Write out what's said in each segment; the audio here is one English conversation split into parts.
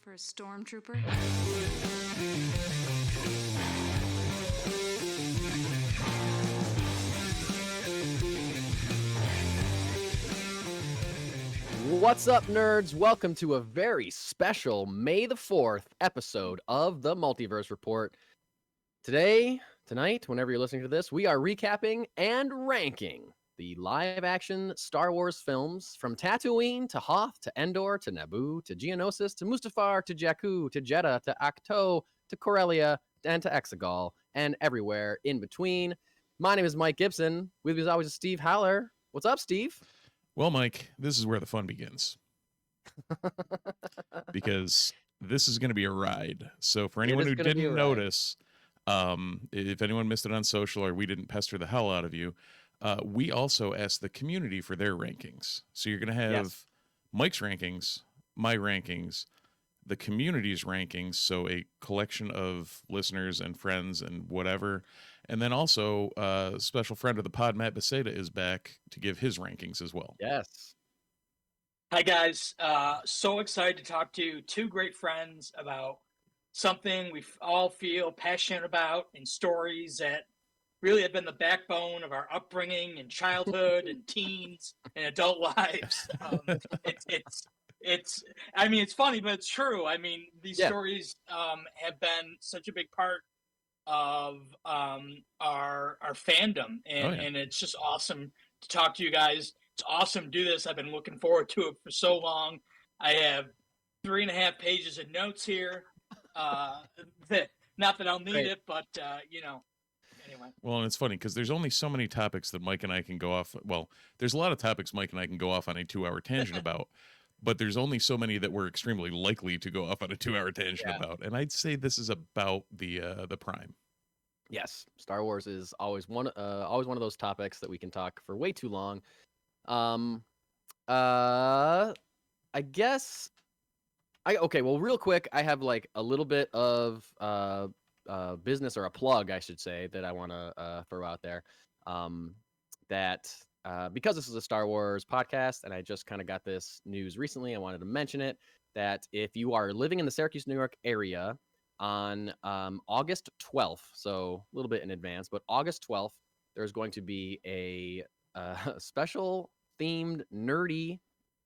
for a stormtrooper? What's up, nerds? Welcome to a very special May the 4th episode of the Multiverse Report. Tonight, whenever you're listening to this, we are recapping and ranking the live-action Star Wars films from Tatooine to Hoth to Endor to Naboo to Geonosis to Mustafar to Jakku to Jeddah to Ahch-To to Corellia and to Exegol and everywhere in between. My name is Mike Gibson. With me as always is Steve Haller. What's up, Steve? Well, Mike, this is where the fun begins. Because this is going to be a ride. So for anyone who didn't notice, if anyone missed it on social or we didn't pester the hell out of you, we also asked the community for their rankings. So you're going to have Mike's rankings, my rankings, the community's rankings, so a collection of listeners and friends and whatever. And then also a special friend of the pod, Matt Beisiada, is back to give his rankings as well. Yes. Hi, guys. So excited to talk to two great friends about something we all feel passionate about and stories that really have been the backbone of our upbringing and childhood and teens and adult lives. It's funny, but it's true. I mean, these stories have been such a big part of our fandom, and it's just awesome to talk to you guys. It's awesome to do this. I've been looking forward to it for so long. I have 3.5 pages of notes here. Not that I'll need it, but anyway. Well, and it's funny because there's only so many topics that Mike and I can go off. Well, there's a lot of topics Mike and I can go off on a 2-hour tangent about. But there's only so many that we're extremely likely to go off on a 2-hour tangent about. And I'd say this is about the prime. Yes, Star Wars is always one of those topics that we can talk for way too long. I guess well, real quick, I have like a little bit of business, or a plug, I should say, that I want to throw out there. Because this is a Star Wars podcast, and I just kind of got this news recently, I wanted to mention it, that if you are living in the Syracuse, New York area on August 12th, so a little bit in advance, but August 12th, there's going to be a special themed nerdy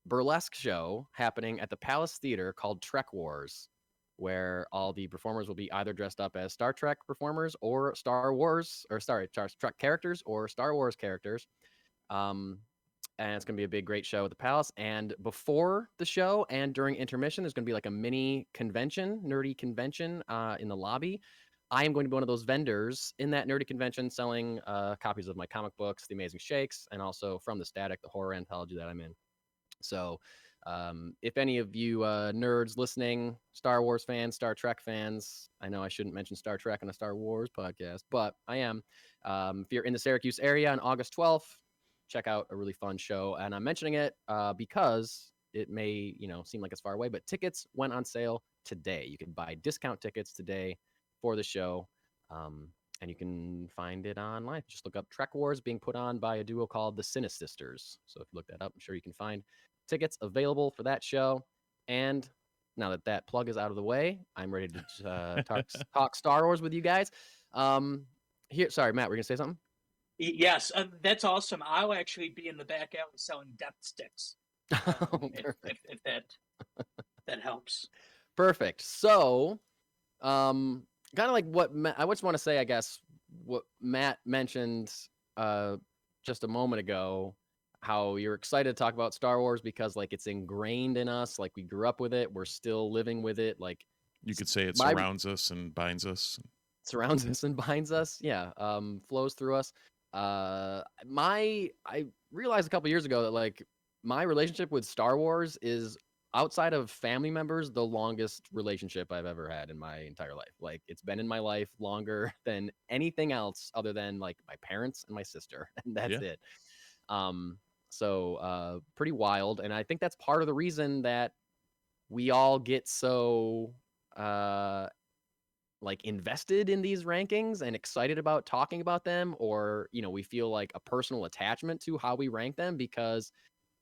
burlesque show happening at the Palace Theater called Trek Wars, where all the performers will be either dressed up as Star Trek performers or Trek characters or Star Wars characters. And it's going to be a big, great show at the Palace. And before the show and during intermission, there's going to be like a mini convention, nerdy convention in the lobby. I am going to be one of those vendors in that nerdy convention selling copies of my comic books, The Amazing Shakes, and also From the Static, the horror anthology that I'm in. So if any of you nerds listening, Star Wars fans, Star Trek fans, I know I shouldn't mention Star Trek on a Star Wars podcast, but I am. If you're in the Syracuse area on August 12th, check out a really fun show. And I'm mentioning it because it may, seem like it's far away, but tickets went on sale today. You can buy discount tickets today for the show. And you can find it online. Just look up Trek Wars, being put on by a duo called the Sinisisters. So if you look that up, I'm sure you can find tickets available for that show. And now that plug is out of the way, I'm ready to talk Star Wars with you guys. Sorry, Matt, were you going to say something? Yes, that's awesome. I'll actually be in the back alley selling death sticks. If that helps. Perfect. So, kind of like what I just want to say, I guess, what Matt mentioned just a moment ago, how you're excited to talk about Star Wars because like it's ingrained in us, like we grew up with it, we're still living with it. Like you could say it surrounds us and binds us. Surrounds us and binds us. Yeah. Flows through us. I realized a couple years ago that like my relationship with Star Wars is, outside of family members, the longest relationship I've ever had in my entire life. Like it's been in my life longer than anything else other than like my parents and my sister, and that's it. So pretty wild. And I think that's part of the reason that we all get so like invested in these rankings and excited about talking about them, or, you know, we feel like a personal attachment to how we rank them, because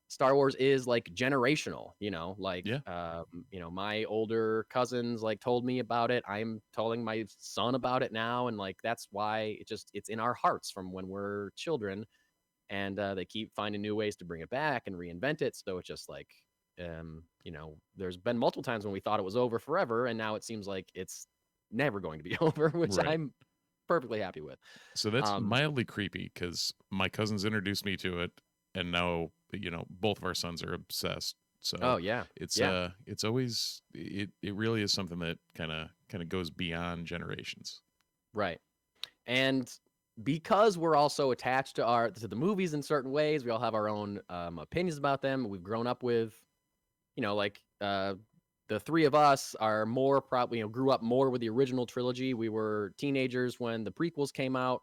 Star Wars is like generational, like, Yeah. My older cousins like told me about it. I'm telling my son about it now. And like, that's why it's in our hearts from when we're children. And they keep finding new ways to bring it back and reinvent it. So it's just like, there's been multiple times when we thought it was over forever. And now it seems like it's never going to be over, which Right. I'm perfectly happy with. So that's mildly creepy because my cousins introduced me to it, and now both of our sons are obsessed. So it's always it really is something that kind of goes beyond generations. Right. And because we're also attached to the movies in certain ways, we all have our own opinions about them. We've grown up with, the three of us are more probably, grew up more with the original trilogy. We were teenagers when the prequels came out,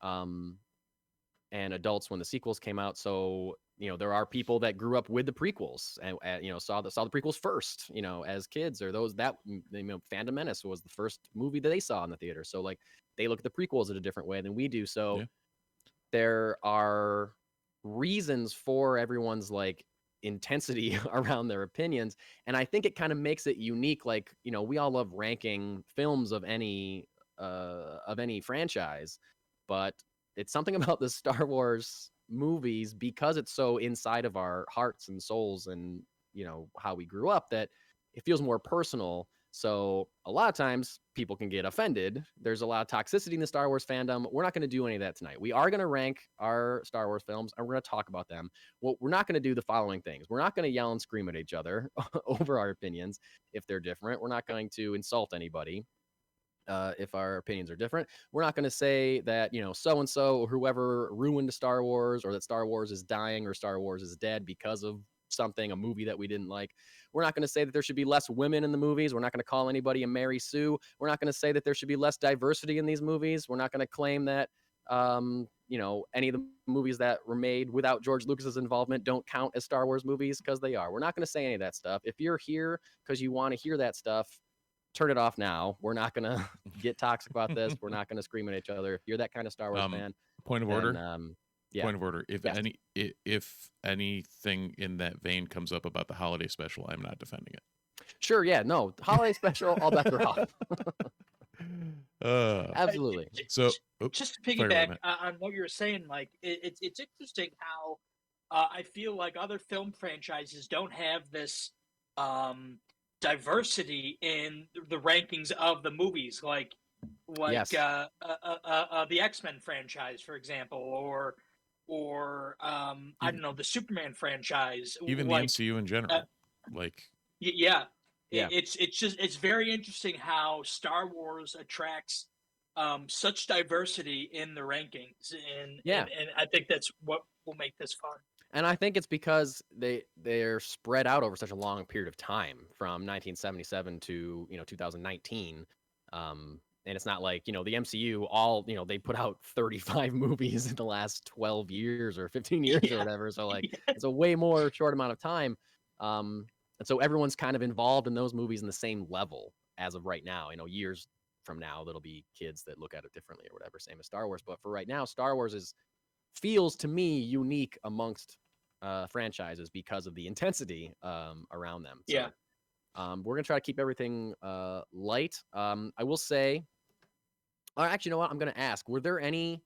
and adults when the sequels came out. So, there are people that grew up with the prequels and, saw the prequels first, as kids, or those that, Phantom Menace was the first movie that they saw in the theater. So like they look at the prequels in a different way than we do. So there are reasons for everyone's like intensity around their opinions. And I think it kind of makes it unique. Like, we all love ranking films of any franchise, but it's something about the Star Wars movies, because it's so inside of our hearts and souls and, how we grew up, that it feels more personal. So a lot of times people can get offended. There's a lot of toxicity in the Star Wars fandom. We're not going to do any of that tonight. We are going to rank our Star Wars films, and we're going to talk about them. Well, we're not going to do the following things. We're not going to yell and scream at each other over our opinions if they're different. We're not going to insult anybody if our opinions are different. We're not going to say that, so-and-so or whoever ruined Star Wars, or that Star Wars is dying or Star Wars is dead because of a movie that we didn't like. We're not going to say that there should be less women in the movies. We're not going to call anybody a Mary Sue. We're not going to say that there should be less diversity in these movies. We're not going to claim that, any of the movies that were made without George Lucas's involvement don't count as Star Wars movies, because they are. We're not going to say any of that stuff. If you're here because you want to hear that stuff, turn it off now. We're not going to get toxic about this. We're not going to scream at each other. If you're that kind of Star Wars fan, point of order. Yeah. Point of order. If anything in that vein comes up about the holiday special, I'm not defending it. Sure. Yeah. No. Holiday special. All bets are off. Absolutely. So just to piggyback on what you were saying, like it's interesting how I feel like other film franchises don't have this diversity in the rankings of the movies, like yes. The X-Men franchise, for example, or I don't know, the Superman franchise, even the MCU in general. It's very interesting how Star Wars attracts such diversity in the rankings, and I think that's what will make this fun. And I think it's because they're spread out over such a long period of time, from 1977 to 2019. And it's not like, the MCU they put out 35 movies in the last 12 years or 15 years or whatever. So like it's a way more short amount of time. And so everyone's kind of involved in those movies in the same level as of right now. Years from now, there'll be kids that look at it differently or whatever, same as Star Wars. But for right now, Star Wars feels to me unique amongst franchises because of the intensity around them. So, we're going to try to keep everything light. I will say, actually, you know what? I'm going to ask, were there any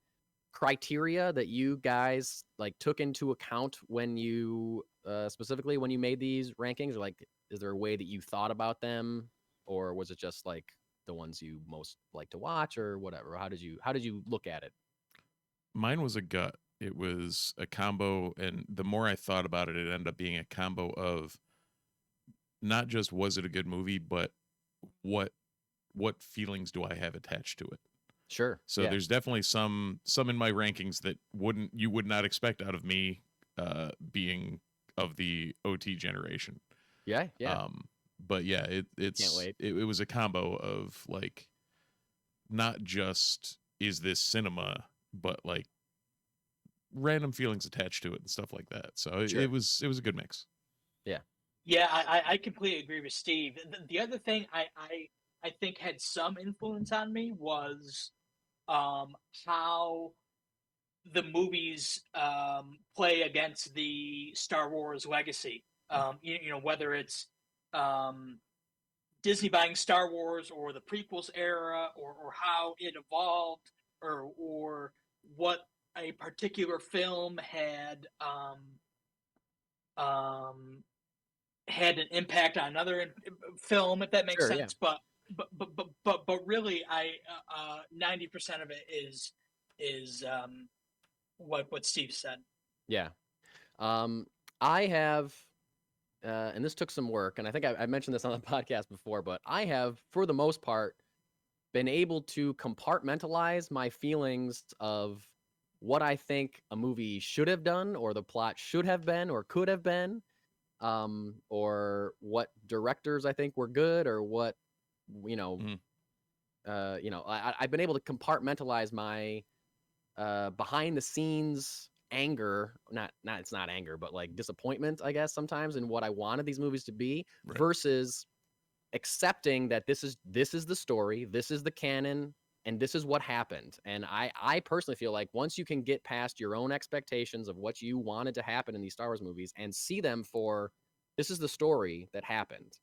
criteria that you guys like took into account when you specifically when you made these rankings, or like, is there a way that you thought about them, or was it just like the ones you most like to watch or whatever? How did you look at it? Mine was a gut. It was a combo, and the more I thought about it, it ended up being a combo of not just was it a good movie, but what feelings do I have attached to it? Sure. So there's definitely some in my rankings that you would not expect out of me, being of the OT generation. Yeah. But yeah, it was a combo of like, not just is this cinema, but like random feelings attached to it and stuff like that. So it was a good mix. Yeah, I completely agree with Steve. The other thing I think had some influence on me was how the movies play against the Star Wars legacy. Whether it's Disney buying Star Wars or the prequels era, or how it evolved, or what a particular film had had an impact on another film, if that makes Sure, sense. Yeah. But really, 90% of it is what Steve said. Yeah. I have, and this took some work, and I think I mentioned this on the podcast before, but I have, for the most part, been able to compartmentalize my feelings of what I think a movie should have done, or the plot should have been, or could have been, or what directors I think were good, or what, I've been able to compartmentalize my behind the scenes anger, it's not anger, but like disappointment, I guess, sometimes, in what I wanted these movies to be, right, versus accepting that this is the story, this is the canon, and this is what happened. And I personally feel like once you can get past your own expectations of what you wanted to happen in these Star Wars movies and see them for, this is the story that happened,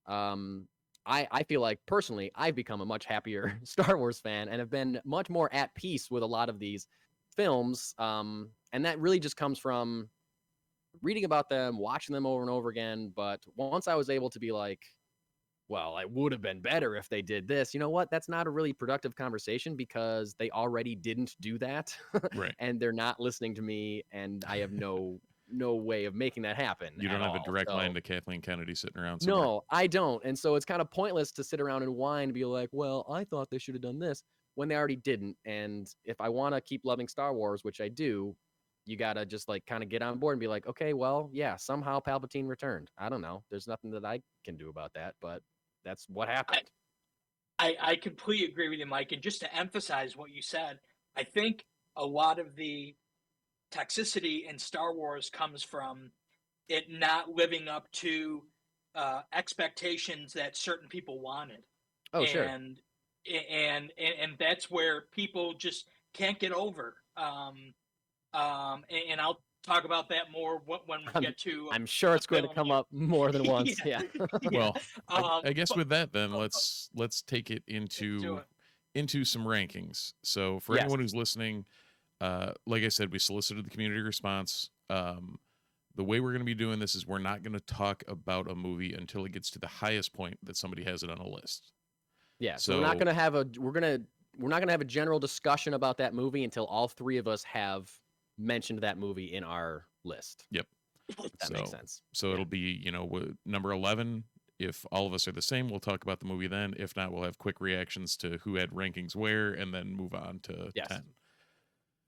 I feel like personally I've become a much happier Star Wars fan and have been much more at peace with a lot of these films. And that really just comes from reading about them, watching them over and over again. But once I was able to be like, well, it would have been better if they did this. You know what? That's not a really productive conversation, because they already didn't do that. right. And they're not listening to me, and I have no way of making that happen. You don't have a direct line to Kathleen Kennedy sitting around somewhere. No, I don't. And so it's kind of pointless to sit around and whine and be like, well, I thought they should have done this, when they already didn't. And if I want to keep loving Star Wars, which I do, you got to just like kind of get on board and be like, okay, well, yeah, somehow Palpatine returned. I don't know. There's nothing that I can do about that, but that's what happened. I completely agree with you, Mike. And just to emphasize what you said, I think a lot of the toxicity in Star Wars comes from it not living up to expectations that certain people wanted. Oh, and, sure. And that's where people just can't get over. And I'll talk about that more when we get to. I'm sure it's going to come up more than once. Yeah. Well, I guess with that, then let's take it into some rankings. So for anyone who's listening, like I said, we solicited the community response. The way we're going to be doing this is we're not going to talk about a movie until it gets to the highest point that somebody has it on a list. Yeah. So we're not going to have we're not going to have a general discussion about that movie until all three of us have mentioned that movie in our list. Yep. That makes sense. So it'll be, number 11. If all of us are the same, we'll talk about the movie then. If not, we'll have quick reactions to who had rankings where, and then move on to 10.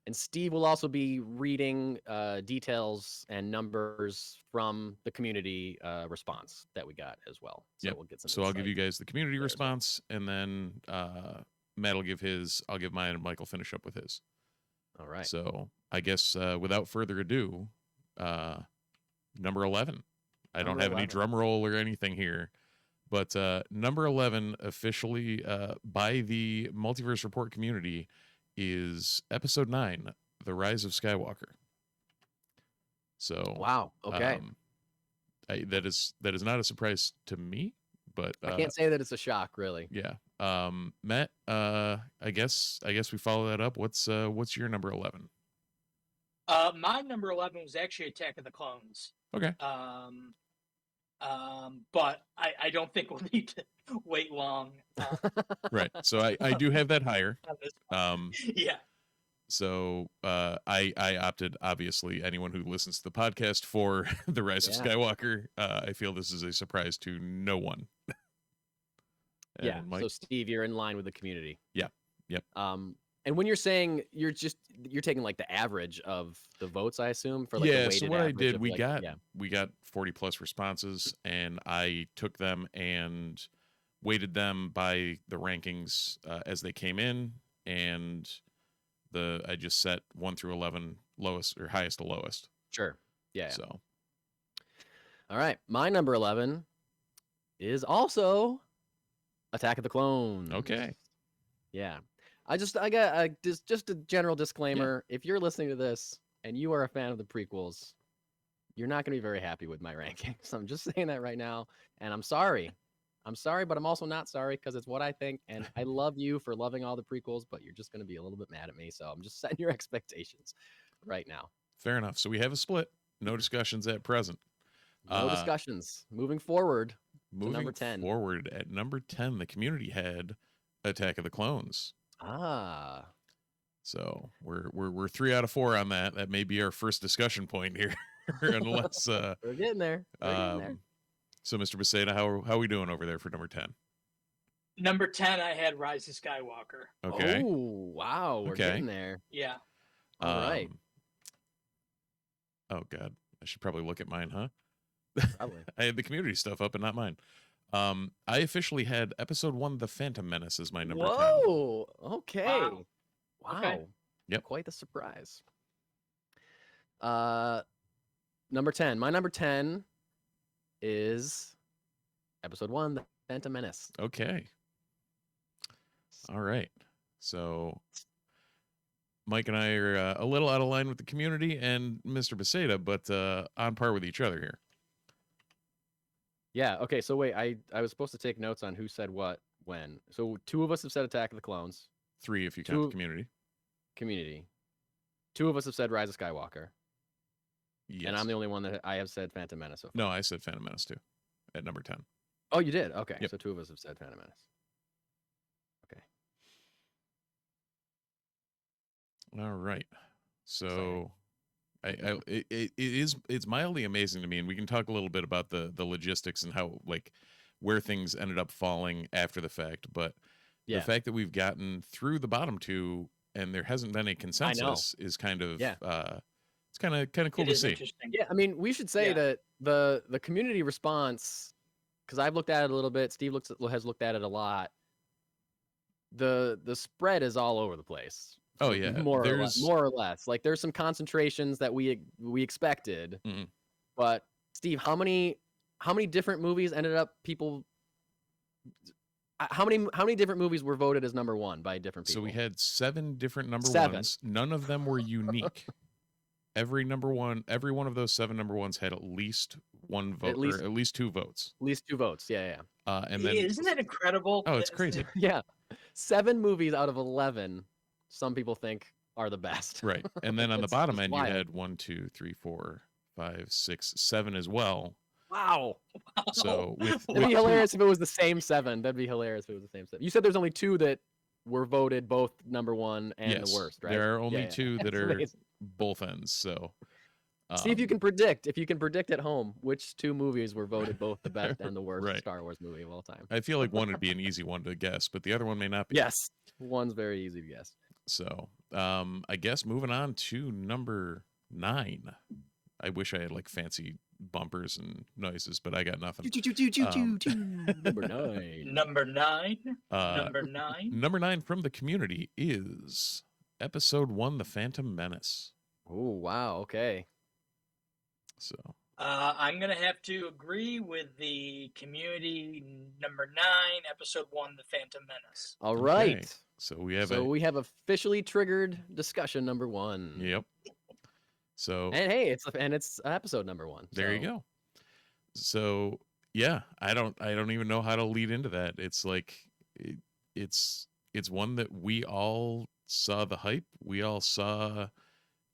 And Steve will also be reading details and numbers from the community response that we got as well. So we'll get some. So I'll give you guys the community response, and then Matt will give his, I'll give mine, and Mike will finish up with his. All right. So I guess without further ado, number 11. I don't have any drum roll or anything here, but number 11 officially by the Multiverse Report community is Episode 9, The Rise of Skywalker. So wow, okay, that is not a surprise to me, but I can't say that it's a shock, really. Yeah, Matt, I guess we follow that up. What's your number 11? My number 11 was actually Attack of the Clones. Okay. But I don't think we'll need to wait long. Right. So I do have that higher. Yeah. So I opted, obviously, anyone who listens to the podcast, for The Rise of Skywalker. I feel this is a surprise to no one. Yeah. So Steve, you're in line with the community. Yeah. Yep. And when you're saying you're taking like the average of the votes, I assume, for like the weighted so what I did, we like, got 40 plus responses, and I took them and weighted them by the rankings as they came in, and I just set 1 through 11, lowest or highest to lowest. Sure. Yeah. So. All right, my number 11 is also Attack of the Clones. Okay. Yeah. I got just a general disclaimer. If you're listening to this and you are a fan of the prequels, you're not going to be very happy with my rankings. I'm just saying that right now, and I'm sorry. I'm sorry, but I'm also not sorry because it's what I think, and I love you for loving all the prequels, but you're just going to be a little bit mad at me, so I'm just setting your expectations right now. Fair enough. So we have a split. No discussions at present. No discussions. Moving forward to number 10. Forward at number 10, the community had Attack of the Clones. So we're 3 out of 4 on that. That may be our first discussion point here, unless we're getting there. So, Mr. Beisiada, how are we doing over there for number 10? Number 10, I had Rise of Skywalker. Okay. Oh, wow. We're getting there. Yeah. All right. Oh, God. I should probably look at mine, huh? Probably. I had the community stuff up and not mine. I officially had episode 1, The Phantom Menace, as my number 10. Whoa. Okay. Wow. Okay. Yep. Quite the surprise. Number 10. My number 10 is episode 1, The Phantom Menace. Okay. All right. So Mike and I are a little out of line with the community and Mr. Beisiada, but on par with each other here. Yeah. Okay. So wait, I was supposed to take notes on who said what when. So 2 of us have said Attack of the Clones. 3 if you count the community. Community. 2 of us have said Rise of Skywalker. Yes. And I'm the only one that I have said Phantom Menace so far. No, I said Phantom Menace too, at number 10. Oh, you did? Okay. Yep. So 2 of us have said Phantom Menace. Okay. All right. So it's mildly amazing to me, and we can talk a little bit about the logistics and how, like, where things ended up falling after the fact. But the fact that we've gotten through the bottom 2 and there hasn't been a consensus is kind of it's kind of cool to see. Yeah, I mean, we should say that the community response, because I've looked at it a little bit, Steve has looked at it a lot. The spread is all over the place. Oh yeah, more or less. Like, there's some concentrations that we expected, but Steve, how many different movies ended up people? How many different movies were voted as number 1 by different people? So we had 7 different number 1s. None of them were unique. Every one of those 7 number 1s had at least 1 vote, or at least 2 votes. At least 2 votes. Yeah. And then isn't that incredible? Oh, it's crazy. Yeah, 7 movies out of 11. Some people think are the best. Right. And then on the bottom end, you had 1, 2, 3, 4, 5, 6, 7 as well. Wow. So it'd be hilarious if it was the same 7. That'd be hilarious if it was the same 7. You said there's only 2 that were voted both number 1 and the worst, right? There are only 2 that are both ends. So see if you can predict. If you can predict at home which 2 movies were voted both the best and the worst Star Wars movie of all time. I feel like one would be an easy one to guess, but the other one may not be. Yes, one's very easy to guess. So I guess moving on to number 9. I wish I had like fancy bumpers and noises, but I got nothing. Number 9. Number 9. Number 9. Number 9 from the community is episode 1, The Phantom Menace. Oh, wow. Okay. So I'm gonna have to agree with the community. Number 9, episode 1, The Phantom Menace. All right. Okay. So we have officially triggered discussion number 1. Yep. So and hey, it's episode number 1. There you go. So yeah, I don't even know how to lead into that. It's like it's one that we all saw the hype. We all saw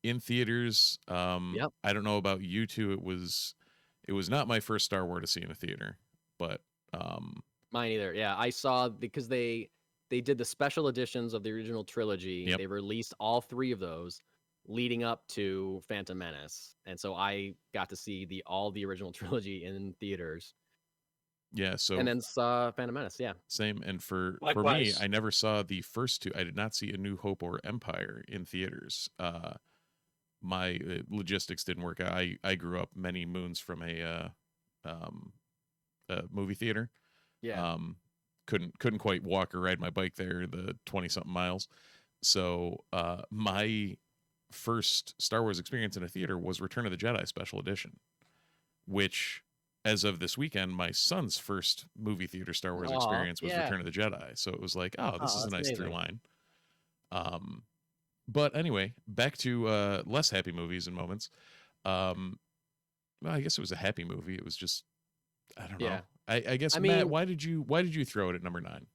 in theaters. Yep. I don't know about you two. It was not my first Star Wars to see in a theater, but mine either. Yeah, I saw because they did the special editions of the original trilogy. Yep. They released all 3 of those leading up to Phantom Menace, and so I got to see all the original trilogy in theaters. Yeah, so and then saw Phantom Menace. Yeah, same. And for me, I never saw the first 2. I did not see A New Hope or Empire in theaters. My logistics didn't work out. I grew up many moons from a movie theater. Yeah. Couldn't quite walk or ride my bike there the 20-something miles. So my first Star Wars experience in a theater was Return of the Jedi Special Edition, which, as of this weekend, my son's first movie theater Star Wars experience was Return of the Jedi. So it was like, this is a nice through line. But anyway, back to less happy movies and moments. Well, I guess it was a happy movie. It was just, I don't know. I guess, Matt, why did you throw it at number 9?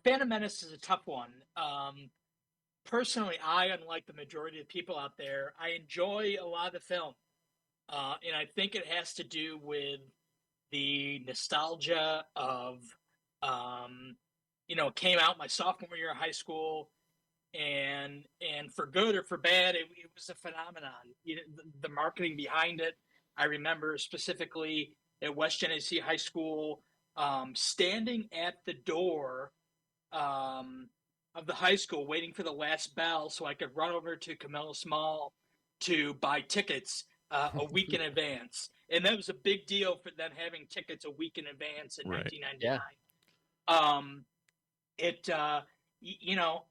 Phantom Menace is a tough one. Personally, unlike the majority of people out there, I enjoy a lot of the film. And I think it has to do with the nostalgia of, it came out my sophomore year of high school, and for good or for bad, it was a phenomenon. The marketing behind it. I remember specifically at West Genesee High School, standing at the door of the high school, waiting for the last bell so I could run over to Camillus Mall to buy tickets a week in advance. And that was a big deal for them, having tickets a week in advance in 1999.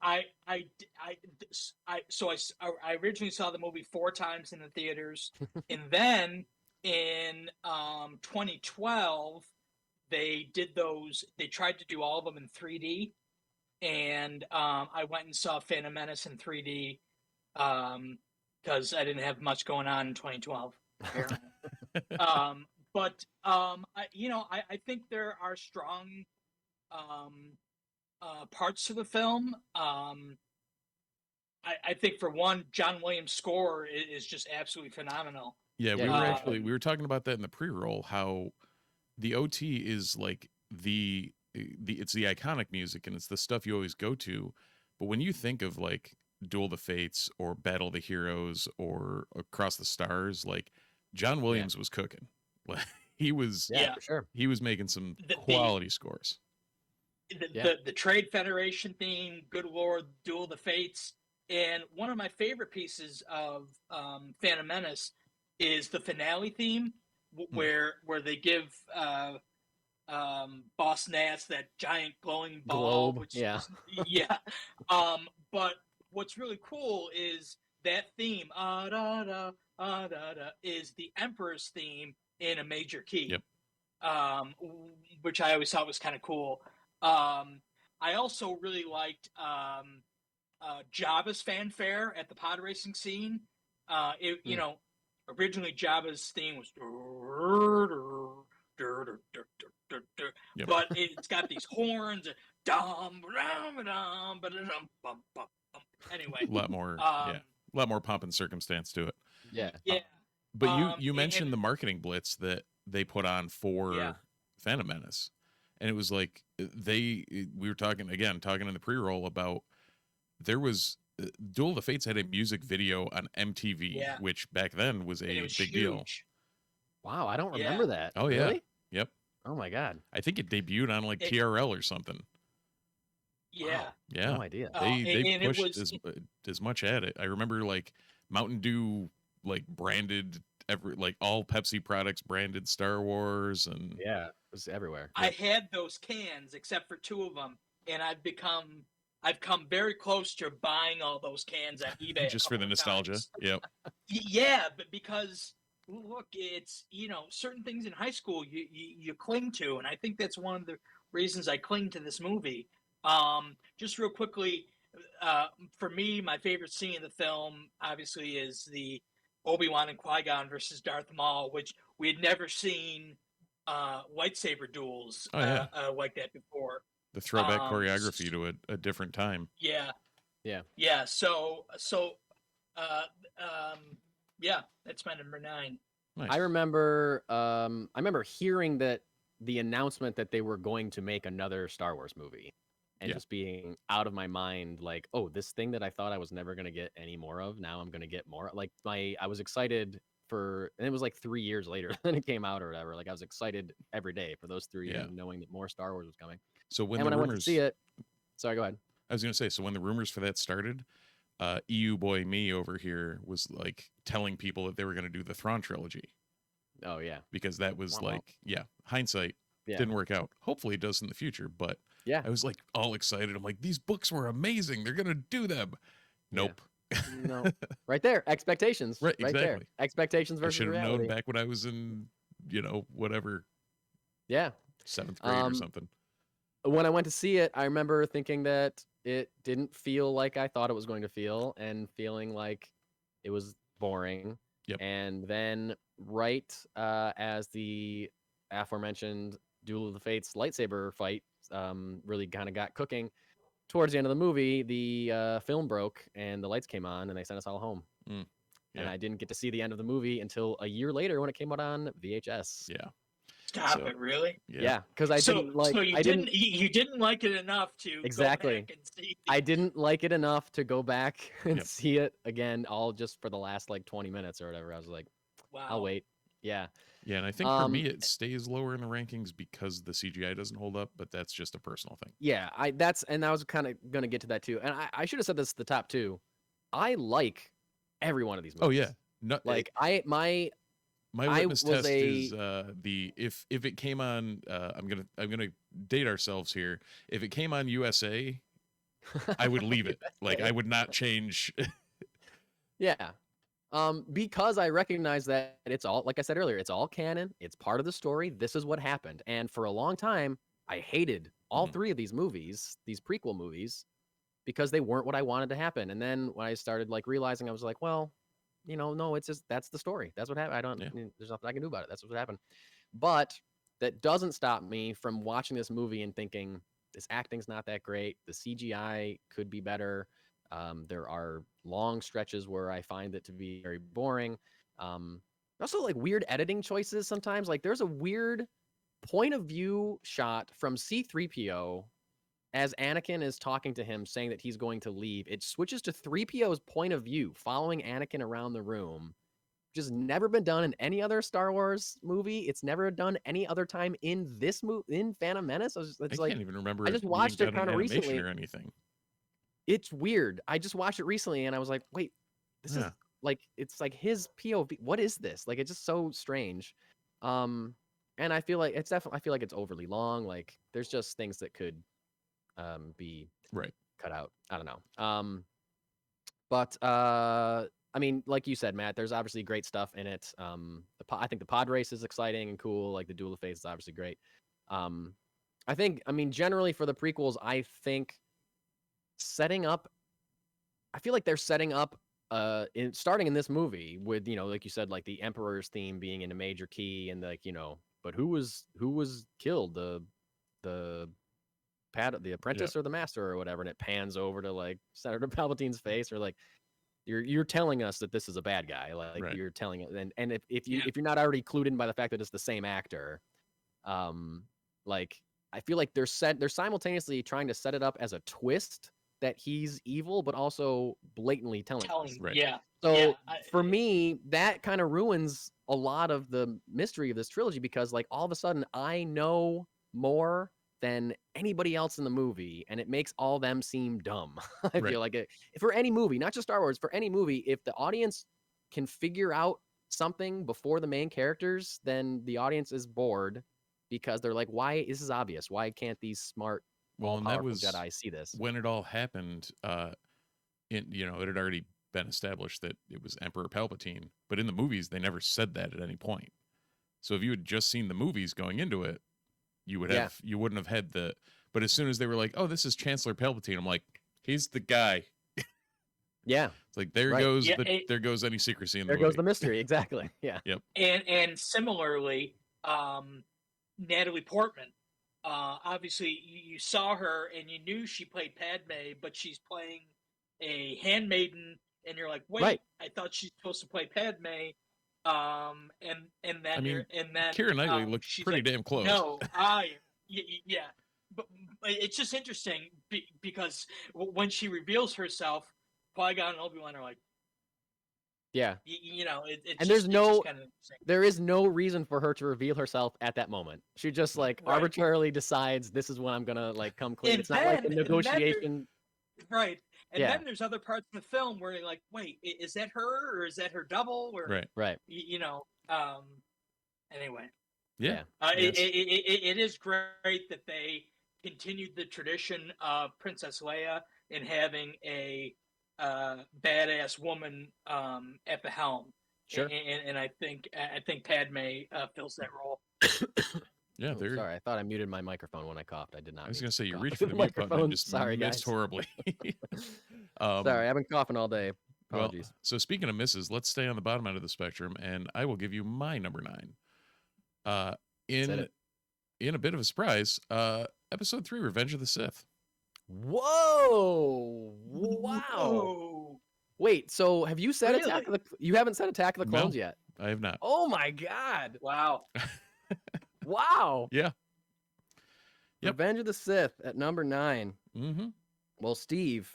I originally saw the movie 4 times in the theaters, and then in 2012 they tried to do all of them in 3D, and I went and saw Phantom Menace in 3D because I didn't have much going on in 2012. I think there are strong parts to the film. I think, for one, John Williams' score is just absolutely phenomenal. Yeah, we were talking about that in the pre-roll, how the OT is like it's the iconic music, and it's the stuff you always go to. But when you think of like Duel of the Fates or Battle of the Heroes or Across the Stars, like John Williams was cooking. Like he was, for sure. He was making some quality scores. The Trade Federation theme, Good Lord, Duel of the Fates, and one of my favorite pieces of Phantom Menace is the finale theme, where they give Boss Nass that giant glowing ball, globe. But what's really cool is that theme, is the Emperor's theme in a major key, which I always thought was kind of cool. I also really liked Jabba's fanfare at the pod racing scene. Originally Jabba's theme was, but it's got these horns. Anyway, a lot more pomp and circumstance to it. Yeah. But you mentioned the marketing blitz that they put on for Phantom Menace, and it was like we were talking in the pre-roll about there was Duel of the Fates had a music video on MTV, which back then was a big huge deal. Wow, I don't remember that. Oh yeah, really? Yep. Oh my god, I think it debuted on like TRL or something. Yeah, wow. Yeah, no idea. They pushed as much at it. I remember like Mountain Dew like branded all Pepsi products branded Star Wars, and it was everywhere. I had those cans except for 2 of them, and I've come very close to buying all those cans at eBay just for the nostalgia. Yep. Yeah, but because look, it's certain things in high school you cling to, and I think that's one of the reasons I cling to this movie. Just real quickly, for me, my favorite scene in the film obviously is the Obi-Wan and Qui-Gon versus Darth Maul, which we had never seen lightsaber duels like that before. The throwback choreography to a different time. Yeah. So that's my number 9. Nice. I remember hearing that the announcement that they were going to make another Star Wars movie, and just being out of my mind, like, oh, this thing that I thought I was never going to get any more of, now I'm going to get more. Like I was excited and it was like 3 years later than it came out or whatever. Like I was excited every day for those 3 years, knowing that more Star Wars was coming. So when I went to see it, sorry, go ahead. I was going to say, so when the rumors for that started, EU boy me over here was like telling people that they were going to do the Thrawn trilogy. Oh yeah, because that was hindsight didn't work out. Hopefully it does in the future, but I was like all excited. I'm like, these books were amazing. They're going to do them. Nope. No, right there. Expectations. Right exactly. There. Expectations versus reality. I should have known back when I was in, whatever. Yeah. 7th grade or something. when I went to see it, I remember thinking that it didn't feel like I thought it was going to feel, and feeling like it was boring. Yep. And then right as the aforementioned Duel of the Fates lightsaber fight really kind of got cooking, towards the end of the movie, the film broke and the lights came on and they sent us all home. Yeah. And I didn't get to see the end of the movie until a year later when it came out on VHS. Yeah. Stop it, really? Yeah, because I didn't like. So you didn't like it enough to exactly. go back and see. I didn't like it enough to go back and see it again, all just for the last like 20 minutes or whatever. I was like, wow, I'll wait. Yeah. Yeah, and I think for me it stays lower in the rankings because the CGI doesn't hold up, but that's just a personal thing. Yeah, I was kind of going to get to that too. And I should have said this at the top too. I like every one of these movies. Oh yeah. No, like my litmus test is if it came on I'm gonna date ourselves here. If it came on USA, I would leave it. Like I would not change. Yeah. Because I recognize that it's all, like I said earlier, it's all canon. It's part of the story. This is what happened. And for a long time, I hated all three of these movies, these prequel movies, because they weren't what I wanted to happen. And then when I started like realizing, I was like, well, no, it's just, that's the story. That's what happened. There's nothing I can do about it. That's what happened. But that doesn't stop me from watching this movie and thinking, this acting's not that great. The CGI could be better. There are long stretches where I find it to be very boring. Also, like weird editing choices sometimes. Like there's a weird point of view shot from C-3PO as Anakin is talking to him, saying that he's going to leave. It switches to 3PO's point of view, following Anakin around the room. Just never been done in any other Star Wars movie. It's never done any other time in this movie, in Phantom Menace. I can't even remember. I just watched it kind of recently or anything. It's weird. I just watched it recently and I was like, wait, this is like, it's like his POV. What is this? Like, it's just so strange. And I feel like it's definitely, I feel like it's overly long. Like there's just things that could be cut out. I don't know. But I mean, like you said, Matt, there's obviously great stuff in it. I think the pod race is exciting and cool. Like the Duel of Fates is obviously great. I mean, generally for the prequels, I think setting up, I feel like they're setting up starting in this movie with, like you said, like the Emperor's theme being in a major key, and like, but who was killed, the apprentice or the master or whatever, and it pans over to like Senator Palpatine's face, or like you're telling us that this is a bad guy, like you're telling it, and if you're not already clued in by the fact that it's the same actor, like I feel like they're simultaneously trying to set it up as a twist that he's evil, but also blatantly telling us. So for me, that kind of ruins a lot of the mystery of this trilogy, because like all of a sudden I know more than anybody else in the movie, and it makes all them seem dumb. I feel like for any movie, not just Star Wars, for any movie, if the audience can figure out something before the main characters, then the audience is bored, because they're like, why, this is obvious. Why can't these smart, and that was Jedi see this? When it all happened, it had already been established that it was Emperor Palpatine, but in the movies they never said that at any point. So if you had just seen the movies going into it, you would have you wouldn't have had the. But as soon as they were like, "Oh, this is Chancellor Palpatine," I'm like, "He's the guy." Yeah, it's like there goes there goes any secrecy in the movie. There goes the mystery. Exactly. Yeah. Yep. And similarly, Natalie Portman. Obviously, you saw her and you knew she played Padme, but she's playing a handmaiden, and you're like, wait, I thought she's supposed to play Padme. And then Keira Knightley looked pretty damn close. No, yeah, but it's just interesting because when she reveals herself, Qui-Gon and Obi-Wan are like, there is no reason for her to reveal herself at that moment. She just like arbitrarily decides, this is when I'm gonna like come clean. It's not like a negotiation. And then there's other parts of the film where you're like, wait, is that her, or is that her double? Or anyway. Yeah. It is great that they continued the tradition of Princess Leia in having a badass woman at the helm. Sure. And I think Padme fills that role. Yeah, Ooh, sorry, I thought I muted my microphone when I coughed. I did not. I was going to say, you cough. reached for the mute button and just Sorry, missed guys. horribly. Sorry, I've been coughing all day. Apologies. Well, so speaking of misses, let's stay on the bottom end of the spectrum, and I will give you my number 9. In a bit of a surprise, episode 3, Revenge of the Sith. Whoa! Wow! Whoa. Wait, so have you said Really? You haven't said Attack of the Clones yet? I have not. Oh my god! Wow. Wow! Yeah. Yep. Revenge of the Sith at number 9. Mm-hmm. Well, Steve,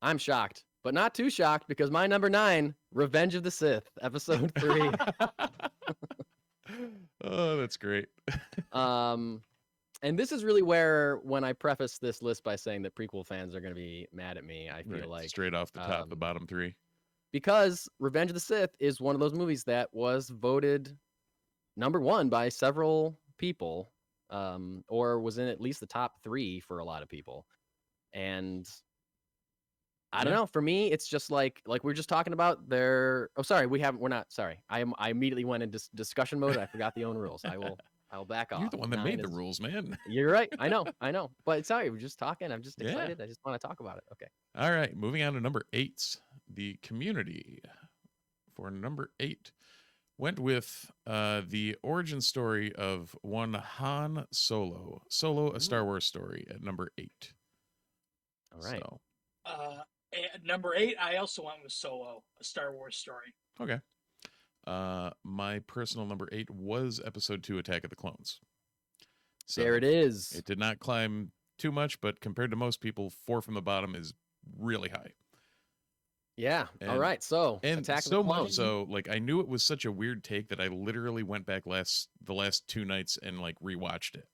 I'm shocked, but not too shocked because my number 9, Revenge of the Sith, episode 3. Oh, that's great. And this is really where, when I preface this list by saying that prequel fans are going to be mad at me, I feel like straight off the top, the bottom 3. Because Revenge of the Sith is one of those movies that was voted number 1 by several people, or was in at least the top 3 for a lot of people. And I don't know. For me, it's just like we're just talking about their. Oh, sorry, we're not. Sorry, I immediately went into discussion mode. I forgot the own rules. I'll back off. You're the one that made the rules, man. You're right. I know. But sorry, we're just talking. I'm just excited. I just want to talk about it. Okay. All right. Moving on to number 8. The Community for number 8 went with the origin story of one Han Solo. A Star Wars story at number 8. All right. So. At number 8, I also went with Solo, a Star Wars story. Okay. My personal number 8 was episode 2, Attack of the Clones. So there it is. It did not climb too much, but compared to most people, 4 from the bottom is really high. Yeah. All right. So Attack of the Clones. So like I knew it was such a weird take that I literally went back the last 2 nights and like rewatched it.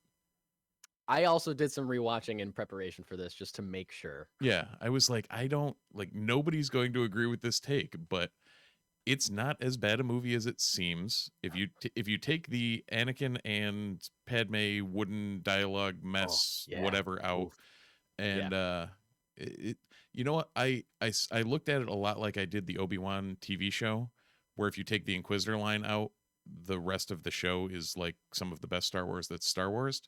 I also did some rewatching in preparation for this just to make sure. Yeah, I was like, nobody's going to agree with this take, but it's not as bad a movie as it seems. If you take the Anakin and Padme wooden dialogue mess, whatever out, and you know what? I looked at it a lot like I did the Obi-Wan TV show, where if you take the Inquisitor line out, the rest of the show is like some of the best Star Wars that's Star Wars.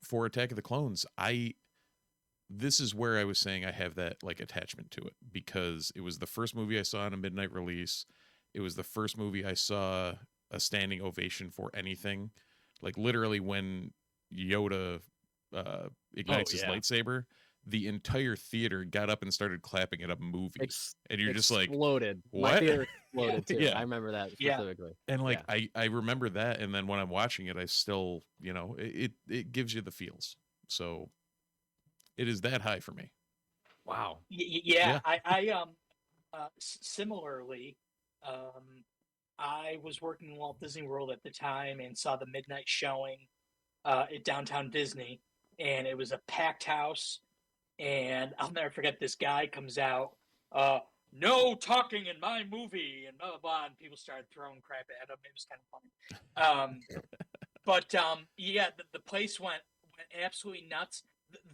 For Attack of the Clones, this is where I was saying I have that like attachment to it, because it was the first movie I saw in a midnight release. It was the first movie I saw a standing ovation for anything. Like literally when Yoda ignites his lightsaber, the entire theater got up and started clapping at a movie. And you're just like, exploded. What? My theater exploded too. I remember that specifically. And like I remember that, and then when I'm watching it, I still, it gives you the feels. So it is that high for me. Wow. I similarly, I was working in Walt Disney World at the time and saw the midnight showing at downtown Disney, and it was a packed house. And I'll never forget, this guy comes out, no talking in my movie, and blah, blah, blah. And people started throwing crap at him. It was kind of funny. But the place went absolutely nuts.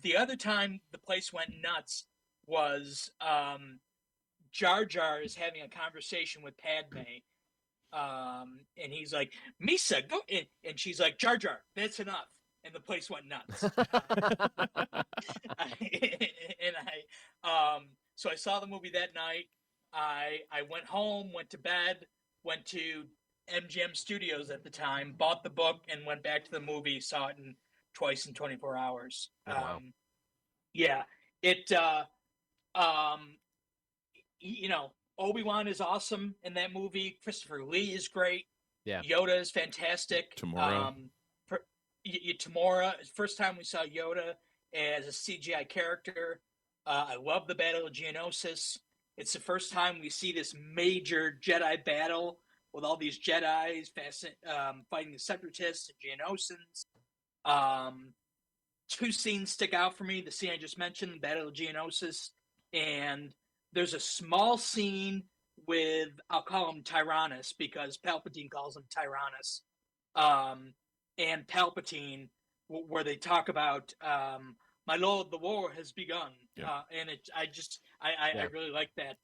The other time the place went nuts was Jar Jar is having a conversation with Padme. And he's like, Misa, go in. And she's like, Jar Jar, that's enough. And the place went nuts. So I saw the movie that night. I went home, went to bed, went to MGM Studios at the time, bought the book, and went back to the movie. Saw it twice in 24 hours. Wow. Obi-Wan is awesome in that movie. Christopher Lee is great. Yeah. Yoda is fantastic. Tamora. Tamora, first time we saw Yoda as a CGI character. I love the Battle of Geonosis. It's the first time we see this major Jedi battle with all these Jedis fighting the Separatists and Geonosins. 2 scenes stick out for me. The scene I just mentioned, the Battle of Geonosis, and there's a small scene with, I'll call him Tyrannus because Palpatine calls him Tyrannus. And Palpatine, where they talk about, my lord, the war has begun. Yeah. And I really like that.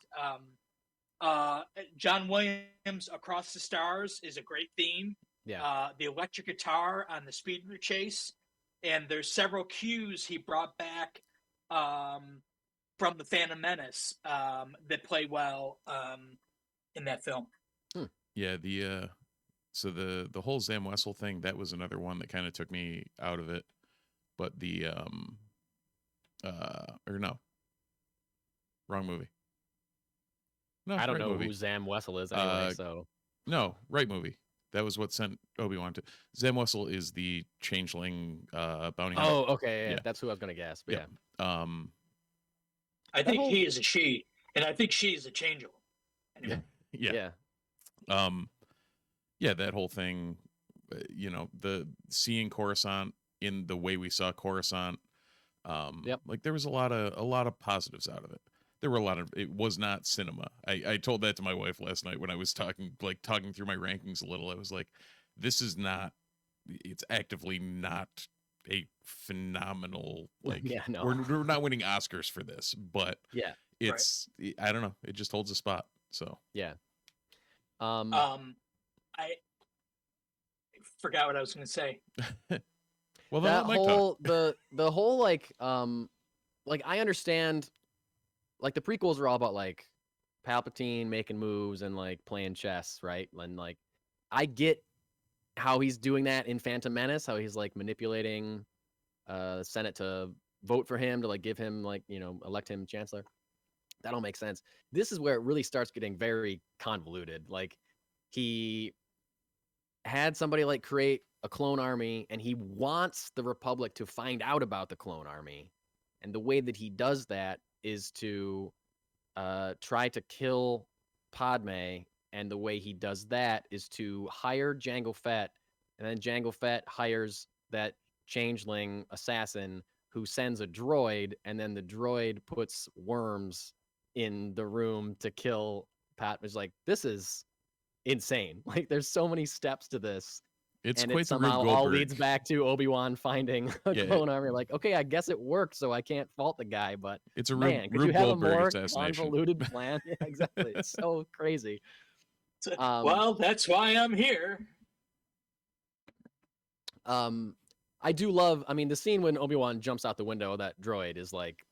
John Williams' Across the Stars is a great theme. Yeah. The electric guitar on the speeder chase, and there's several cues he brought back from the Phantom Menace that play well in that film. Yeah, so the whole Zam Wessel thing, that was another one that kind of took me out of it. But the or no, wrong movie. No, I don't know movie. who Zam Wessel is anyway. So no, right movie. That was what sent Obi-Wan to. Zam Wessel is the changeling bounty hunter. Oh, okay, yeah, that's who I was gonna guess. But yeah. I think he is a she, and I think she is a changeling. Anyway. Yeah. Yeah, that whole thing, the seeing Coruscant in the way we saw Coruscant, like there was a lot of positives out of it. There were it was not cinema. I told that to my wife last night when I was talking through my rankings a little. I was like, this is not, it's actively not a phenomenal, we're not winning Oscars for this, but it's, I don't know. It just holds a spot. So, yeah. I forgot what I was going to say. Well, that whole the whole like I understand, like the prequels are all about like Palpatine making moves and like playing chess, right? And like I get how he's doing that in Phantom Menace, how he's like manipulating the Senate to vote for him, to like give him like, elect him chancellor. That all makes sense. This is where it really starts getting very convoluted. Like he had somebody like create a clone army, and he wants the Republic to find out about the clone army. And the way that he does that is to try to kill Padme. And the way he does that is to hire Jango Fett, and then Jango Fett hires that changeling assassin who sends a droid, and then the droid puts worms in the room to kill Padme. It's like, this is insane. Like, there's so many steps to this. It's and quite it somehow all leads back to Obi-Wan finding a clone army. Like, okay, I guess it worked, so I can't fault the guy, but it's a man, could you have a more convoluted plan? Yeah, exactly. It's so crazy. Well, that's why I'm here. I do love, the scene when Obi-Wan jumps out the window, that droid is like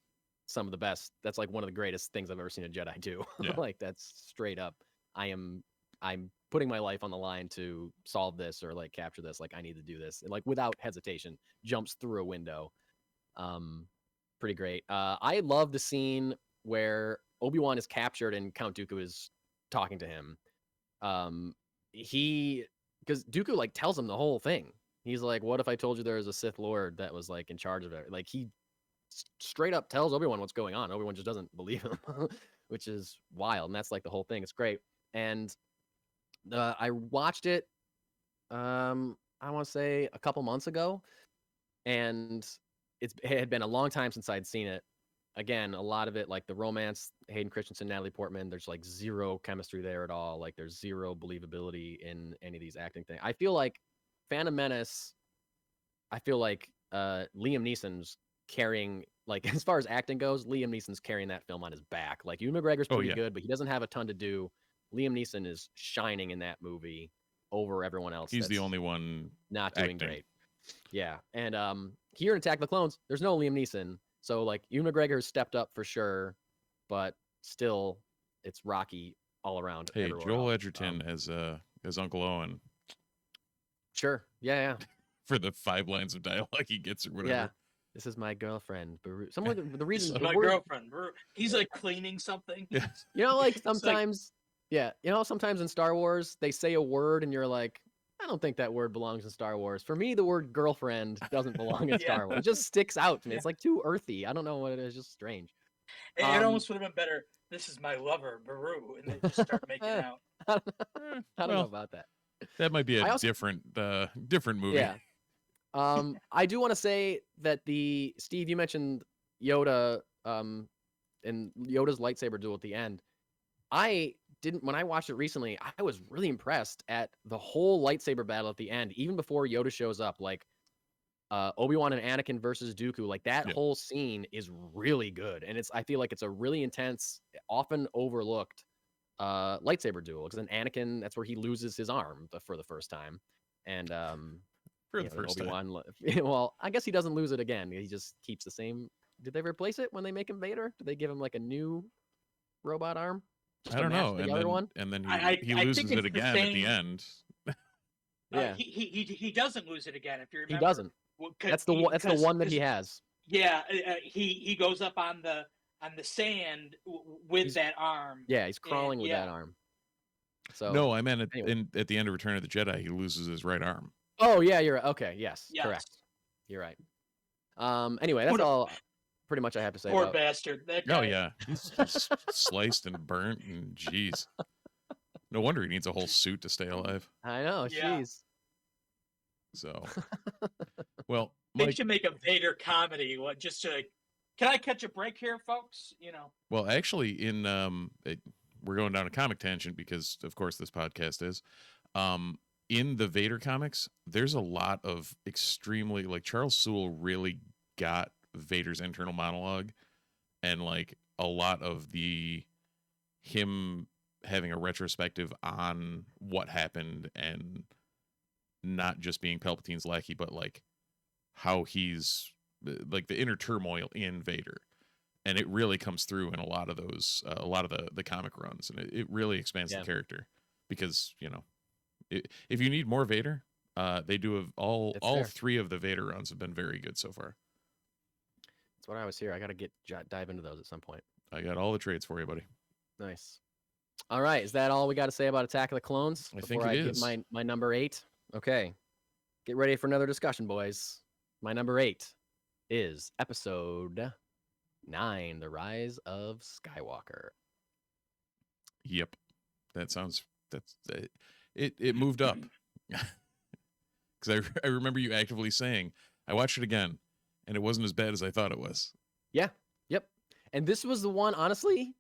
some of the best. That's like one of the greatest things I've ever seen a Jedi do. Yeah. Like, that's straight up. I'm putting my life on the line to solve this or like capture this. Like, I need to do this. And like without hesitation, jumps through a window. Pretty great. I love the scene where Obi-Wan is captured and Count Dooku is talking to him. Because Dooku like tells him the whole thing. He's like, what if I told you there was a Sith Lord that was like in charge of it? Like, he straight up tells Obi-Wan what's going on. Obi-Wan just doesn't believe him, which is wild. And that's like the whole thing. It's great. And I watched it, I want to say a couple months ago, and it had been a long time since I'd seen it. Again, a lot of it, like the romance, Hayden Christensen, Natalie Portman, there's like zero chemistry there at all. Like, there's zero believability in any of these acting things. I feel like Phantom Menace, Liam Neeson's carrying, like, as far as acting goes, Liam Neeson's carrying that film on his back. Like, Ewan McGregor's pretty good, but he doesn't have a ton to do. Liam Neeson is shining in that movie over everyone else. He's the only one not doing great. Yeah. And here in Attack the Clones, there's no Liam Neeson. So like Ewan McGregor has stepped up for sure, but still it's rocky all around. Hey, Joel Edgerton as Uncle Owen. Sure. Yeah. For the 5 lines of dialogue he gets or whatever. Yeah. This is my girlfriend, Baru. The reason my girlfriend, Baru. He's like cleaning something. Like sometimes. Yeah, sometimes in Star Wars, they say a word and you're like, I don't think that word belongs in Star Wars. For me, the word girlfriend doesn't belong in Star Wars. It just sticks out to me. It's like too earthy. I don't know what it is. Just strange. It almost would have been better. This is my lover, Baru, and they just start making out. I don't know about that. That might be a different movie. Yeah. I do want to say that Steve, you mentioned Yoda, and Yoda's lightsaber duel at the end. When I watched it recently, I was really impressed at the whole lightsaber battle at the end, even before Yoda shows up. Like, Obi-Wan and Anakin versus Dooku, like that whole scene is really good. And I feel like it's a really intense, often overlooked lightsaber duel, because then Anakin, that's where he loses his arm for the first time, and for the first time. Well, I guess he doesn't lose it again. He just keeps the same. Did they replace it when they make him Vader? Did they give him like a new robot arm? I don't know. And then he loses it again at the end. Yeah, he doesn't lose it again. If you remember, he doesn't. That's the one that he has. Yeah, he goes up on the sand with that arm. Yeah, he's crawling with that arm. So no, I meant at the end of Return of the Jedi, he loses his right arm. Oh yeah, you're right. Okay. Yes, correct. You're right. Anyway, that's all pretty much I have to say. Poor bastard. That guy. Oh yeah, he's sliced and burnt, and jeez. No wonder he needs a whole suit to stay alive. I know. Jeez. So, well, they should make a Vader comedy. Can I catch a break here, folks? Well, actually, we're going down a comic tangent because, of course, this podcast is. In the Vader comics, there's a lot of extremely, like, Charles Soule really got Vader's internal monologue, and like a lot of him having a retrospective on what happened, and not just being Palpatine's lackey, but like how he's like the inner turmoil in Vader. And it really comes through in a lot of those, a lot of the comic runs, and it really expands the character, because if you need more Vader, they do have all three of the Vader runs have been very good so far. That's what I was here. I got to dive into those at some point. I got all the trades for you, buddy. Nice. All right, is that all we got to say about Attack of the Clones? I think it is. Give my number 8. Okay, get ready for another discussion, boys. My number 8 is Episode 9, The Rise of Skywalker. Yep, it moved up. Because I remember you actively saying, I watched it again, and it wasn't as bad as I thought it was. Yeah, yep. And this was the one, honestly,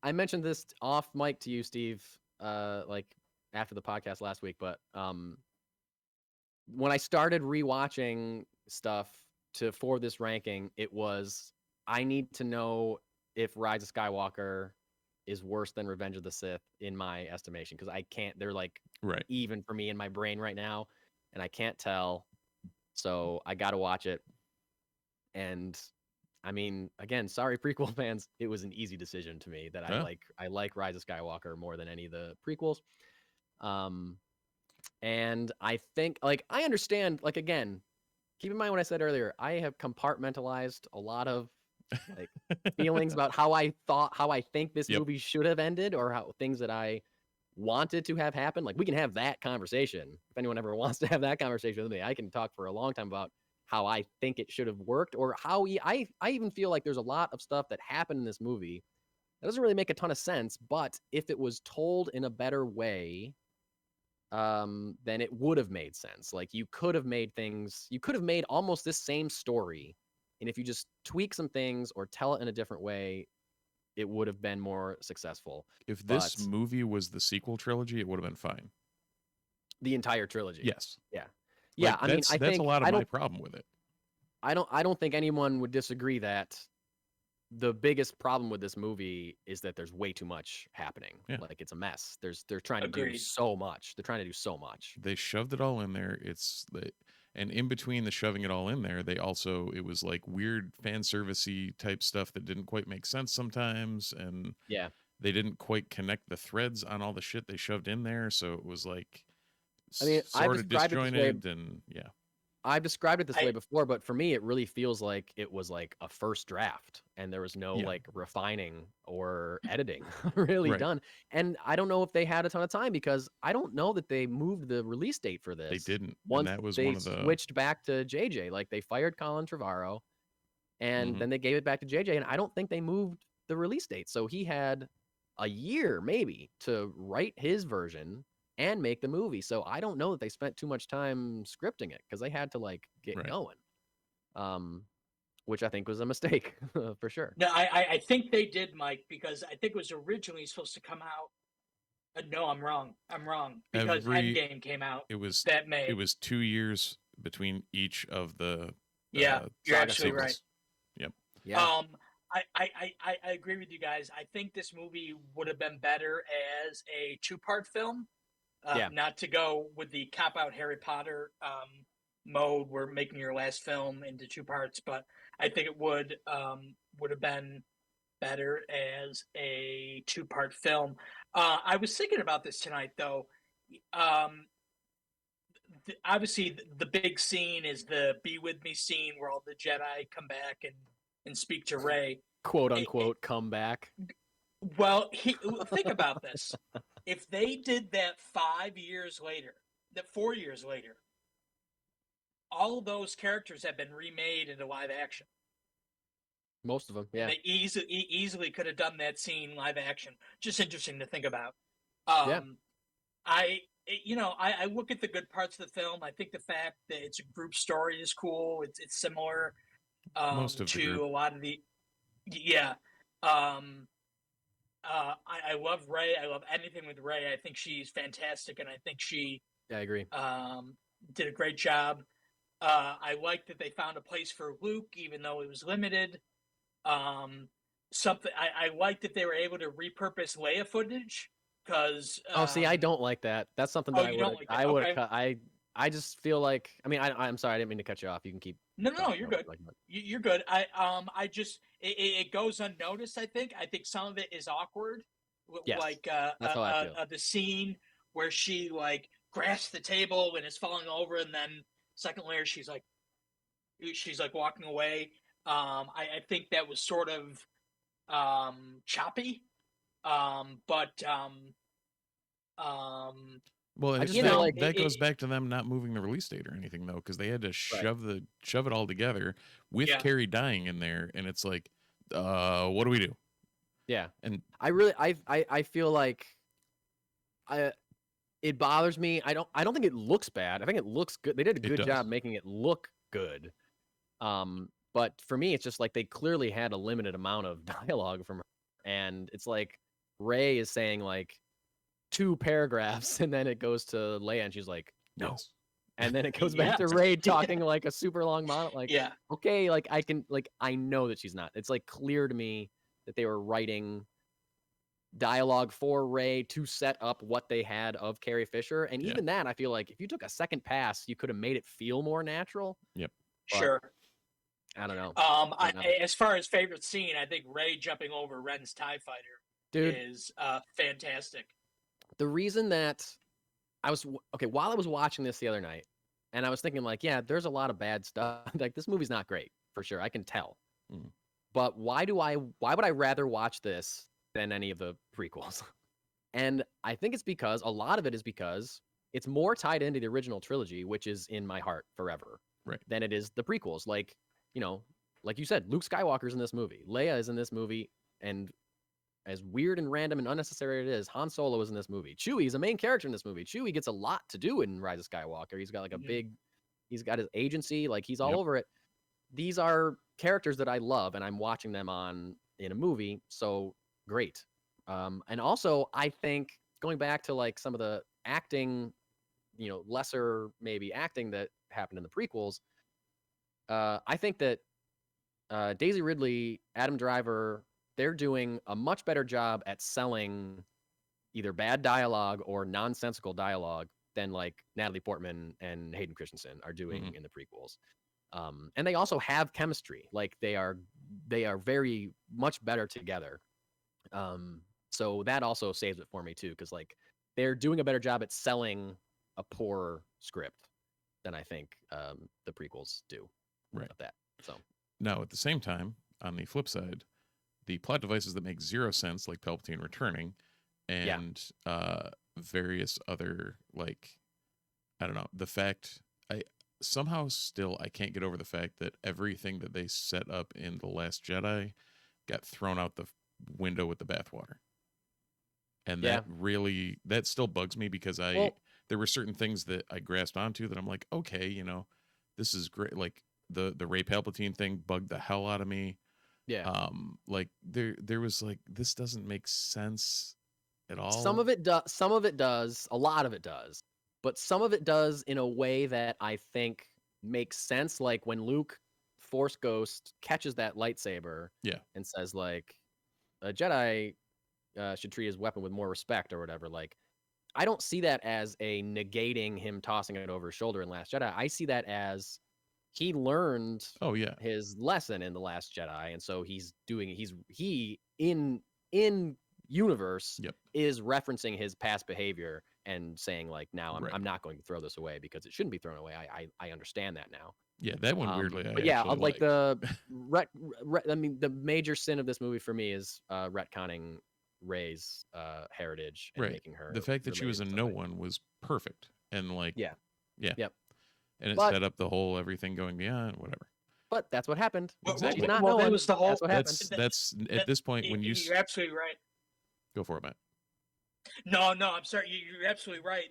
I mentioned this off mic to you, Steve, like after the podcast last week, but when I started rewatching stuff for this ranking, it was, I need to know if Rise of Skywalker is worse than Revenge of the Sith in my estimation, because I can't, they're like even for me in my brain right now, and I can't tell. So I got to watch it. And I mean, again, sorry, prequel fans, it was an easy decision to me that I like Rise of Skywalker more than any of the prequels. And I think, like, I understand, like, again, keep in mind what I said earlier, I have compartmentalized a lot of like feelings about how I think this movie should have ended, or how things that I wanted to have happen. Like, we can have that conversation. If anyone ever wants to have that conversation with me, I can talk for a long time about how I think it should have worked, or how I even feel like there's a lot of stuff that happened in this movie that doesn't really make a ton of sense, but if it was told in a better way, then it would have made sense. Like, you could have made almost this same story, and if you just tweak some things or tell it in a different way, it would have been more successful. If this movie was the sequel trilogy, it would have been fine. The entire trilogy. Yes. Yeah. Yeah. Like, I mean, I think that's a lot of my problem with it. I don't think anyone would disagree that the biggest problem with this movie is that there's way too much happening. Yeah. Like, it's a mess. They're trying to do so much. They shoved it all in there. And in between the shoving it all in there, it was like weird fan servicey type stuff that didn't quite make sense sometimes. And they didn't quite connect the threads on all the shit they shoved in there. So it was like, sort of disjointed, and I've described it this way before, but for me, it really feels like it was like a first draft, and there was no like refining or editing really done. And I don't know if they had a ton of time, because I don't know that they moved the release date for this. They didn't. Once that was they switched back to JJ, like they fired Colin Trevorrow, and then they gave it back to JJ, and I don't think they moved the release date. So he had a year maybe to write his version and make the movie. So I don't know that they spent too much time scripting it, because they had to like get going, which I think was a mistake for sure. No, I think they did, Mike, because I think it was originally supposed to come out. No, I'm wrong. Because Endgame came out. It was that May. It was 2 years between each of the you're actually right. Yep. Yeah. I agree with you guys. I think this movie would have been better as a 2-part film. Not to go with the cop-out Harry Potter mode, where making your last film into 2 parts, but I think it would have been better as a 2-part film. I was thinking about this tonight, though. Obviously, the big scene is the "Be With Me" scene, where all the Jedi come back and speak to Rey, quote unquote, come back. Well, think about this. If they did that 5 years later, that 4 years later, all of those characters have been remade into live action. Most of them, yeah. And they easily could have done that scene live action. Just interesting to think about. Yeah. I look at the good parts of the film. I think the fact that it's a group story is cool. It's similar to a lot of the, yeah. I love Rey. I love anything with Rey. I think she's fantastic, and I think she, I agree, did a great job. I like that they found a place for Luke, even though it was limited. Something I like that they were able to repurpose Leia footage, because see, I don't like that. That's something that I would have cut. I just feel like, I mean, I'm sorry, I didn't mean to cut you off. You can keep. No, you're good. You're good. I just it goes unnoticed. I think some of it is awkward. Yes, like that's how I feel. The scene where she like grasps the table and is falling over, and then second later she's like walking away. I think that was sort of choppy. Well, that goes back to them not moving the release date or anything, though, because they had to shove it all together with Carrie dying in there, and it's like, what do we do? Yeah, and I feel like it bothers me. I don't think it looks bad. I think it looks good. They did a good job making it look good. But for me, it's just like they clearly had a limited amount of dialogue from her, and it's like Rey is saying like 2 paragraphs, and then it goes to Leia, and she's like, no. Yes. And then it goes back to Rey talking like a super long monologue. Like, okay, like I know that she's not. It's like clear to me that they were writing dialogue for Rey to set up what they had of Carrie Fisher. And even that, I feel like if you took a second pass, you could have made it feel more natural. Yep. But sure. I don't know. As far as favorite scene, I think Rey jumping over Ren's TIE Fighter is fantastic. The reason that while I was watching this the other night, and I was thinking like, yeah, there's a lot of bad stuff. Like, this movie's not great for sure. I can tell. Mm. But why would I rather watch this than any of the prequels? And I think it's because a lot of it is because it's more tied into the original trilogy, which is in my heart forever, than it is the prequels. Like, like you said, Luke Skywalker's in this movie. Leia is in this movie, and as weird and random and unnecessary it is, Han Solo is in this movie. Chewie's a main character in this movie. Chewie gets a lot to do in Rise of Skywalker. He's got like he's got his agency, like he's all over it. These are characters that I love, and I'm watching them in a movie, so great. And also, I think, going back to like some of the acting, lesser maybe acting that happened in the prequels, I think that Daisy Ridley, Adam Driver, they're doing a much better job at selling either bad dialogue or nonsensical dialogue than like Natalie Portman and Hayden Christensen are doing in the prequels. And they also have chemistry. Like they are very much better together. So that also saves it for me too, because like they're doing a better job at selling a poor script than I think the prequels do. Right. Of that. So now at the same time, on the flip side, the plot devices that make zero sense, like Palpatine returning, and various other, like, I don't know, the fact I can't get over the fact that everything that they set up in The Last Jedi got thrown out the window with the bathwater. And that still bugs me, because there were certain things that I grasped onto that I'm like, okay, this is great. Like the Rey Palpatine thing bugged the hell out of me. Yeah. Like there was like, this doesn't make sense at all. Some of it does, a lot of it does, but some of it does in a way that I think makes sense. Like when Luke Force Ghost catches that lightsaber, and says like, a Jedi should treat his weapon with more respect or whatever. Like, I don't see that as a negating him tossing it over his shoulder in Last Jedi. I see that as he learned his lesson in The Last Jedi, and so he in universe is referencing his past behavior and saying like, now I'm not going to throw this away because it shouldn't be thrown away. I understand that now. Yeah, that one weirdly. But yeah, like the I mean, the major sin of this movie for me is retconning Rey's heritage and making her. The fact that she was a no one was perfect, and like yep, and it set up the whole everything going beyond whatever. But that's what happened. Exactly. She's not no one. That was the whole. That's what happened. That's at this point when you're absolutely right. Go for it, Matt. No, I'm sorry. You're absolutely right.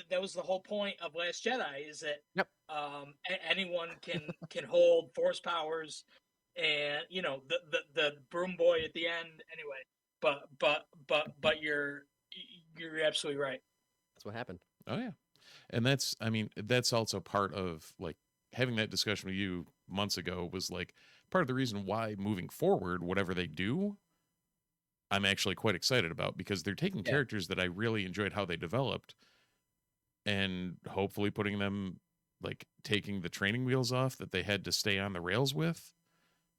That was the whole point of Last Jedi, is that anyone can hold Force powers, and the broom boy at the end anyway. But you're absolutely right. That's what happened. Oh yeah, and that's also part of like having that discussion with you months ago was like part of the reason why moving forward, whatever they do, I'm actually quite excited about, because they're taking characters that I really enjoyed how they developed and hopefully putting them, like, taking the training wheels off that they had to stay on the rails with,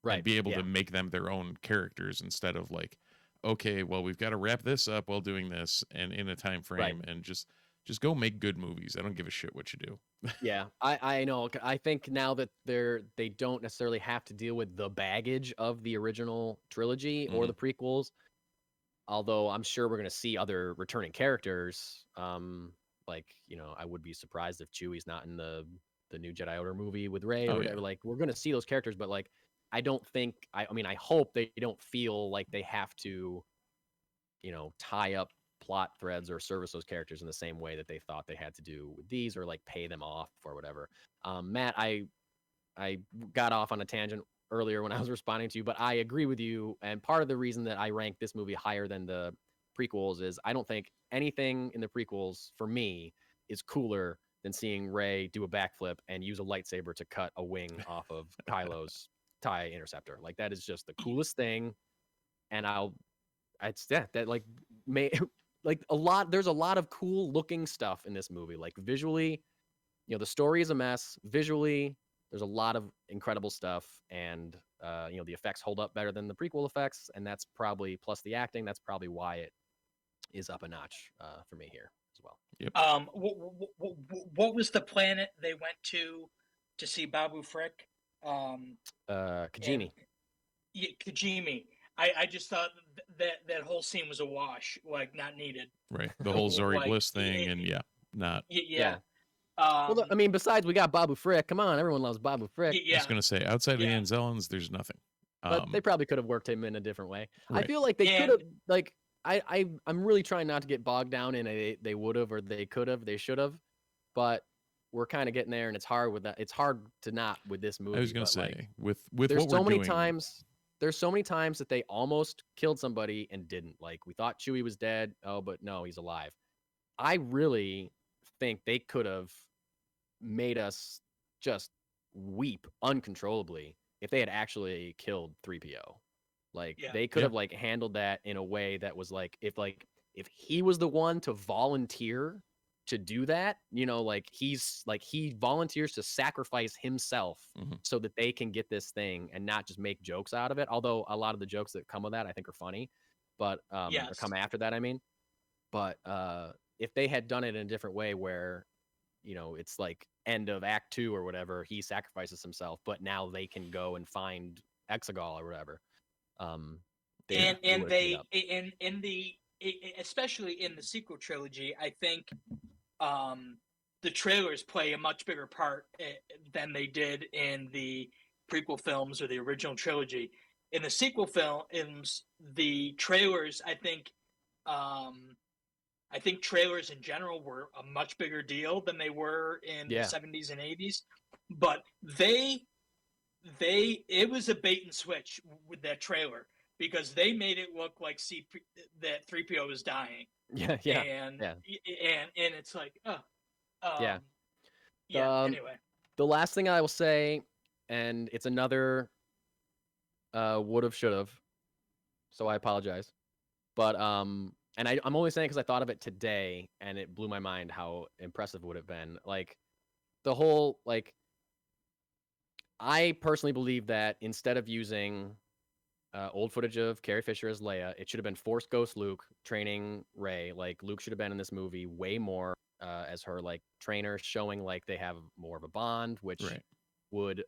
and be able to make them their own characters instead of like, okay, well, we've got to wrap this up while doing this and in a time frame, and just go make good movies. I don't give a shit what you do. Yeah, I know. I think now that they don't necessarily have to deal with the baggage of the original trilogy or the prequels, although I'm sure we're going to see other returning characters. Like, I would be surprised if Chewie's not in the new Jedi Order movie with Rey or whatever. Like, we're going to see those characters, but like, I don't think, I hope they don't feel like they have to, tie up plot threads or service those characters in the same way that they thought they had to do with these, or like pay them off or whatever. Matt, I got off on a tangent earlier when I was responding to you, but I agree with you. And part of the reason that I rank this movie higher than the prequels is I don't think anything in the prequels for me is cooler than seeing Rey do a backflip and use a lightsaber to cut a wing off of Kylo's TIE interceptor. Like, that is just the coolest thing. And there's a lot of cool looking stuff in this movie. Like, visually, the story is a mess. Visually, there's a lot of incredible stuff, and the effects hold up better than the prequel effects, and that's probably, plus the acting, that's probably why it is up a notch for me here as well. Yep. What was the planet they went to see Babu Frick? Kijimi. Kijimi. I just thought that whole scene was a wash, like, not needed. Right. The whole Zori Bliss thing, and not. Yeah. Well, besides, we got Babu Frick. Come on, everyone loves Babu Frick. I was going to say, outside of the Anzellans, there's nothing. But they probably could have worked him in a different way. Right. I feel like they could have, like, I'm really trying not to get bogged down in they would have, or they could have, they should have, but we're kind of getting there, and it's hard with that. It's hard to not with this movie. I was going to say, like, with there's what so we're many doing, times. There's so many times that they almost killed somebody and didn't. Like, we thought Chewie was dead. Oh, but no, he's alive. I really think they could have made us just weep uncontrollably if they had actually killed 3PO. Like, they could have like handled that in a way that was like, if he was the one to volunteer to do that, like, he volunteers to sacrifice himself so that they can get this thing and not just make jokes out of it. Although a lot of the jokes that come with that I think are funny, but or come after that, but if they had done it in a different way where, it's like end of Act 2 or whatever, he sacrifices himself, but now they can go and find Exegol or whatever. Especially in the sequel trilogy, I think the trailers play a much bigger part than they did in the prequel films or the original trilogy. In the sequel films, the trailers, I think trailers in general were a much bigger deal than they were in the 70s and 80s. But it was a bait and switch with that trailer, because they made it look like that 3PO was dying. And it's like, anyway. The last thing I will say and it's another would have, should have. So I apologize. But and I'm only saying because I thought of it today, and it blew my mind how impressive it would have been. Like the whole like. I personally believe that instead of using old footage of Carrie Fisher as Leia, it should have been Force Ghost Luke training Rey. Like Luke should have been in this movie way more as her like trainer, showing like they have more of a bond, which would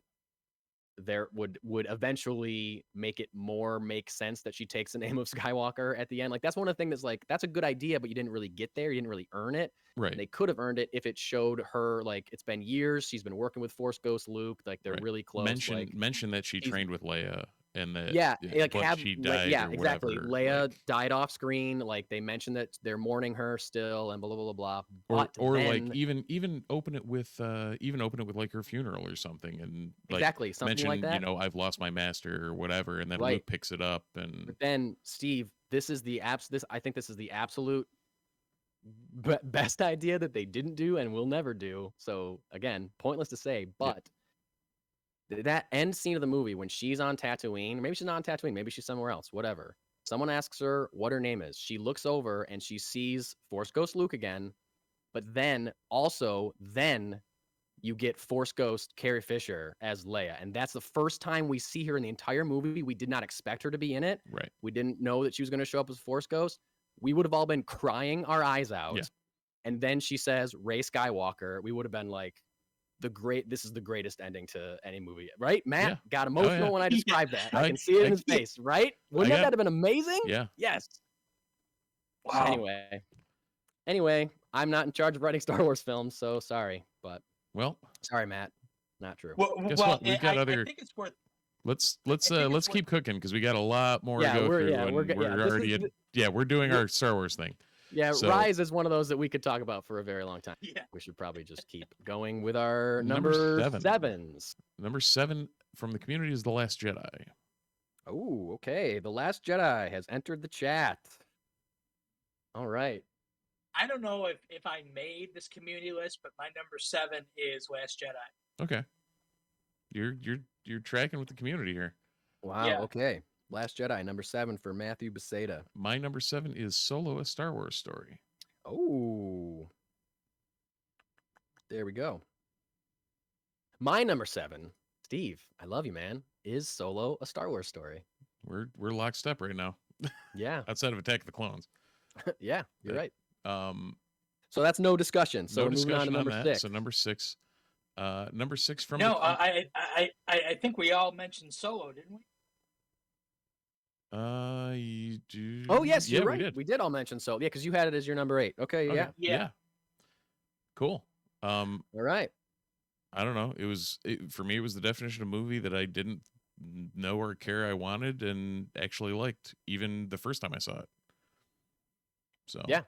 eventually make it more make sense that she takes the name of Skywalker at the end. Like that's one of the things that's like that's a good idea, but you didn't really get there. You didn't really earn it. Right. They could have earned it if it showed her like it's been years. She's been working with Force Ghost Luke. Like they're really close. Mention that she trained with Leia. And that like she died exactly. whatever. Leia died off screen. Like they mentioned that they're mourning her still, and blah blah blah blah. Or then, like even open it with like her funeral or something, and like exactly something mention, like that. You know, I've lost my master or whatever, and then Luke picks it up. And but then Steve, this is the I think this is the absolute best idea that they didn't do and will never do. So again, pointless to say, but. That end scene of the movie when she's on Tatooine, maybe she's not on Tatooine, maybe she's somewhere else, whatever. Someone asks her what her name is. She looks over and she sees Force Ghost Luke again, but then you get Force Ghost Carrie Fisher as Leia, and that's the first time we see her in the entire movie. We did not expect her to be in it. Right. We didn't know that she was going to show up as Force Ghost. We would have all been crying our eyes out. Yeah. And then she says Rey Skywalker. We would have been like, this is the greatest ending to any movie, right? Matt got emotional when I described that. I can see it in his face, right? Wouldn't that have been amazing? Yeah. Yes. Wow. Anyway, I'm not in charge of writing Star Wars films, so sorry, but sorry, Matt. Not true. Guess what? We've got other. I think it's worth. Let's keep cooking because we got a lot more to go through. We're doing our Star Wars thing. Yeah, so, Rise is one of those that we could talk about for a very long time. Yeah. We should probably just keep going with our number sevens. Number 7 from the community is The Last Jedi. Oh, okay. The Last Jedi has entered the chat. All right. I don't know if I made this community list, but my number 7 is Last Jedi. Okay. You're tracking with the community here. Wow. Yeah. Okay. Last Jedi, number 7 for Matthew Beisiada. My number 7 is Solo: A Star Wars Story. Oh. There we go. My number 7, Steve, I love you, man, is Solo: A Star Wars Story. We're lockstep right now. Yeah. Outside of Attack of the Clones. Yeah, you're right. So that's no discussion. So no moving discussion on to number 6. So number 6. Number 6 from I think we all mentioned Solo, didn't we? You do. Oh yes, you're right. We did all mention Solo. Yeah, because you had it as your number 8. Okay. Yeah. Cool. All right. I don't know. For me, it was the definition of movie that I didn't know or care I wanted and actually liked, even the first time I saw it. So yeah.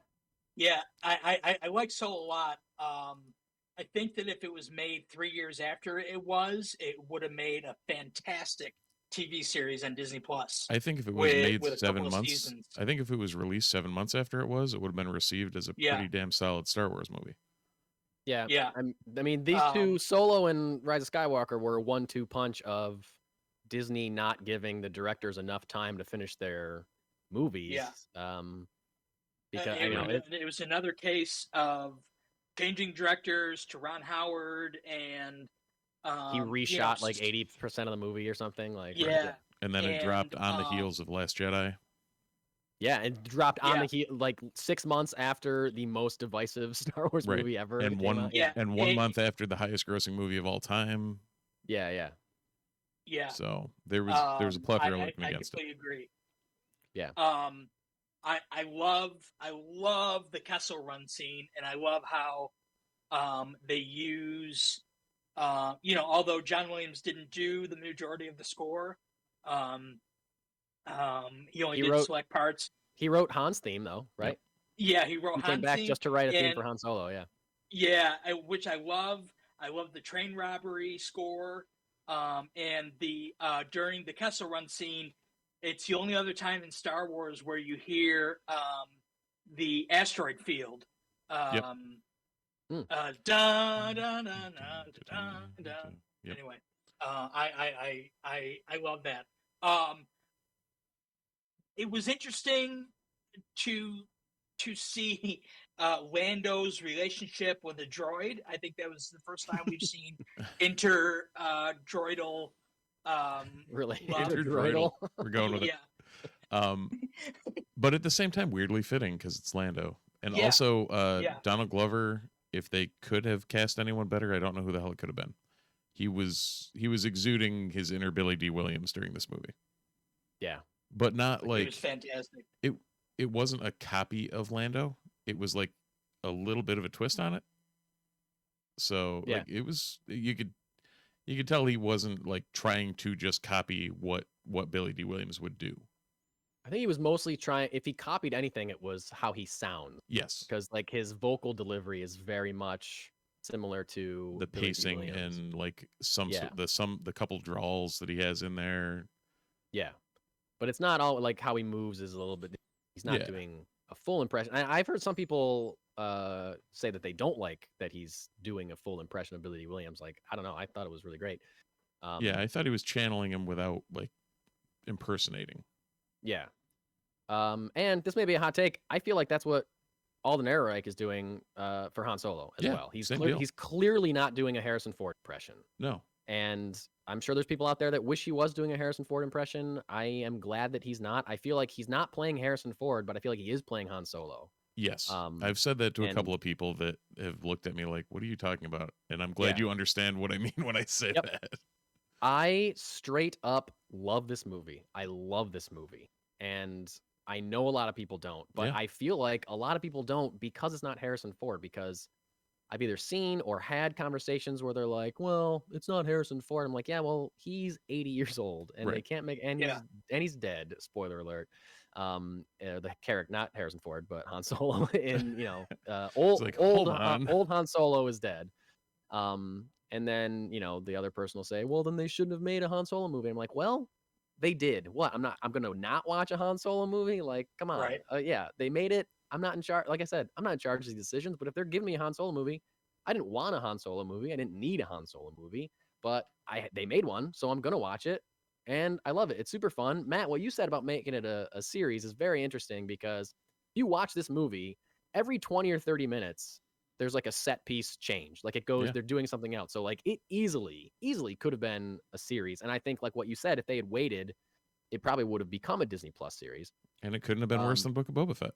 I like Solo a lot. I think that if it was made 3 years after it would have made a fantastic TV series on Disney Plus. I think if it was made 7 months, I think if it was released 7 months after it would have been received as a pretty damn solid Star Wars movie. Yeah. I mean, these two, Solo and Rise of Skywalker, were a 1-2 punch of Disney not giving the directors enough time to finish their movies. Yeah. Because it was another case of changing directors to Ron Howard, and he reshot like 80% of the movie or something. Like and then it dropped on the heels of Last Jedi. Yeah, it dropped on the heel like 6 months after the most divisive Star Wars movie ever. And one month after the highest grossing movie of all time. Yeah. So there was a plethora looking against it. I completely agree. Yeah. I love the Kessel Run scene, and I love how they use although John Williams didn't do the majority of the score, he only did select parts. He wrote Han's theme though, right? Yeah, he wrote Han's theme. He came back just to write a theme for Han Solo, Yeah, which I love. I love the train robbery score, and the during the Kessel Run scene, it's the only other time in Star Wars where you hear the asteroid field. Anyway. I love that. It was interesting to see Lando's relationship with a droid. I think that was the first time we've seen droidal really love. Interdroidal. We're going with it. Yeah. But at the same time, weirdly fitting because it's Lando, and also Donald Glover. If they could have cast anyone better, I don't know who the hell it could have been. He was exuding his inner Billy D. Williams during this movie. Yeah, but not like it was fantastic. It wasn't a copy of Lando. It was like a little bit of a twist on it. So like it was, you could tell he wasn't like trying to just copy what Billy D. Williams would do. I think he was mostly trying, if he copied anything, it was how he sounds. Yes. Because like his vocal delivery is very much similar to the pacing and like the couple drawls that he has in there. Yeah. But it's not all like how he moves is a little bit, he's not doing a full impression. I've heard some people say that they don't like that he's doing a full impression of Billy D. Williams. Like, I don't know. I thought it was really great. I thought he was channeling him without like impersonating. Yeah. And this may be a hot take. I feel like that's what Alden Ehrenreich is doing for Han Solo as well. He's clearly not doing a Harrison Ford impression. No. And I'm sure there's people out there that wish he was doing a Harrison Ford impression. I am glad that he's not. I feel like he's not playing Harrison Ford, but I feel like he is playing Han Solo. Yes. I've said that to a couple of people that have looked at me like, what are you talking about? And I'm glad you understand what I mean when I say that. I straight up love this movie. I love this movie. And I know a lot of people don't, but I feel like a lot of people don't because it's not Harrison Ford, because I've either seen or had conversations where they're like, well, it's not Harrison Ford. I'm like, yeah, well, he's 80 years old and they can't make, and he's dead. Spoiler alert. The character, not Harrison Ford, but Han Solo in, old Han Solo is dead. And then, the other person will say, well, then they shouldn't have made a Han Solo movie. I'm like, well, they did. What? I'm going to not watch a Han Solo movie? Like, come on. Right. They made it. I'm not in charge. Like I said, I'm not in charge of these decisions, but if they're giving me a Han Solo movie, I didn't want a Han Solo movie. I didn't need a Han Solo movie, but they made one, so I'm going to watch it, and I love it. It's super fun. Matt, what you said about making it a series is very interesting, because if you watch this movie, every 20 or 30 minutes, there's like a set piece change. Like it goes, they're doing something else. So like it easily could have been a series. And I think like what you said, if they had waited, it probably would have become a Disney Plus series. And it couldn't have been worse than Book of Boba Fett.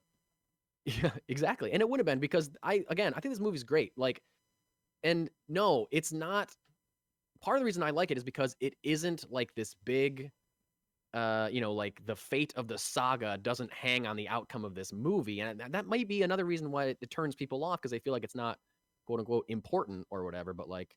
Yeah, exactly. And it would have been, because I think this movie's great. Like, and no, it's not. Part of the reason I like it is because it isn't like this big, like the fate of the saga doesn't hang on the outcome of this movie. And that might be another reason why it turns people off, because they feel like it's not quote unquote important or whatever. But like,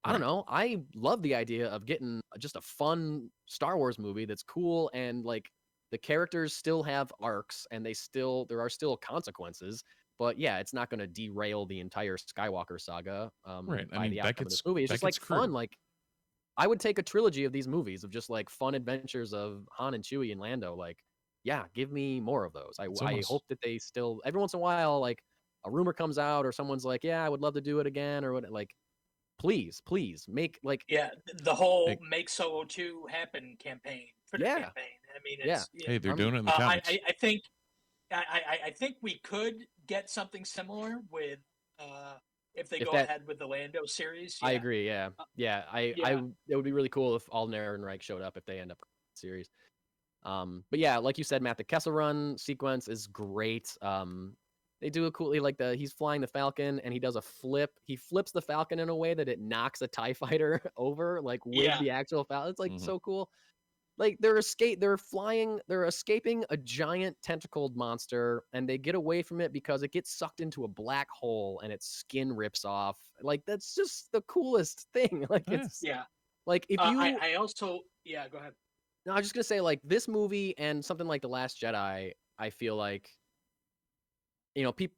I don't know. I love the idea of getting just a fun Star Wars movie that's cool, and like, the characters still have arcs, and there are still consequences, but it's not going to derail the entire Skywalker saga. Right. I mean, the outcome of this movie. It's just like fun. Like, I would take a trilogy of these movies of just like fun adventures of Han and Chewie and Lando. Like, give me more of those. I hope that they still, every once in a while, like a rumor comes out or someone's like, I would love to do it again, or what, like, please make like the whole Make Solo 2 happen campaign for the campaign. I mean, it's hey, they're doing it in the comics. I think we could get something similar with if they go ahead with the Lando series. I agree. It would be really cool if Alden Ehrenreich showed up if they end up series. But like you said, Matt, the Kessel Run sequence is great. They do it coolly, like he's flying the Falcon and he does a flip. He flips the Falcon in a way that it knocks a TIE fighter over, like with the actual Falcon. It's like so cool. Like they're escaping a giant tentacled monster, and they get away from it because it gets sucked into a black hole and its skin rips off. Like, that's just the coolest thing. Like it's like, if you I also go ahead. No, I was just gonna say, like, this movie and something like The Last Jedi, I feel like,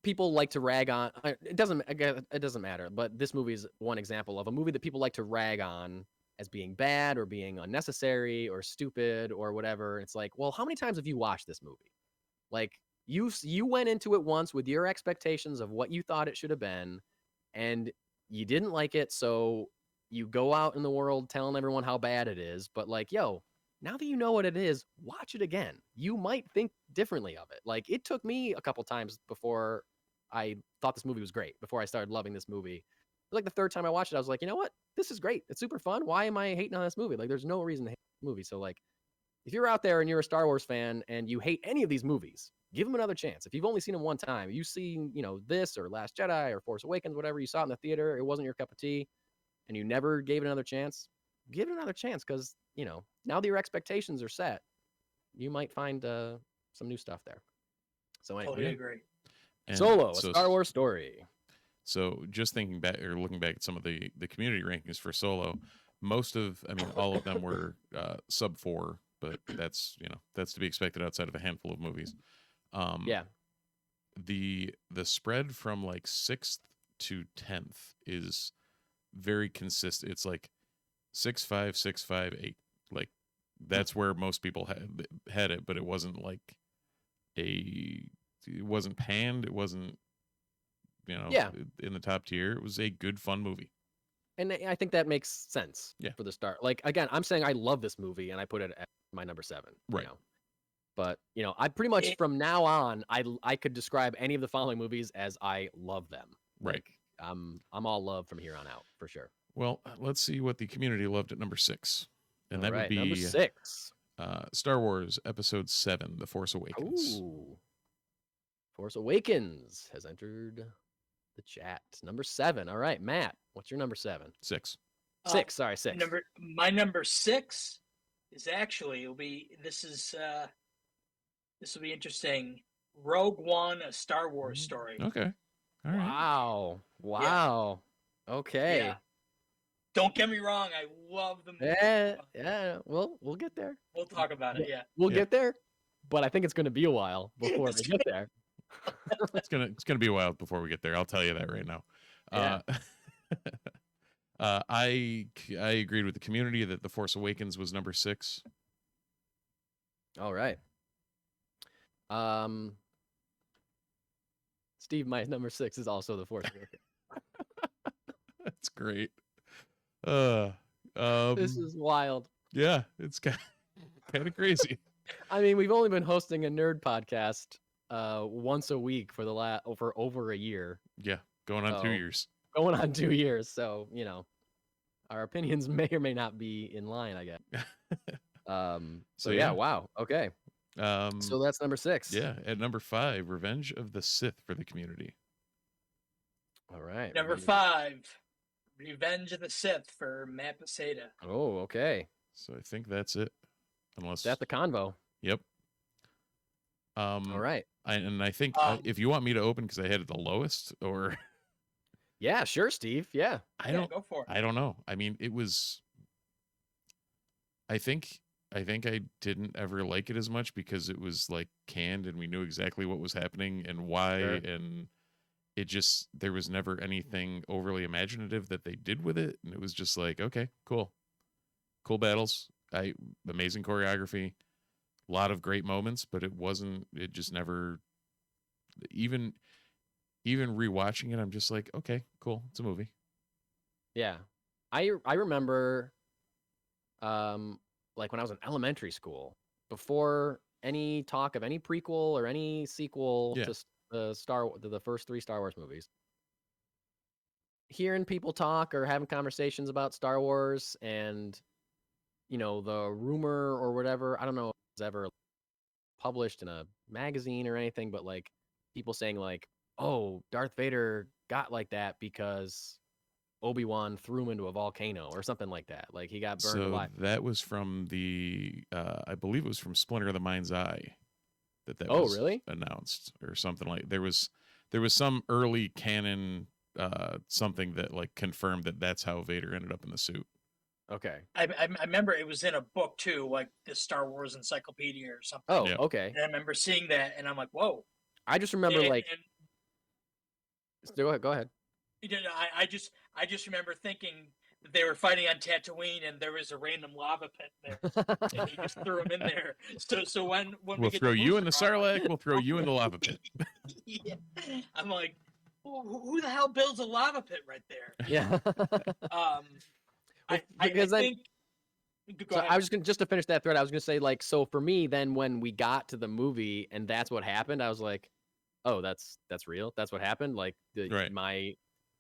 people like to rag on. It doesn't matter. But this movie is one example of a movie that people like to rag on as being bad or being unnecessary or stupid or whatever. It's like, well, how many times have you watched this movie? Like, you went into it once with your expectations of what you thought it should have been, and you didn't like it, so you go out in the world telling everyone how bad it is, but like, yo, now that you know what it is, watch it again. You might think differently of it. Like, it took me a couple times before I thought this movie was great, before I started loving this movie. Like the third time I watched it, I was like, you know what? This is great. It's super fun. Why am I hating on this movie? Like, there's no reason to hate this movie. So like, if you're out there and you're a Star Wars fan and you hate any of these movies, give them another chance. If you've only seen them one time, you see, this or Last Jedi or Force Awakens, whatever, you saw it in the theater, it wasn't your cup of tea, and you never gave it another chance, give it another chance, because, now that your expectations are set, you might find some new stuff there. So anyway. Totally agree. And Solo, a Star Wars story. So just thinking back or looking back at some of the community rankings for Solo, all of them were sub 4, but that's to be expected outside of a handful of movies. Yeah. The spread from like 6th to 10th is very consistent. It's like 6, 5, 6, 5, 8. Like that's where most people had it, but it wasn't like it wasn't panned. It wasn't in the top tier. It was a good, fun movie. And I think that makes sense for the start. Like, again, I'm saying I love this movie, and I put it at my number 7. Right. But, I pretty much from now on, I could describe any of the following movies as I love them. Right. Like, I'm all love from here on out, for sure. Well, let's see what the community loved at number 6. And that would be number 6. Star Wars Episode 7, The Force Awakens. Ooh. Force Awakens has entered the chat. Number 7. All right, Matt, what's your number 7? 6. 6. Sorry, 6. My number 6 is actually this will be interesting. Rogue One, a Star Wars story. Okay. All right. Wow. Yeah. Okay. Yeah. Don't get me wrong. I love the movie. Yeah. We'll get there. We'll talk about it. Yeah. We'll get there, but I think it's going to be a while before we get there. It's gonna be a while before we get there. I'll tell you that right now. Yeah. I agreed with the community that The Force Awakens was number 6. All right. Steve, my number 6 is also The Force Awakens. That's great. This is wild. Yeah, it's kind of crazy. I mean, we've only been hosting a nerd podcast once a week for over a year. Yeah, going on 2 years. Going on 2 years, so our opinions may or may not be in line, I guess. So yeah, wow. Okay. So that's number 6. Yeah, at number 5, Revenge of the Sith for the community. All right. Number 5, Revenge of the Sith for Matt Beisiada. Oh, okay. So I think that's it. Unless that's the convo. Yep. All right. I think if you want me to open because I had it the lowest, or yeah, sure, Steve. Yeah. Go for it. I don't know. I mean, it was. I think I didn't ever like it as much because it was like canned and we knew exactly what was happening and why, and it just there was never anything overly imaginative that they did with it, and it was just like, okay, cool battles, amazing choreography, a lot of great moments, but it just never, even rewatching it, I'm just like, okay, cool, it's a movie. Yeah, I remember, like when I was in elementary school, before any talk of any prequel or any sequel to the first 3 Star Wars movies, hearing people talk or having conversations about Star Wars and the rumor or whatever, I don't know if it was ever published in a magazine or anything, but like people saying like, oh, Darth Vader got like that because Obi-Wan threw him into a volcano or something like that. Like he got burned alive. That was from the I believe it was from Splinter of the Mind's Eye that was really announced or something. Like there was some early canon something that like confirmed that that's how Vader ended up in the suit. Okay. I remember it was in a book too, like the Star Wars Encyclopedia or something. Oh, okay. And I remember seeing that, and I'm like, whoa. I just remember Go ahead. I just remember thinking that they were fighting on Tatooine, and there was a random lava pit there, and he just threw him in there. So when we'll throw you in the Sarlacc, we'll throw you in the lava pit. Yeah. I'm like, who the hell builds a lava pit right there? Yeah. because I think. So I was just to finish that thread. I was gonna say, like, so for me, then when we got to the movie and that's what happened, I was like, oh, that's real. That's what happened. Like my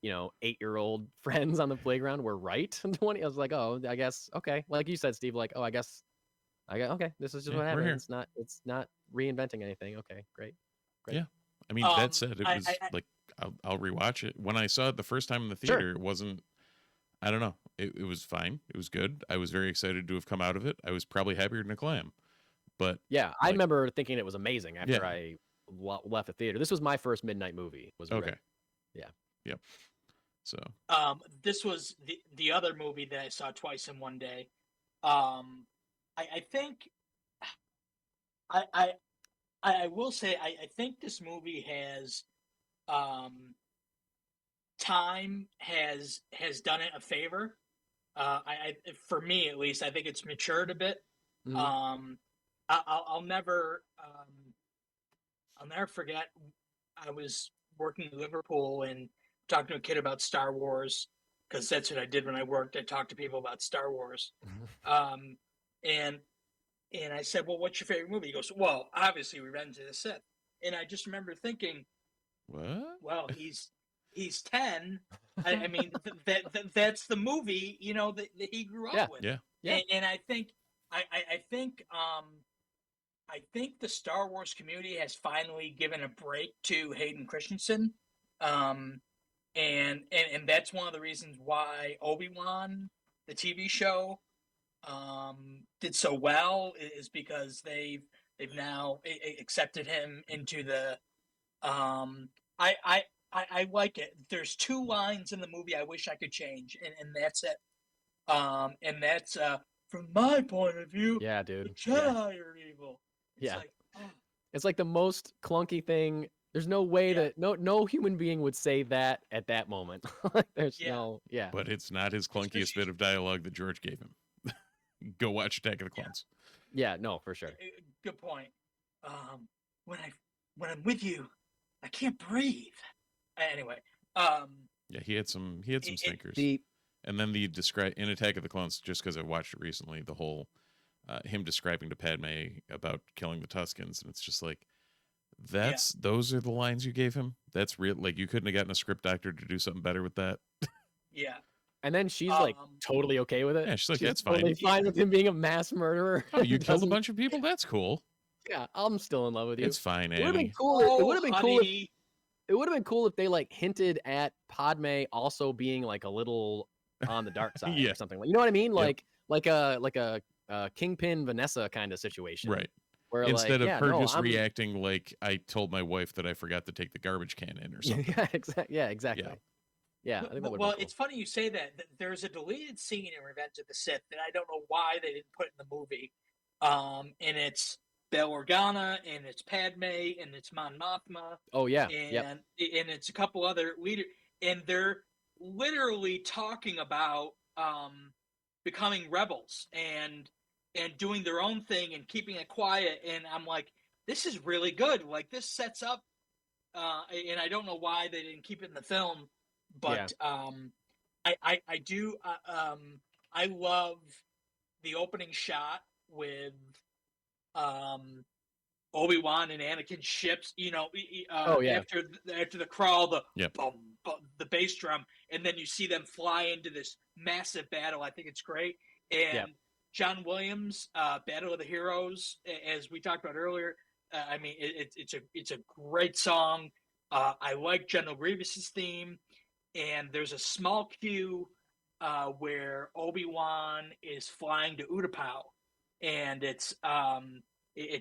8-year-old friends on the playground were right. 20. I was like, oh, I guess okay. Like you said, Steve. Like, oh, I guess okay. This is just what happened. It's not reinventing anything. Okay, great. Yeah, I mean that said, it was like I'll rewatch it. When I saw it the first time in the theater, it wasn't. I don't know. It was fine. It was good. I was very excited to have come out of it. I was probably happier than a clam. But yeah, I remember thinking it was amazing after I left the theater. This was my first midnight movie. Was okay. Yeah. Yep. So this was the other movie that I saw twice in one day. I think I will say I think this movie has time has done it a favor. I for me at least, I think it's matured a bit. Mm-hmm. I'll never forget. I was working in Liverpool and talking to a kid about Star Wars, because that's what I did when I worked. I talked to people about Star Wars. And I said, well, what's your favorite movie? He goes, well, obviously Revenge of the Sith. And I just remember thinking, what? Well, he's 10. I mean, that's the movie, that he grew up with. Yeah. And I think I think the Star Wars community has finally given a break to Hayden Christensen. And that's one of the reasons why Obi-Wan, the TV show, did so well, is because they've now accepted him into the I like it. There's 2 lines in the movie I wish I could change, and that's it. And that's from my point of view. Yeah, dude. The Jedi are evil. It's like, it's like the most clunky thing. There's no way that no human being would say that at that moment. There's But it's not his clunkiest bit of dialogue that George gave him. Go watch Attack of the Clones. Yeah, no, for sure. Good point. When I'm with you, I can't breathe. Anyway, yeah, he had some stinkers. And then in Attack of the Clones, just because I watched it recently, the whole him describing to Padme about killing the Tuskens, and it's just like, those are the lines you gave him. That's real. Like, you couldn't have gotten a script doctor to do something better with that. Yeah. And then she's like totally okay with it. Yeah, she's like, that's totally fine with him being a mass murderer. Oh, you killed a bunch of people? That's cool. Yeah, I'm still in love with you. It's fine, Annie. It would have been cool. It would have been cool. It would have been cool if they like hinted at Padme also being like a little on the dark side or something. Like, you know what I mean? Like a Kingpin Vanessa kind of situation, right? Where instead of her just reacting like, I told my wife that I forgot to take the garbage can in or something. Yeah, exactly. Yeah, I think that would be cool. It's funny you say that. There's a deleted scene in Revenge of the Sith that I don't know why they didn't put in the movie. And it's Bail Organa, and it's Padme, and it's Mon Mothma. Oh yeah, and it's a couple other leaders, and they're literally talking about becoming rebels and doing their own thing and keeping it quiet. And I'm like, this is really good. Like, this sets up. And I don't know why they didn't keep it in the film, but I do. I love the opening shot with Obi-Wan and Anakin's ships, after the crawl, the boom, boom, the bass drum, and then you see them fly into this massive battle. I think it's great. And John Williams, Battle of the Heroes, as we talked about earlier. I mean, it's a great song. I like General Grievous's theme, and there's a small cue where Obi-Wan is flying to Utapau, and it's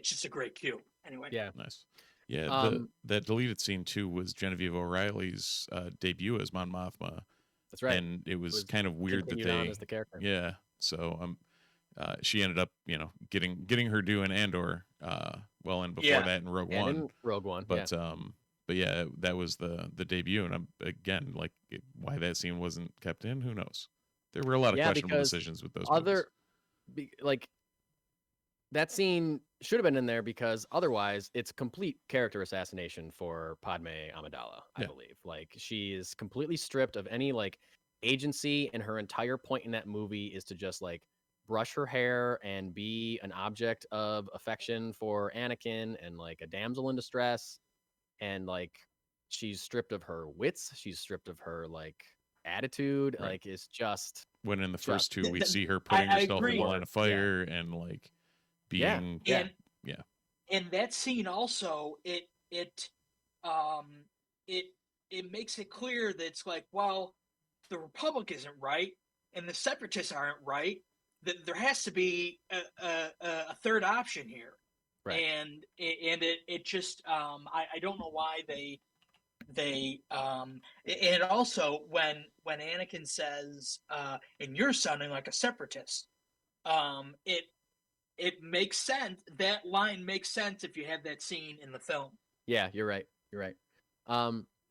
just a great cue. Anyway, nice. Yeah, that deleted scene too was Genevieve O'Reilly's debut as Mon Mothma. That's right, and it was kind of weird that they as the character. Yeah, so she ended up getting her due in Andor. And before that in Rogue One. In Rogue One, but yeah, that was the debut, and again, like, why that scene wasn't kept in, who knows? There were a lot of questionable decisions with those movies. That scene should have been in there because otherwise it's complete character assassination for Padme Amidala, I believe. Like, she is completely stripped of any like agency, and her entire point in that movie is to just like brush her hair and be an object of affection for Anakin and like a damsel in distress. And like she's stripped of her wits, she's stripped of her like attitude. Right. Like it's just when in the first two we see her putting herself in the line of fire and like being and that scene also it makes it clear that it's like, well, the Republic isn't right and the Separatists aren't right, that there has to be a third option here. Right. And it just I don't know why they and also when Anakin says and you're sounding like a separatist, it makes sense. That line makes sense if you have that scene in the film. Yeah, you're right.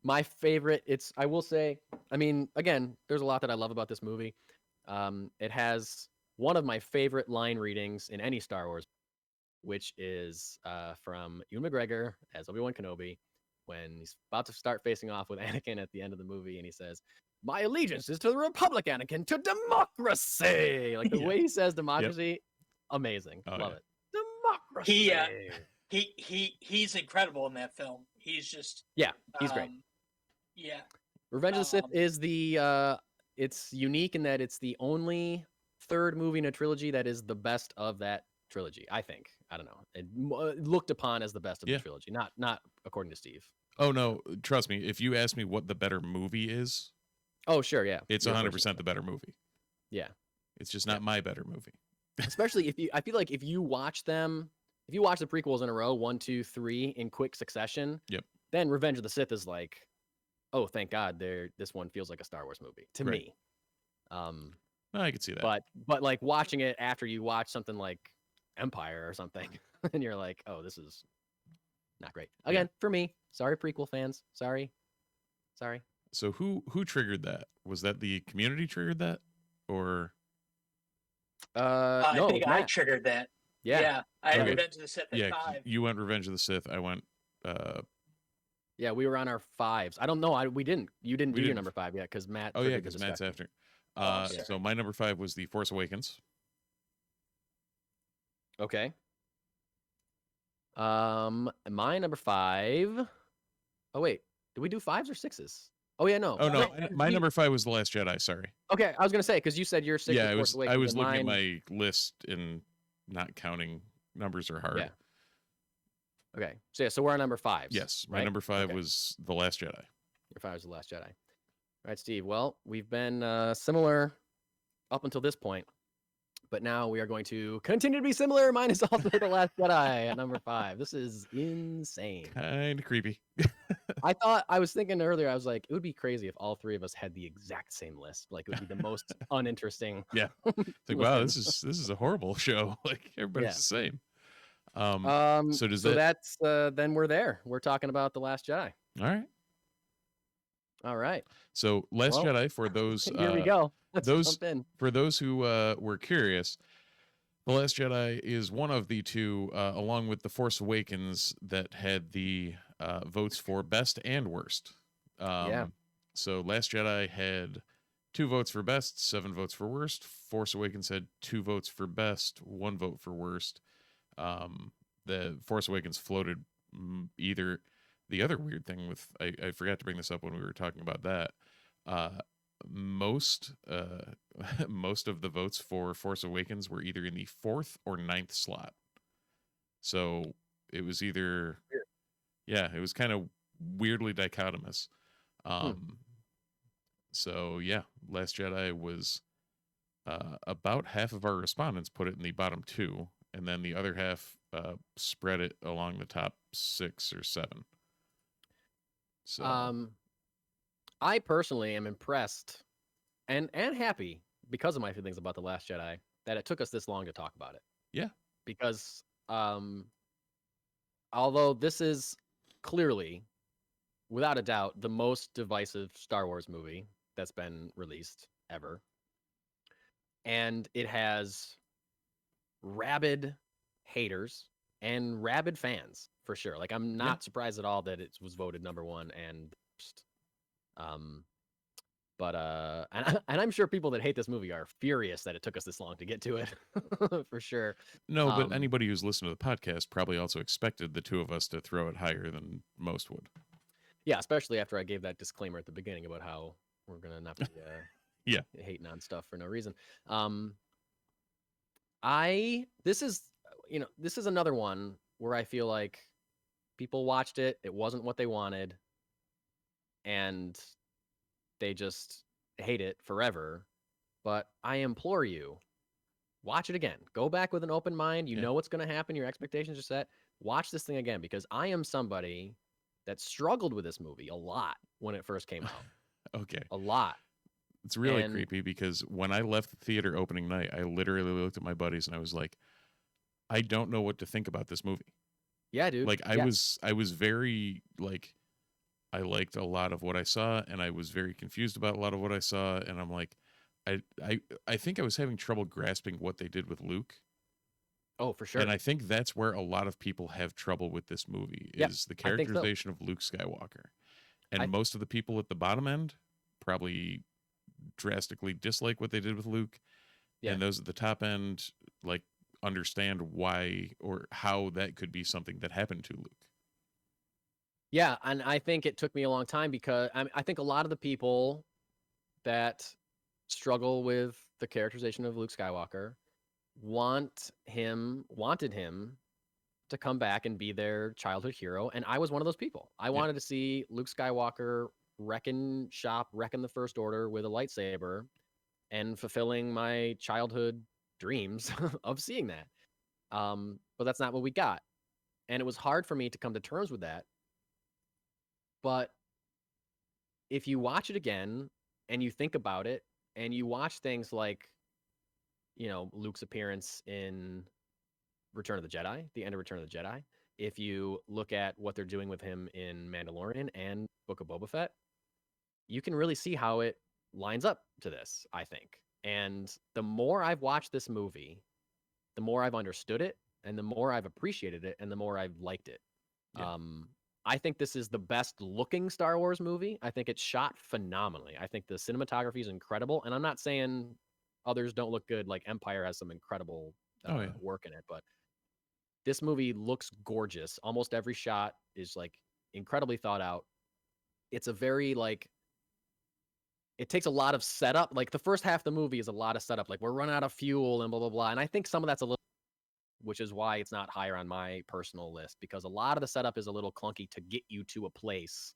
My favorite, I will say, I mean, again, there's a lot that I love about this movie. It has one of my favorite line readings in any Star Wars, which is from Ewan McGregor as Obi-Wan Kenobi, when he's about to start facing off with Anakin at the end of the movie, and he says, "My allegiance is to the Republic, Anakin, to democracy." Like the way he says democracy, amazing. Love it. Democracy. He's incredible in that film. He's just he's great. Yeah. Revenge of the Sith is it's unique in that it's the only third movie in a trilogy that is the best of that trilogy, I think. I don't know. It looked upon as the best of the trilogy, not according to Steve. Oh no, trust me. If you ask me what the better movie is, oh sure, yeah, it's 100% the better movie. Yeah, it's just not my better movie. Especially I feel like if you watch the prequels in a row, 1, 2, 3 in quick succession, then Revenge of the Sith is like, oh, thank God, this one feels like a Star Wars movie to me. I could see that. But like watching it after you watch something like Empire or something, and you're like, oh, this is not great. Again, for me, sorry, prequel fans, sorry. So who triggered that? Was that the community triggered that, or? No, I think I triggered that. Yeah. I had Revenge of the Sith at 5. You went Revenge of the Sith. I went. Yeah, we were on our 5s. I don't know. We didn't. You didn't do your number 5 yet because Matt. Oh yeah, because Matt's after. So my number 5 was the Force Awakens. Okay. My number 5. Oh wait, did we do 5s or 6s? Oh yeah, no. Oh no, my number 5 was The Last Jedi. Sorry. Okay, I was gonna say because you said your 6. Yeah, I was looking at my list and not counting numbers are hard. Yeah. Okay, so we're on number 5s. Yes, my number 5 was The Last Jedi. Your 5 was The Last Jedi. All right, Steve. Well, we've been similar up until this point, but now we are going to continue to be similar. Mine is also The Last Jedi at number 5. This is insane. Kind of creepy. I was thinking earlier, I was like, it would be crazy if all three of us had the exact same list. Like, it would be the most uninteresting. Yeah. It's like, wow, this is a horrible show. Like, everybody's the same. So that's then we're there. We're talking about The Last Jedi. All right. So Last Jedi, for those here we go. Let's jump in. For those who were curious, The Last Jedi is one of the two, along with The Force Awakens, that had the votes for best and worst. So Last Jedi had 2 votes for best, 7 votes for worst. Force Awakens had 2 votes for best, 1 vote for worst. The Force Awakens floated either. The other weird thing with I forgot to bring this up when we were talking about that. Most of the votes for Force Awakens were either in the 4th or 9th slot. So it was either, it was kind of weirdly dichotomous. So yeah, Last Jedi was about half of our respondents put it in the bottom 2, and then the other half spread it along the top 6 or 7. So I personally am impressed and happy because of my feelings about The Last Jedi that it took us this long to talk about it. Yeah. Because although this is clearly, without a doubt, the most divisive Star Wars movie that's been released ever, and it has rabid haters and rabid fans for sure. Like, I'm not surprised at all that it was voted number 1 and But and I'm sure people that hate this movie are furious that it took us this long to get to it, for sure. No, but anybody who's listened to the podcast probably also expected the two of us to throw it higher than most would. Yeah, especially after I gave that disclaimer at the beginning about how we're gonna not be hating on stuff for no reason. This is another one where I feel like people watched it, it wasn't what they wanted, and they just hate it forever. But I implore you, watch it again. Go back with an open mind. You know what's going to happen. Your expectations are set. Watch this thing again, because I am somebody that struggled with this movie a lot when it first came out. Okay. A lot. It's really creepy, because when I left the theater opening night, I literally looked at my buddies and I was like, I don't know what to think about this movie. Yeah, dude. Like I was very like, I liked a lot of what I saw, and I was very confused about a lot of what I saw, and I'm like, I think I was having trouble grasping what they did with Luke. Oh, for sure. And I think that's where a lot of people have trouble with this movie, is the characterization of Luke Skywalker. And most of the people at the bottom end probably drastically dislike what they did with Luke. Yeah. And those at the top end like understand why or how that could be something that happened to Luke. Yeah, and I think it took me a long time, because I think a lot of the people that struggle with the characterization of Luke Skywalker wanted him to come back and be their childhood hero, and I was one of those people. I wanted to see Luke Skywalker wrecking the First Order with a lightsaber and fulfilling my childhood dreams of seeing that. But that's not what we got. And it was hard for me to come to terms with that. But if you watch it again and you think about it and you watch things like, Luke's appearance in Return of the Jedi, the end of Return of the Jedi, if you look at what they're doing with him in Mandalorian and Book of Boba Fett, you can really see how it lines up to this, I think. And the more I've watched this movie, the more I've understood it, and the more I've appreciated it, and the more I've liked it. Yeah. I think this is the best looking Star Wars movie. I think it's shot phenomenally. I think the cinematography is incredible. And I'm not saying others don't look good. Like Empire has some incredible work in it. But this movie looks gorgeous. Almost every shot is like incredibly thought out. It's a very it takes a lot of setup. Like the first half of the movie is a lot of setup. Like we're running out of fuel and blah, blah, blah. And I think some of that's a little, which is why it's not higher on my personal list, because a lot of the setup is a little clunky to get you to a place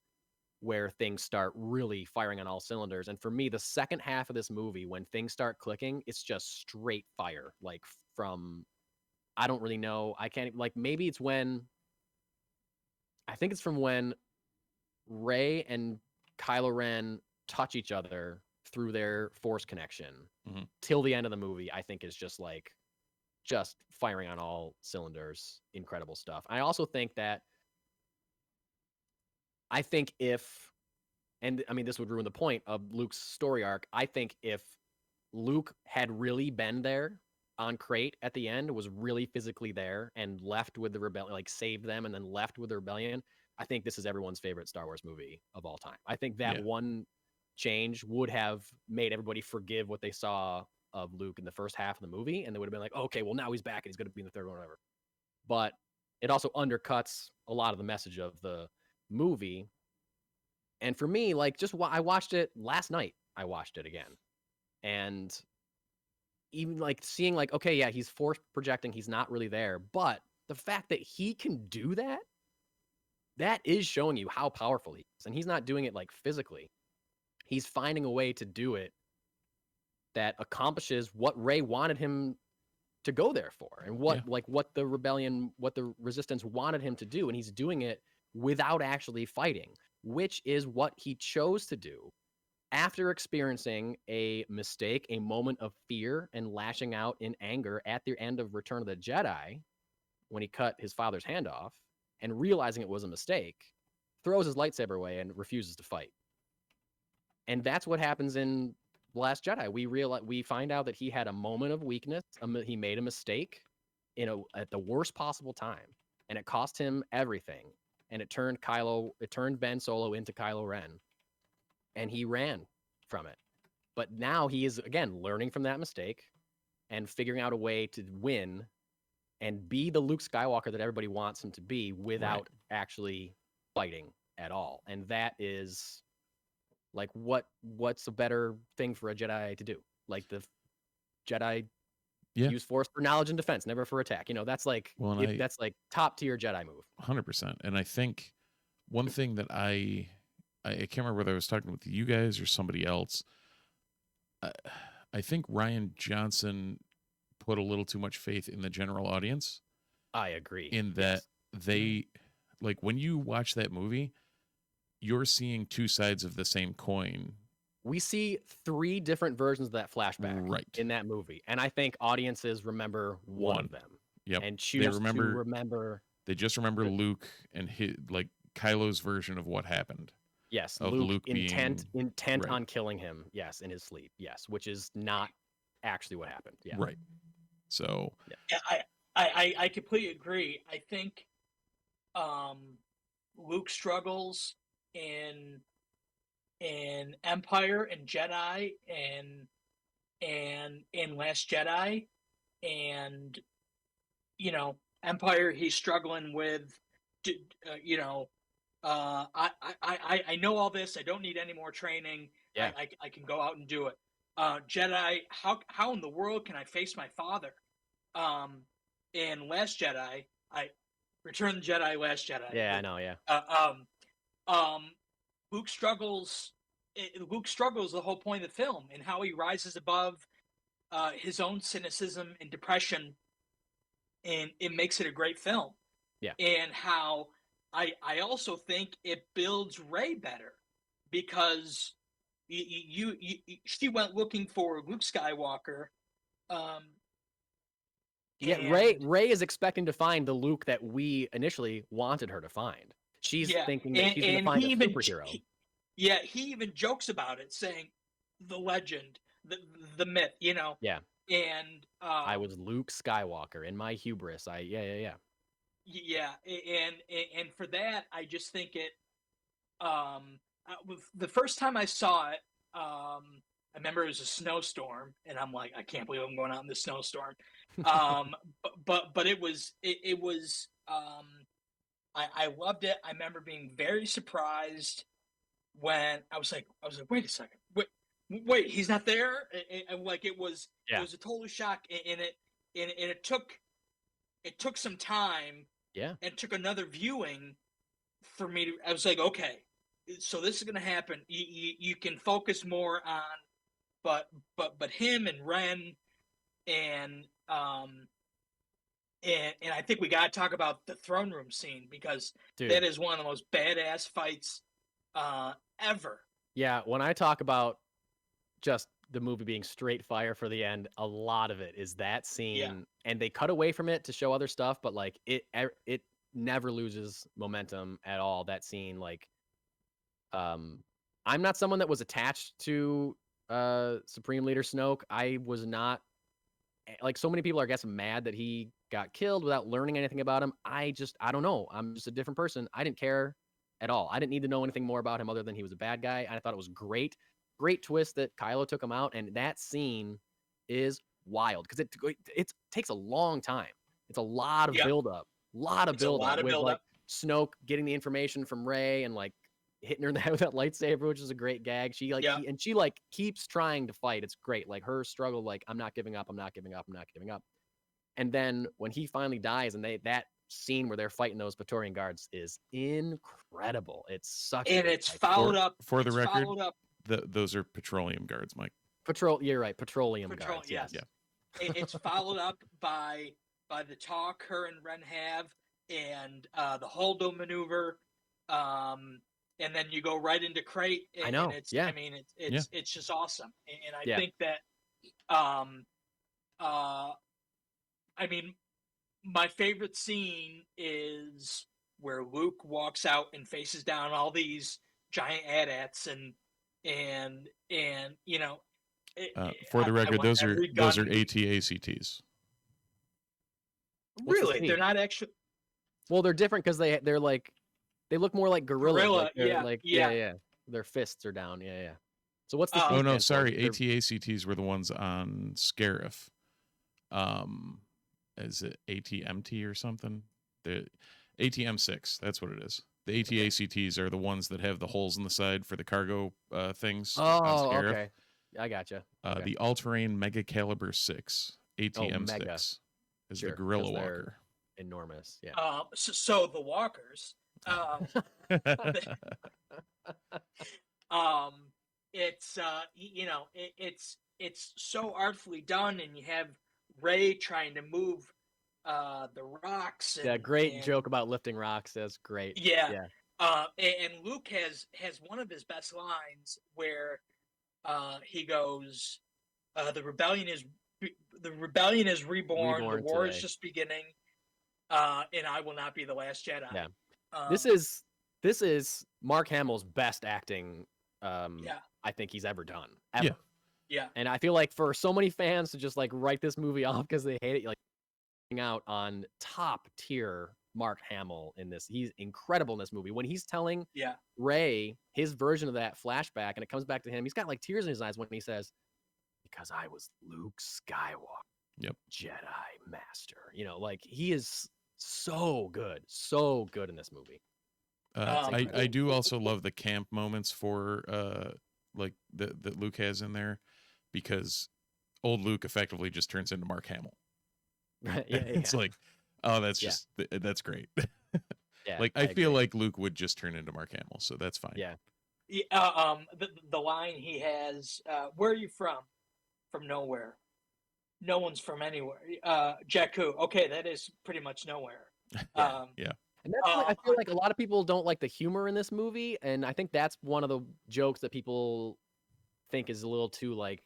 where things start really firing on all cylinders. And for me, the second half of this movie, when things start clicking, it's just straight fire. Like from, I don't really know. I can't, maybe it's when, I think it's from when Rey and Kylo Ren touch each other through their Force connection till the end of the movie. I think is just firing on all cylinders. Incredible stuff. I also think that this would ruin the point of Luke's story arc. I think if Luke had really been there on Crate at the end, was really physically there and left with the rebellion, saved them and then left with the rebellion, I think this is everyone's favorite Star Wars movie of all time. I think that one change would have made everybody forgive what they saw of Luke in the first half of the movie, and they would have been like, okay, well now he's back and he's going to be in the third one, whatever. But it also undercuts a lot of the message of the movie. And for me, I watched it last night. I watched it again, and even seeing okay, yeah, he's force projecting, he's not really there, but the fact that he can do that, that is showing you how powerful he is. And he's not doing it physically. He's finding a way to do it that accomplishes what Rey wanted him to go there for, and what the rebellion, what the resistance wanted him to do. And he's doing it without actually fighting, which is what he chose to do after experiencing a mistake, a moment of fear and lashing out in anger at the end of Return of the Jedi, when he cut his father's hand off and realizing it was a mistake, throws his lightsaber away and refuses to fight. And that's what happens in Last Jedi. We find out that he had a moment of weakness. He made a mistake at the worst possible time, and it cost him everything. And it turned Ben Solo into Kylo Ren, and he ran from it. But now he is, again, learning from that mistake and figuring out a way to win and be the Luke Skywalker that everybody wants him to be without actually fighting at all. And that is like, what's a better thing for a Jedi to do? Like, the Jedi use Force for knowledge and defense, never for attack. You know, that's like, that's like top tier Jedi move. 100%. And I think one thing that I can't remember whether I was talking with you guys or somebody else. I think Rian Johnson put a little too much faith in the general audience. I agree. In that they, like, when you watch that movie, you're seeing two sides of the same coin. We see 3 different versions of that flashback in that movie. And I think audiences remember one of them. Yep. And choose to remember. They just remember Luke and like Kylo's version of what happened. Yes, Luke intent on killing him. Yes, in his sleep. Yes, which is not actually what happened. Yeah. Right. So. Yeah, I completely agree. I think Luke struggles in Empire and Jedi and in Last Jedi, and you know, Empire he's struggling with, you know. I know all this. I don't need any more training. Yeah. I can go out and do it. Jedi, how in the world can I face my father? In Last Jedi, Return the Jedi, Last Jedi. Yeah, I know. Yeah. Luke struggles. Luke struggles the whole point of the film, and how he rises above his own cynicism and depression, and it makes it a great film. Yeah. And how I also think it builds Rey better, because she went looking for Luke Skywalker. Rey is expecting to find the Luke that we initially wanted her to find. She's thinking that she's going to find a superhero. He even jokes about it, saying the legend, the myth, you know. Yeah. And I was Luke Skywalker in my hubris. Yeah, and for that, I just think it. The first time I saw it, I remember it was a snowstorm, and I'm like, I can't believe I'm going out in this snowstorm. But it was. I loved it. I remember being very surprised when I was like, wait a second, wait, he's not there, and like it was a total shock, and it took some time. Yeah. And took another viewing for me to. I was like, okay, so this is gonna happen. You can focus more on, but him and Ren, and I think we gotta talk about the throne room scene, because that is one of the most badass fights ever. Yeah, when I talk about just the movie being straight fire for the end, a lot of it is that scene, and they cut away from it to show other stuff, but like it never loses momentum at all. That scene, like, I'm not someone that was attached to Supreme Leader Snoke. I was not, like, so many people are, I guess, mad that he got killed without learning anything about him. I don't know. I'm just a different person. I didn't care at all. I didn't need to know anything more about him other than he was a bad guy. And I thought it was great twist that Kylo took him out, and that scene is wild because it takes a long time. It's a lot of build up, with like Snoke getting the information from Rey and like hitting her in the head with that lightsaber, which is a great gag. She keeps trying to fight. It's great. Like her struggle, like I'm not giving up. And then when he finally dies, and that scene where they're fighting those Praetorian guards is incredible. It's such it's followed up for the record. Those are petroleum guards, Mike. You're right. Petroleum guards. Yes. Yeah. It's followed up by the talk her and Ren have, and the Holdo maneuver, and then you go right into Crate. And, I know. And it's just awesome, and I think that, I mean, my favorite scene is where Luke walks out and faces down all these giant AT-ATs and you know, for the record, those are AT-ACTs. Really, they're not actually. Well, they're different because they're like, they look more like gorillas. Gorilla, like yeah. Their fists are down. Yeah. So what's the oh no, sorry, ATACTs were the ones on Scarif. Is it ATMT or something? The ATM6, that's what it is. The ATACTs are the ones that have the holes in the side for the cargo things. Oh, okay. I gotcha. Okay. The All-Terrain Mega Caliber 6, ATM6, is the Gorilla Walker. Enormous, yeah. So the walkers, it's it's so artfully done, and you have Rey trying to move the rocks. And, great joke about lifting rocks. That's great. Yeah. And Luke has one of his best lines where he goes, the rebellion is reborn, the war is just beginning, and I will not be the last Jedi. Yeah. This is Mark Hamill's best acting I think he's ever done. Ever. Yeah. And I feel like for so many fans to just like write this movie off because they hate it, like out on top tier Mark Hamill in this. He's incredible in this movie. When he's telling Rey his version of that flashback and it comes back to him, he's got like tears in his eyes when he says, "Because I was Luke Skywalker, Jedi Master." You know, like he is so good in this movie. I do also love the camp moments for like that Luke has in there, because old Luke effectively just turns into Mark Hamill. It's like, oh, that's just that's great. Like I feel like Luke would just turn into Mark Hamill, so that's fine. The line he has, where are you from? From nowhere. No one's from anywhere. Jakku. Okay, that is pretty much nowhere. And that's I feel like a lot of people don't like the humor in this movie, and I think that's one of the jokes that people think is a little too like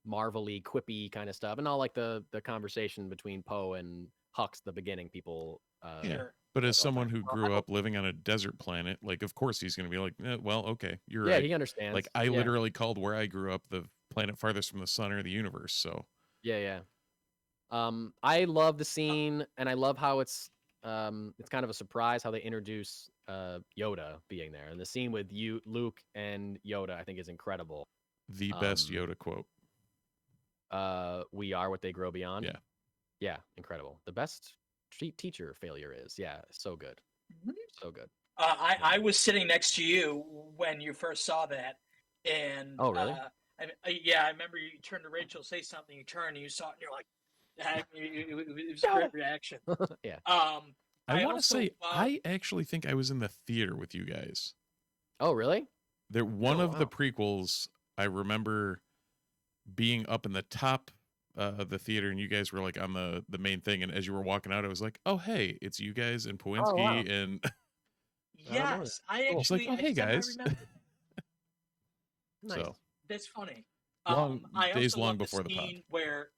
Marvel-y, quippy kind of stuff, and all like the conversation between Poe and Hux, the beginning people. But as someone who grew up living on a desert planet, like of course he's going to be like, well, okay, you're right. Yeah, he understands. Like I literally called where I grew up the planet farthest from the sun or the universe. So I love the scene, and I love how it's kind of a surprise how they introduce Yoda being there, and the scene with Luke and Yoda I think is incredible. The best Yoda quote. We are what they grow beyond. Yeah, incredible. The best teacher failure is so good. So good. I was sitting next to you when you first saw that, and oh really? I remember you turned to Rachel, say something, you turned and you saw it, and you're like, it was a great reaction. I want to say I actually think I was in the theater with you guys. Oh really? One of the prequels I remember being up in the top the theater, and you guys were like on the main thing, and as you were walking out I was like, oh hey, it's you guys and Pawinski. And yes, I actually was like, oh hey guys. Nice. So that's funny. Days long before the pod, where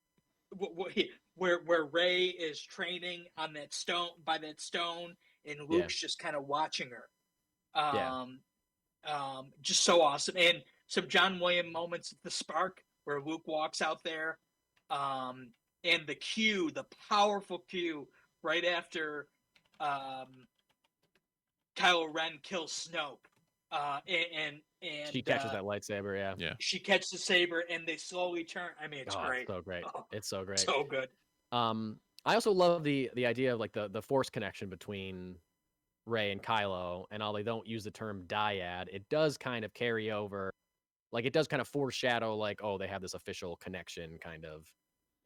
Rey is training on that stone, by that stone, and Luke's just kind of watching her. Just so awesome. And some John Williams moments at the Spark where Luke walks out there, and the cue, the powerful cue right after Kylo Ren kills Snoke, and she catches that lightsaber. She catches the saber, and they slowly turn. I mean, it's great. It's so great. It's so great. So good. I also love the idea of like the Force connection between Rey and Kylo, and although they don't use the term dyad, it does kind of carry over. Like it does kind of foreshadow, like, oh, they have this official connection, kind of,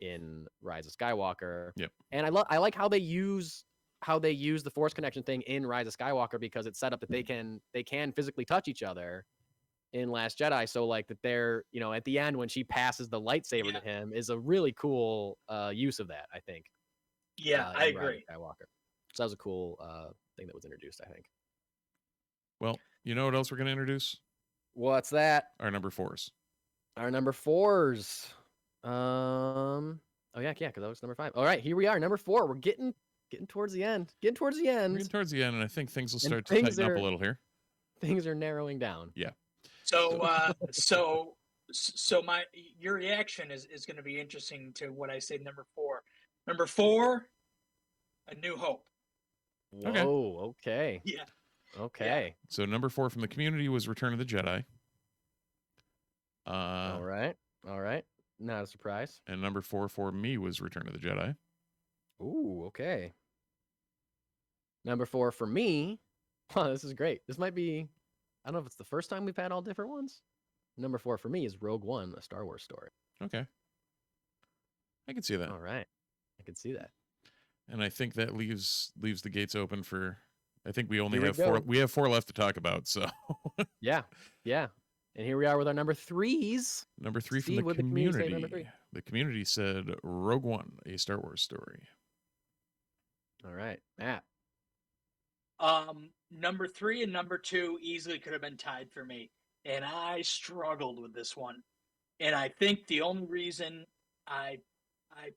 in Rise of Skywalker. Yep. And I like how they use the Force connection thing in Rise of Skywalker, because it's set up that they can physically touch each other in Last Jedi. So like that they're, at the end when she passes the lightsaber to him is a really cool use of that, I think. Yeah, I agree. Skywalker. So that was a cool thing that was introduced, I think. Well, you know what else we're going to introduce? What's that? Our number 4s. Our number 4s. Oh yeah, because that was number 5. All right, here we are, number 4. We're getting towards the end. We're getting towards the end, and I think things will start to tighten up a little here. Things are narrowing down. Yeah. So, your reaction is going to be interesting to what I say. Number 4. Number 4, A New Hope. Whoa. Okay. Yeah. Okay. So number 4 from the community was Return of the Jedi. All right. Not a surprise. And number 4 for me was Return of the Jedi. Ooh, okay. Number 4 for me. Wow, this is great. This might be, I don't know if it's the first time we've had all different ones. Number 4 for me is Rogue One, a Star Wars story. Okay. I can see that. All right. I can see that. And I think that leaves the gates open for, I think we only have go. 4. We have 4 left to talk about, so. Yeah. And here we are with our number 3s. Number 3 Steve, from the community. number 3? The community said Rogue One, a Star Wars story. All right, Matt. Number 3 and number 2 easily could have been tied for me, and I struggled with this one. And I think the only reason I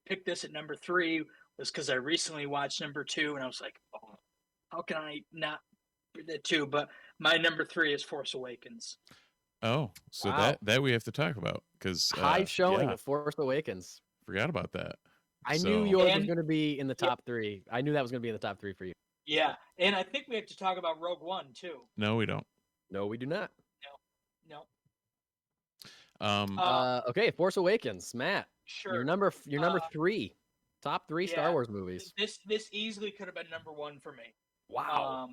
picked this at number 3 was because I recently watched number 2, and I was like, oh, how can I not put that 2? But my number 3 is Force Awakens. Oh, so wow. that we have to talk about, because high showing of Force Awakens. Forgot about that. I knew yours was going to be in the top 3. I knew that was going to be in the top 3 for you. Yeah, and I think we have to talk about Rogue One too. No, we don't. No, we do not. No. Okay, Force Awakens, Matt. Sure. Your number 3. Top 3 Star Wars movies. This easily could have been number 1 for me. Wow.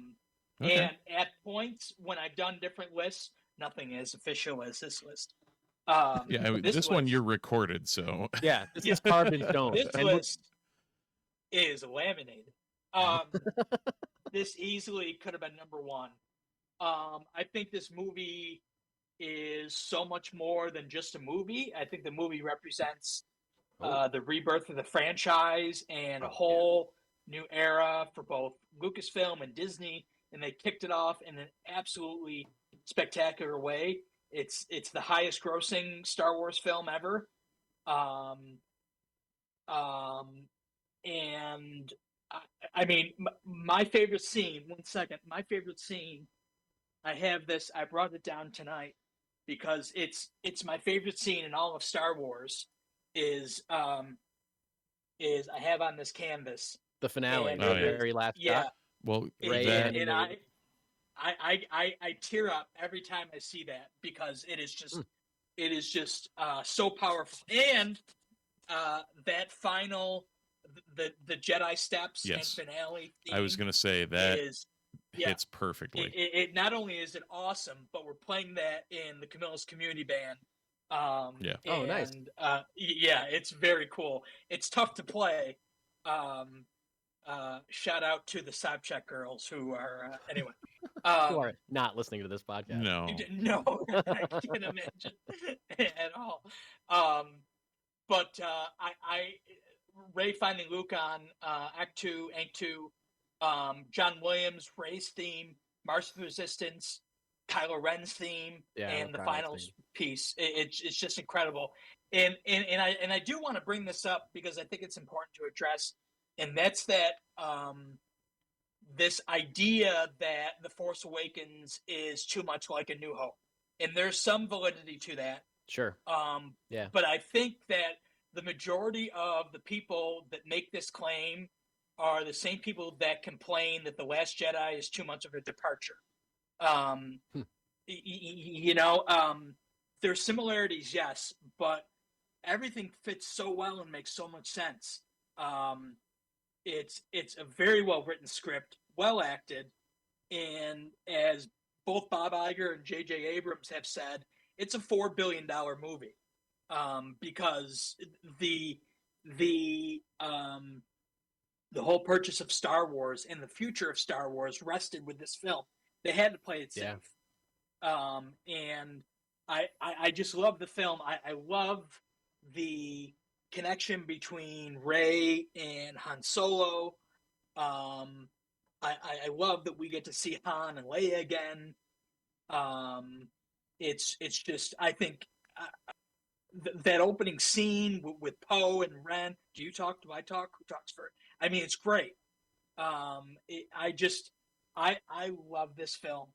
Okay. And at points when I've done different lists, nothing as official as this list. This one you're recorded, so yeah, this is carved in stone. This list is laminated. This easily could have been number 1. I think this movie is so much more than just a movie. I think the movie represents the rebirth of the franchise and a whole new era for both Lucasfilm and Disney, and they kicked it off in an absolutely spectacular way. It's the highest grossing Star Wars film ever. And I mean, my favorite scene, my favorite scene, I have this, I brought it down tonight because it's my favorite scene in all of Star Wars is I have on this canvas. The finale, and the very last shot. Well, and I tear up every time I see that because it is just so powerful. And that final the Jedi steps and finale theme, I was going to say that hits perfectly. It not only is it awesome, but we're playing that in the Camillus Community Band. Nice. It's very cool. It's tough to play. Shout out to the Sobchak girls who are anyway. Who are not listening to this podcast. No, I can't imagine at all. But Rey finding Luke on Act 2, Act 2, John Williams, Rey's theme, Mars of the Resistance, Kylo Ren's theme, and the final piece. It's just incredible. And I do want to bring this up because I think it's important to address, and that's that this idea that The Force Awakens is too much like A New Hope. And there's some validity to that. Sure. But I think that the majority of the people that make this claim are the same people that complain that The Last Jedi is too much of a departure. There's similarities, yes, but everything fits so well and makes so much sense. It's a very well written script, well acted, and as both Bob Iger and J.J. Abrams have said, it's a $4 billion movie. Because the whole purchase of Star Wars and the future of Star Wars rested with this film. They had to play it safe. And I just love the film. I love the connection between Rey and Han Solo. I love that we get to see Han and Leia again. It's just, I think that opening scene with Poe and Ren. Do you talk? Do I talk? Who talks first? I mean, it's great. I love this film.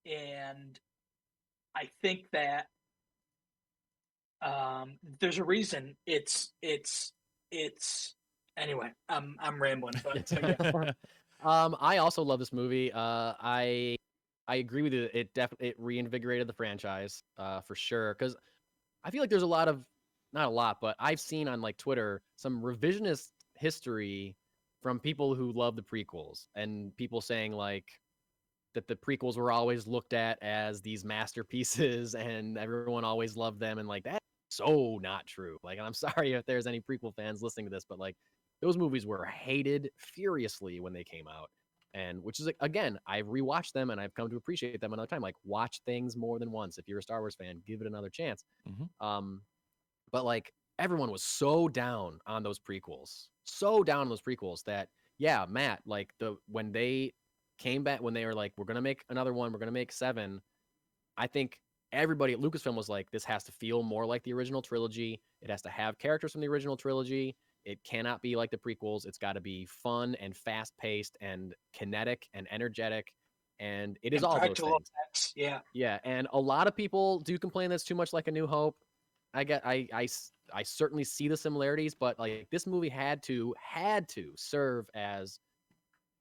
And I think that there's a reason it's anyway, I'm rambling, but yeah. I also love this movie. I I agree with you. It definitely reinvigorated the franchise, for sure. Because I feel like there's a lot of, not a lot, but I've seen on like Twitter some revisionist history from people who love the prequels and people saying like that the prequels were always looked at as these masterpieces and everyone always loved them, and like that's so not true. Like, and I'm sorry if there's any prequel fans listening to this, but like those movies were hated furiously when they came out. And which is, again, I've rewatched them and I've come to appreciate them another time. Like, watch things more than once. If you're a Star Wars fan, give it another chance. But like everyone was so down on those prequels, that yeah, Matt, like when they came back, when they were like, we're gonna make another one, we're gonna make 7. I think everybody at Lucasfilm was like, this has to feel more like the original trilogy. It has to have characters from the original trilogy. It cannot be like the prequels. It's got to be fun and fast paced and kinetic and energetic. And it is all those things. Effects. Yeah. Yeah. And a lot of people do complain that's too much like A New Hope. I certainly see the similarities, but like this movie had to serve as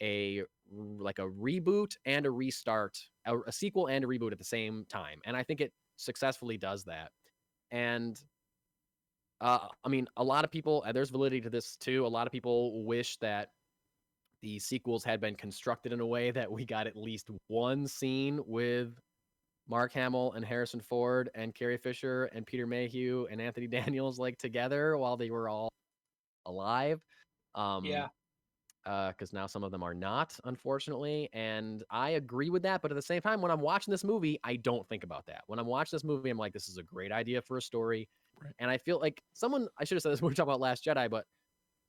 a reboot and a restart, a sequel and a reboot at the same time. And I think it successfully does that. And I mean, a lot of people, there's validity to this too. A lot of people wish that the sequels had been constructed in a way that we got at least one scene with Mark Hamill and Harrison Ford and Carrie Fisher and Peter Mayhew and Anthony Daniels like together while they were all alive. Because now some of them are not, unfortunately. And I agree with that. But at the same time, when I'm watching this movie, I don't think about that. When I'm watching this movie, I'm like, this is a great idea for a story. Right. And I feel like I should have said this when we were talking about Last Jedi, but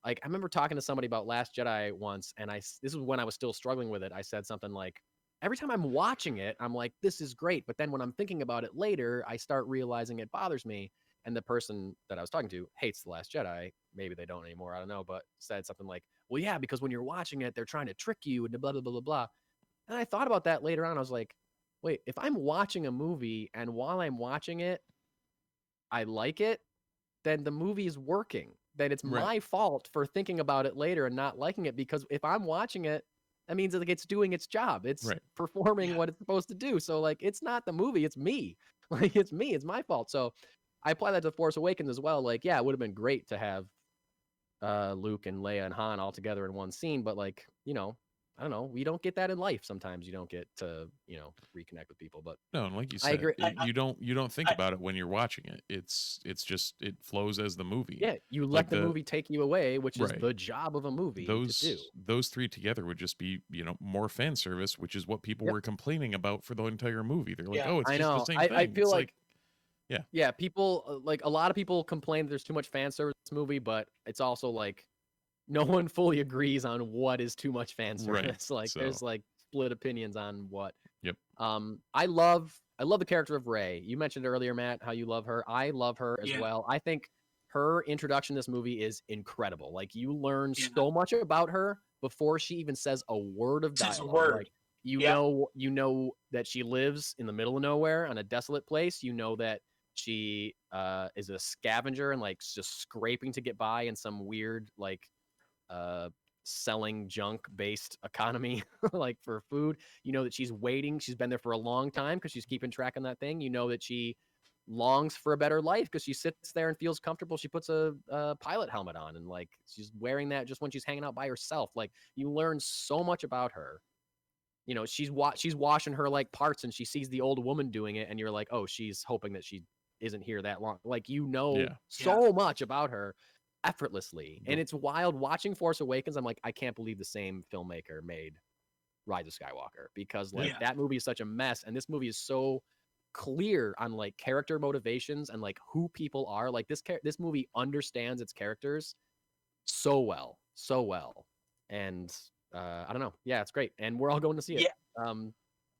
like I remember talking to somebody about Last Jedi once, and this was when I was still struggling with it. I said something like, every time I'm watching it, I'm like, this is great. But then when I'm thinking about it later, I start realizing it bothers me. And the person that I was talking to hates The Last Jedi. Maybe they don't anymore, I don't know, but said something like, well, yeah, because when you're watching it, they're trying to trick you and blah, blah, blah, blah, blah. And I thought about that later on. I was like, wait, if I'm watching a movie and while I'm watching it, I like it, then the movie is working. Then it's my fault for thinking about it later and not liking it, because if I'm watching it, that means that it's doing its job. It's performing what it's supposed to do. So like, it's not the movie, it's me. Like, it's me, it's my fault. So I apply that to Force Awakens as well. Like, yeah, it would have been great to have Luke and Leia and Han all together in one scene, but like, you know, I don't know, we don't get that in life. Sometimes you don't get to, you know, reconnect with people. But no, and like you said, I agree. You don't think about it when you're watching it. It's just, it flows as the movie. Yeah, you let the movie take you away, which is the job of a movie to do. Those three together would just be, you know, more fan service, which is what people were complaining about for the entire movie. They're like, oh, it's just the same thing. I feel like yeah, people, like, a lot of people complain that there's too much fan service in this movie, but it's also like no one fully agrees on what is too much fan service. Like, there's like split opinions on what. I love the character of Rey. You mentioned earlier, Matt, how you love her. I love her as well. I think her introduction in this movie is incredible. Like, you learn so much about her before she even says a word of dialogue. Like, you know that she lives in the middle of nowhere on a desolate place. You know that she is a scavenger and like just scraping to get by in some weird like selling junk based economy like for food. You know that she's waiting, she's been there for a long time because she's keeping track on that thing. You know that she longs for a better life because she sits there and feels comfortable. She puts a pilot helmet on and like she's wearing that just when she's hanging out by herself. Like, you learn so much about her. You know, she's washing her like parts and she sees the old woman doing it and you're like, oh, she's hoping that she isn't here that long. Like, you know so much about her effortlessly. And it's wild watching Force Awakens. I'm like, I can't believe the same filmmaker made Rise of Skywalker, because like that movie is such a mess and this movie is so clear on like character motivations and like who people are. Like, this movie understands its characters so well. And I don't know. Yeah, it's great. And we're all going to see it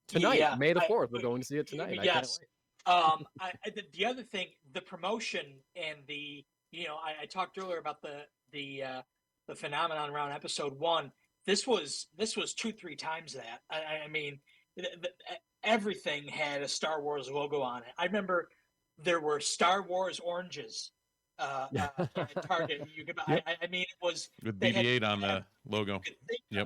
tonight, May the 4th. We're going to see it tonight. Yes. The other thing, the promotion and the, you know, I talked earlier about the phenomenon around episode 1. This was 2-3 times that. I mean, everything had a Star Wars logo on it. I remember there were Star Wars oranges at Target. You could, I mean, it was with BB-8 on the logo. Yeah.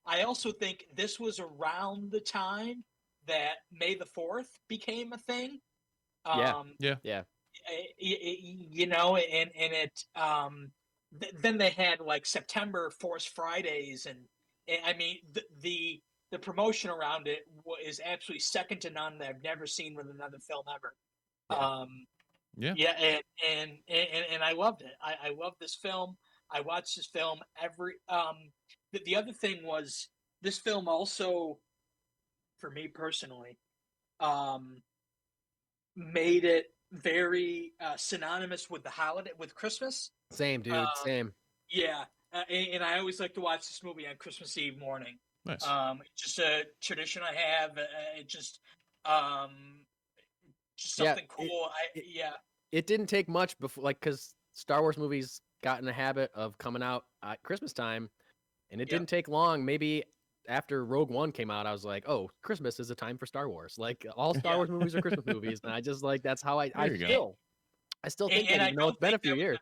I also think this was around the time that May the 4th became a thing. Yeah. You know, and it then they had like September Force Fridays, and I mean the promotion around it is absolutely second to none that I've never seen with another film ever. And I loved it. I loved this film. I watched this film every. The other thing was this film also, for me personally, made it very synonymous with the holiday, with Christmas. Same, dude. Same. Yeah, and I always like to watch this movie on Christmas Eve morning. Nice. Just a tradition I have. Just something cool. It didn't take much before, like, because Star Wars movies got in the habit of coming out at Christmas time, and it didn't take long. Maybe after Rogue One came out, I was like, oh, Christmas is a time for Star Wars. Like, all Star Wars movies are Christmas movies, and I just, like, that's how I still think that, even though it's been a few years.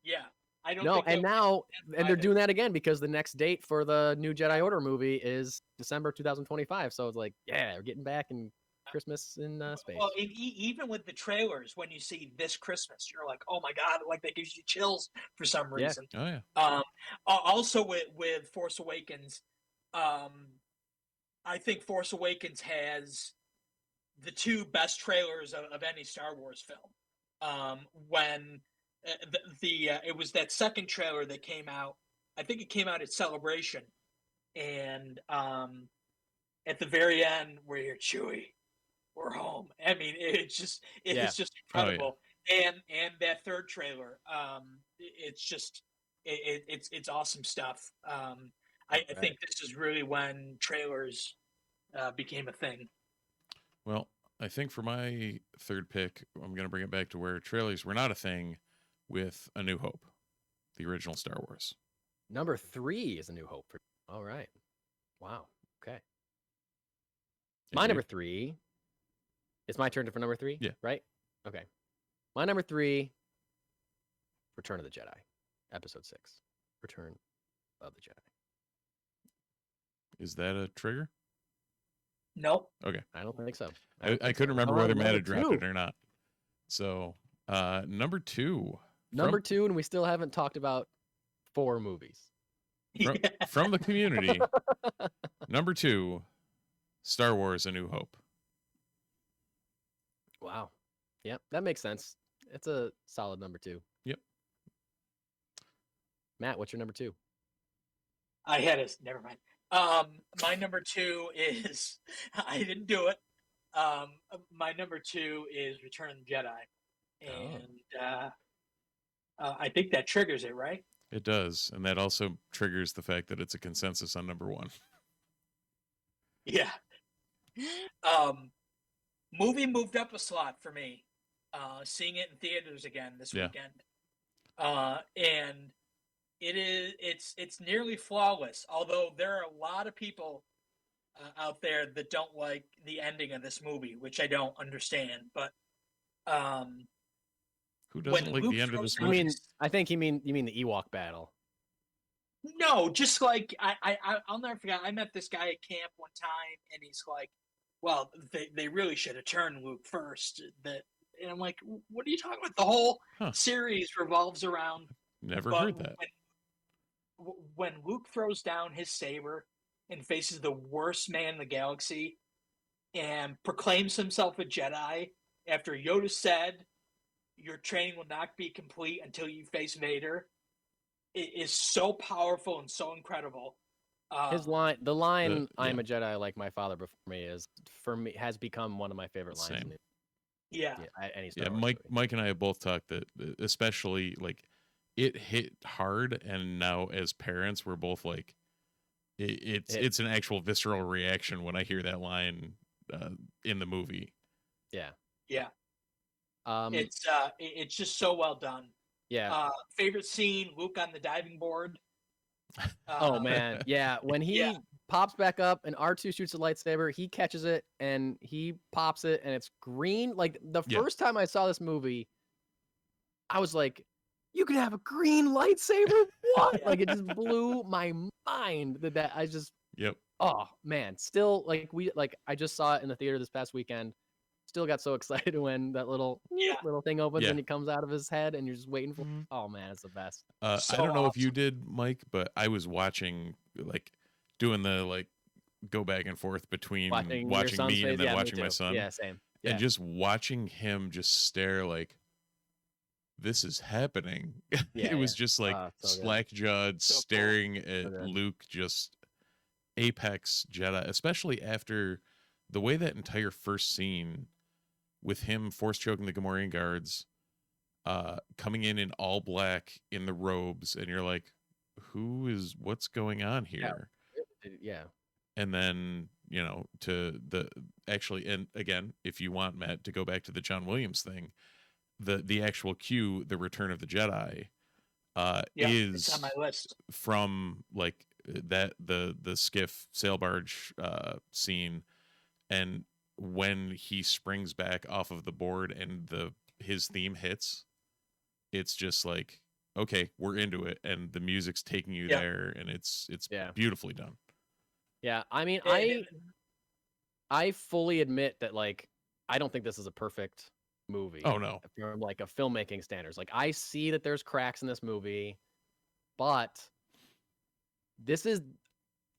Yeah. I don't know. And now, and they're doing that again because the next date for the new Jedi Order movie is December 2025. So it's like, yeah, we're getting back in Christmas in space. Well, even with the trailers, when you see this Christmas, you're like, oh my God, like that gives you chills for some reason. Oh, yeah. Also with Force Awakens, I think Force Awakens has the two best trailers of any Star Wars film. When it was that second trailer that came out, I think it came out at Celebration, and at the very end where you're Chewie, we're home. I mean, it's just incredible. And that third trailer, it's just it's awesome stuff. I think this is really when trailers became a thing. Well, I think for my third pick, I'm going to bring it back to where trailers were not a thing with A New Hope, the original Star Wars. Number 3 is A New Hope. All right. Wow. Okay. My number 3. It's my turn for number 3? Yeah. Right? Okay. My number 3, Return of the Jedi. Episode 6. Return of the Jedi. Is that a trigger? Nope. Okay. I don't think so. I couldn't remember whether Matt had dropped it or not. So, number 2. Number 2, and we still haven't talked about 4 movies. From the community. Number 2, Star Wars: A New Hope. Wow. Yep, that makes sense. It's a solid number 2. Yep. Matt, what's your number 2? I had it. Never mind. My number 2 is I didn't do it. My number 2 is Return of the Jedi, and I think that triggers it, right? It does, and that also triggers the fact that it's a consensus on number 1. Yeah. Movie moved up a slot for me. Seeing it in theaters again this weekend, and it's nearly flawless. Although there are a lot of people out there that don't like the ending of this movie, which I don't understand. But who doesn't like the end of this movie? I mean, I think you mean the Ewok battle. No, just like I'll never forget. I met this guy at camp one time, and he's like, "Well, they really should have turned Luke first." And I'm like, "What are you talking about? The whole series revolves around." Never heard that. When Luke throws down his saber and faces the worst man in the galaxy, and proclaims himself a Jedi after Yoda said, "Your training will not be complete until you face Vader," it is so powerful and so incredible. His line, "I'm a Jedi like my father before me," has become one of my favorite lines. Same. Any Star Wars Mike and I have both talked that, especially like, it hit hard, and now as parents, we're both like, it's an actual visceral reaction when I hear that line in the movie. Yeah. It's just so well done. Yeah. Favorite scene: Luke on the diving board. Oh man, yeah. When he pops back up and R2 shoots a lightsaber, he catches it and he pops it, and it's green. Like the first time I saw this movie, I was like, "You can have a green lightsaber? What?" Like it just blew my mind that Yep. Oh man, still I just saw it in the theater this past weekend. Still got so excited when that little thing opens and he comes out of his head and you're just waiting for. Oh man, it's the best. I don't know if you did, Mike, but I was watching doing the go back and forth between watching me and then watching my son. Yeah, same. Yeah. And just watching him just stare this is happening. It was just slack-jawed, staring at Luke, just apex Jedi, especially after the way that entire first scene with him force choking the Gamorrean guards, coming in all black in the robes, and you're like, what's going on here? Yeah. And then, and again, if you want, Matt, to go back to the John Williams thing, the actual cue, the Return of the Jedi, is it's on my list from the skiff sail barge scene, and when he springs back off of the board and his theme hits, it's just like, okay, we're into it, and the music's taking you there, and it's beautifully done. Yeah, I mean, I fully admit that I don't think this is a perfect movie. Oh no, from a filmmaking standards. I see that there's cracks in this movie, but this is,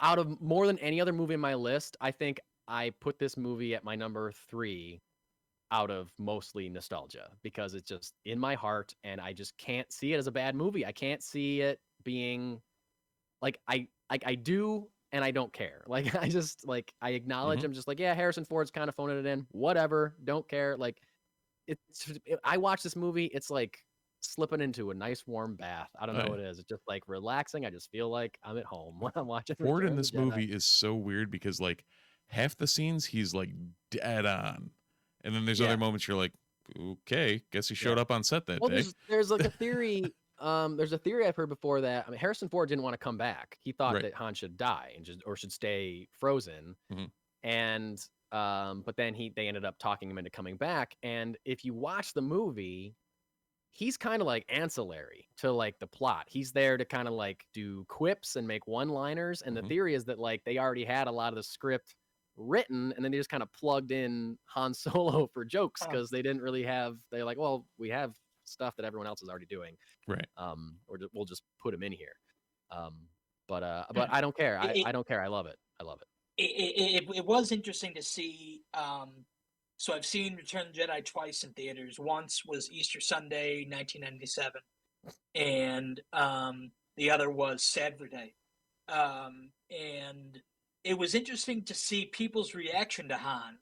out of more than any other movie in my list, I think I put this movie at my number 3 out of mostly nostalgia, because it's just in my heart and I just can't see it as a bad movie. I can't see it being I do, and I don't care. I just I acknowledge I'm just Harrison Ford's kind of phoning it in. Whatever, don't care. I watch this movie, it's like slipping into a nice warm bath. I don't know what it is. It's just relaxing. I just feel like I'm at home when I'm watching. Ford in this movie is so weird because half the scenes he's dead on, and then there's other moments you're like, okay, guess he showed up on set that day. There's a theory. There's a theory I've heard before that Harrison Ford didn't want to come back. He thought that Han should die or should stay frozen. And but then they ended up talking him into coming back. And if you watch the movie, he's kind of ancillary to the plot. He's there to kind of do quips and make one-liners. And the theory is that they already had a lot of the script written, and then they just kind of plugged in Han Solo for jokes, because they didn't really have. They're well, we have stuff that everyone else is already doing, right? We'll just put him in here. But I don't care. I don't care. I love it. It was interesting to see. So I've seen Return of the Jedi twice in theaters. Once was Easter Sunday, 1997, and the other was Saturday. And it was interesting to see people's reaction to Han.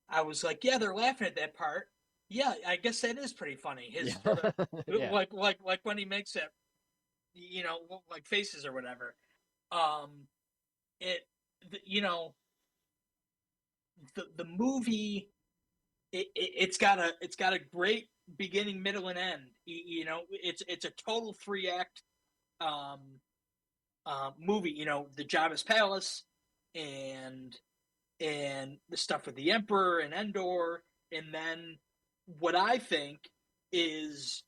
I was yeah, they're laughing at that part. Yeah, I guess that is pretty funny. His sort of, like when he makes it, faces or whatever. The movie, it's got a great beginning, middle, and end. It's a total 3-act movie. The Jabba's palace, and the stuff with the Emperor and Endor, and then what I think is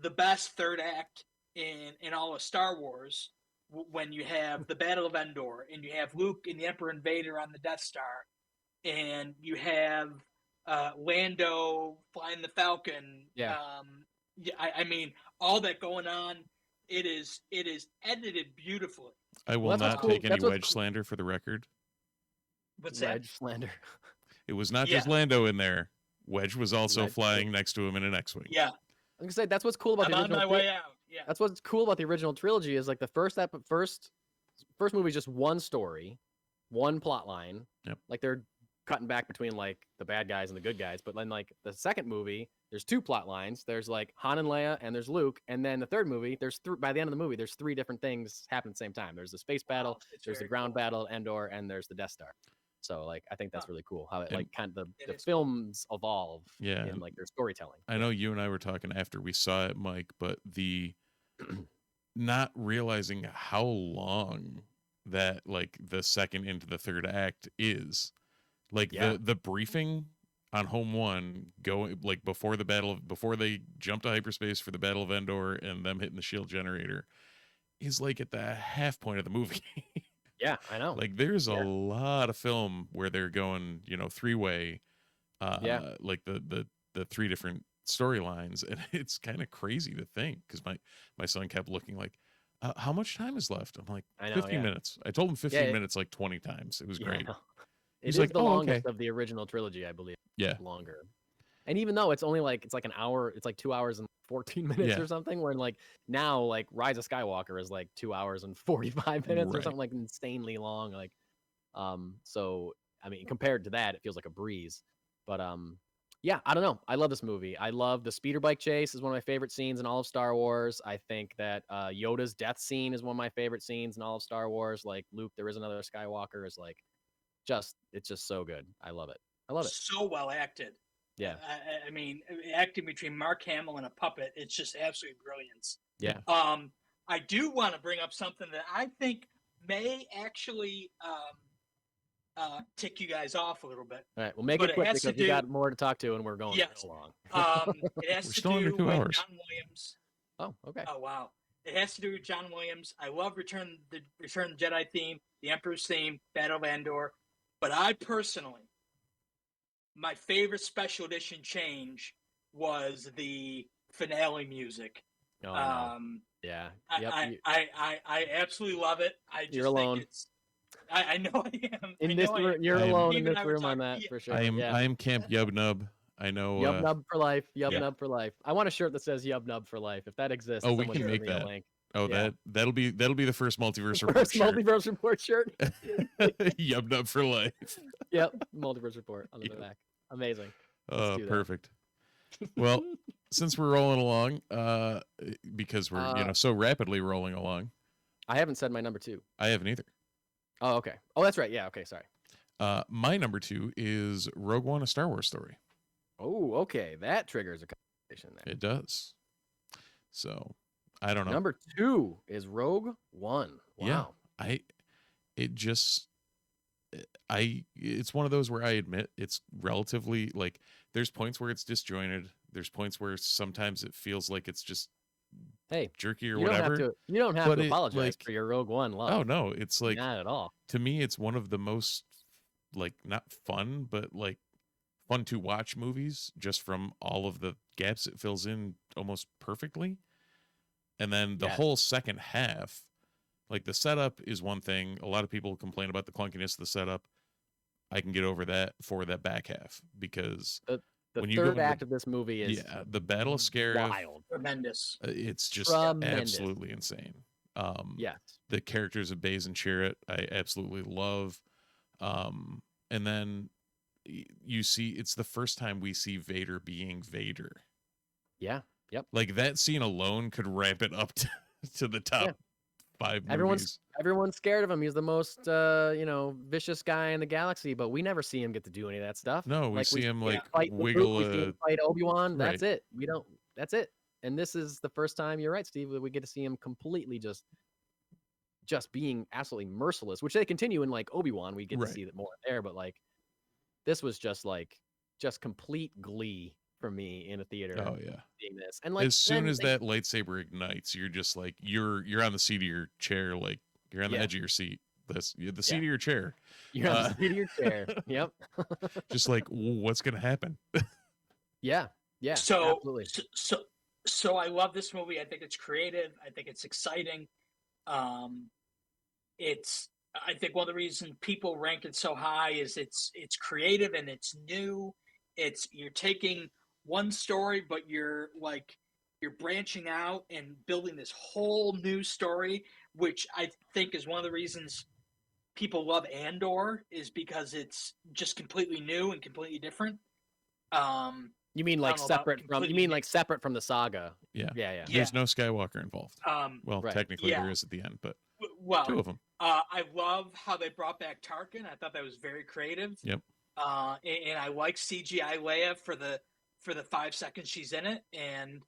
the best third act in all of Star Wars, when you have the Battle of Endor, and you have Luke and the Emperor and Vader on the Death Star, and you have Lando flying the Falcon. I mean, all that going on. It is edited beautifully. I will not take any Wedge slander for the record. What's that? Wedge slander. It was not just Lando in there. Wedge was also flying next to him in an X-wing. Yeah. I was gonna say, that's what's cool about the original. I'm on my way out. Yeah. That's what's cool about the original trilogy is the first movie is just one story, one plot line. Yep. They're cutting back between the bad guys and the good guys, but then the second movie, there's 2 plot lines. There's Han and Leia, and there's Luke, and then the third movie, by the end of the movie, there's 3 different things happening at the same time. There's the space battle, there's the ground battle, Endor, and there's the Death Star. So I think that's really cool how it kind of the films evolve in their storytelling. I know you and I were talking after we saw it, Mike, but the not realizing how long that the second into the third act is. The briefing on Home One going before they jump to hyperspace for the Battle of Endor and them hitting the shield generator is at the half point of the movie. Yeah, I know. Like there's a lot of film where they're going, three-way, like the three different storylines, and it's kind of crazy to think because my son kept looking like, how much time is left? I'm like, 15 minutes. I told him 15 minutes like 20 times. It was great. He's like, the longest of the original trilogy, I believe. Yeah, longer. And even though it's only like an hour, it's like 2 hours and 14 minutes or something. Where like now, like Rise of Skywalker is like 2 hours and 45 minutes or something like insanely long. Like, so I mean, compared to that, it feels like a breeze. But yeah, I don't know. I love this movie. I love the speeder bike chase. Is one of my favorite scenes in all of Star Wars. I think that Yoda's death scene is one of my favorite scenes in all of Star Wars. Like Luke, there is another Skywalker. Is like, it's just so good. I love it. I love it. So well acted. Yeah. I mean, acting between Mark Hamill and a puppet, it's just absolutely brilliance. Yeah. I do want to bring up something that I think may actually tick you guys off a little bit. All right, well, make it quick because we got more to talk to, and we're going so long. It has to do with John Williams. Oh, okay. Oh, wow. It has to do with John Williams. I love Return of the Jedi theme, the Emperor's theme, Battle of Andor. But I personally, my favorite special edition change was the finale music. Oh, no. Yeah. Yep. I absolutely love it. I just You're alone. think it's. I know I am. In this room, you're alone in this room on that for sure. I am Camp Yub-Nub. I know. Yub-Nub for life. Yub-Nub for life. I want a shirt that says Yub-Nub for life. If that exists, we can make that. Link. Oh, that'll be the first Multiverse Report first shirt. Multiverse Report shirt. Yub-Nub for life. Yep, Multiverse Report on the back. Amazing. Oh, perfect. Well, since we're rolling along, because we're so rapidly rolling along, I haven't said my number 2. I haven't either. Oh, okay. Oh, that's right. Yeah. Okay. Sorry. My number 2 is Rogue One: A Star Wars Story. Oh, okay. That triggers a conversation there. It does. So, I don't know. Number 2 is Rogue One. Wow. Yeah. It's one of those where I admit it's relatively like there's points where it's disjointed. There's points where sometimes it feels like it's just jerky or whatever. You don't have to apologize for your Rogue One love. Oh no, it's like not at all. To me, it's one of the most like not fun, but like fun to watch movies just from all of the gaps it fills in almost perfectly. And then the whole second half, like the setup is one thing. A lot of people complain about the clunkiness of the setup. I can get over that for that back half because the third act of this movie is the Battle of Scarif, wild, tremendous. It's just absolutely insane. The characters of Baze and Chirrut, I absolutely love. And then you see, it's the first time we see Vader being Vader. Yeah. Yep. Like that scene alone could ramp it up to the top 5 movies. Everyone's scared of him. He's the most vicious guy in the galaxy, but we never see him get to do any of that stuff. No, we see him like fight wiggle. We see him fight Obi-Wan. That's it. That's it. And this is the first time, you're right, Steve, that we get to see him completely just being absolutely merciless, which they continue in like Obi-Wan. We get to see that more there, but like this was just complete glee for me in a theater. Oh yeah, seeing this. And like as soon as that lightsaber ignites, you're just like you're on the seat of your chair, like you're on the edge of your seat. The seat of your chair. You're on the seat of your chair. Yep. Just like what's gonna happen? Yeah. So absolutely. So I love this movie. I think it's creative. I think it's exciting. I think one of the reasons people rank it so high is it's creative and it's new. You're taking one story, but you're branching out and building this whole new story, which I think is one of the reasons people love Andor, is because it's just completely new and completely different. You mean like separate from the saga? Yeah. There's no Skywalker involved. Technically there is at the end, but 2 of them. I love how they brought back Tarkin. I thought that was very creative. Yep. And I like CGI Leia for the 5 seconds she's in it. And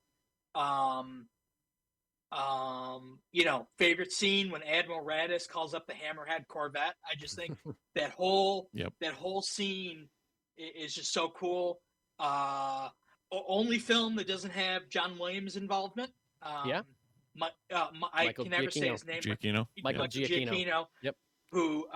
favorite scene when Admiral Raddus calls up the Hammerhead Corvette. I just think that whole scene is just so cool. Only film that doesn't have John Williams' involvement. I can never say his name. Giacchino. Michael Giacchino. Yep. who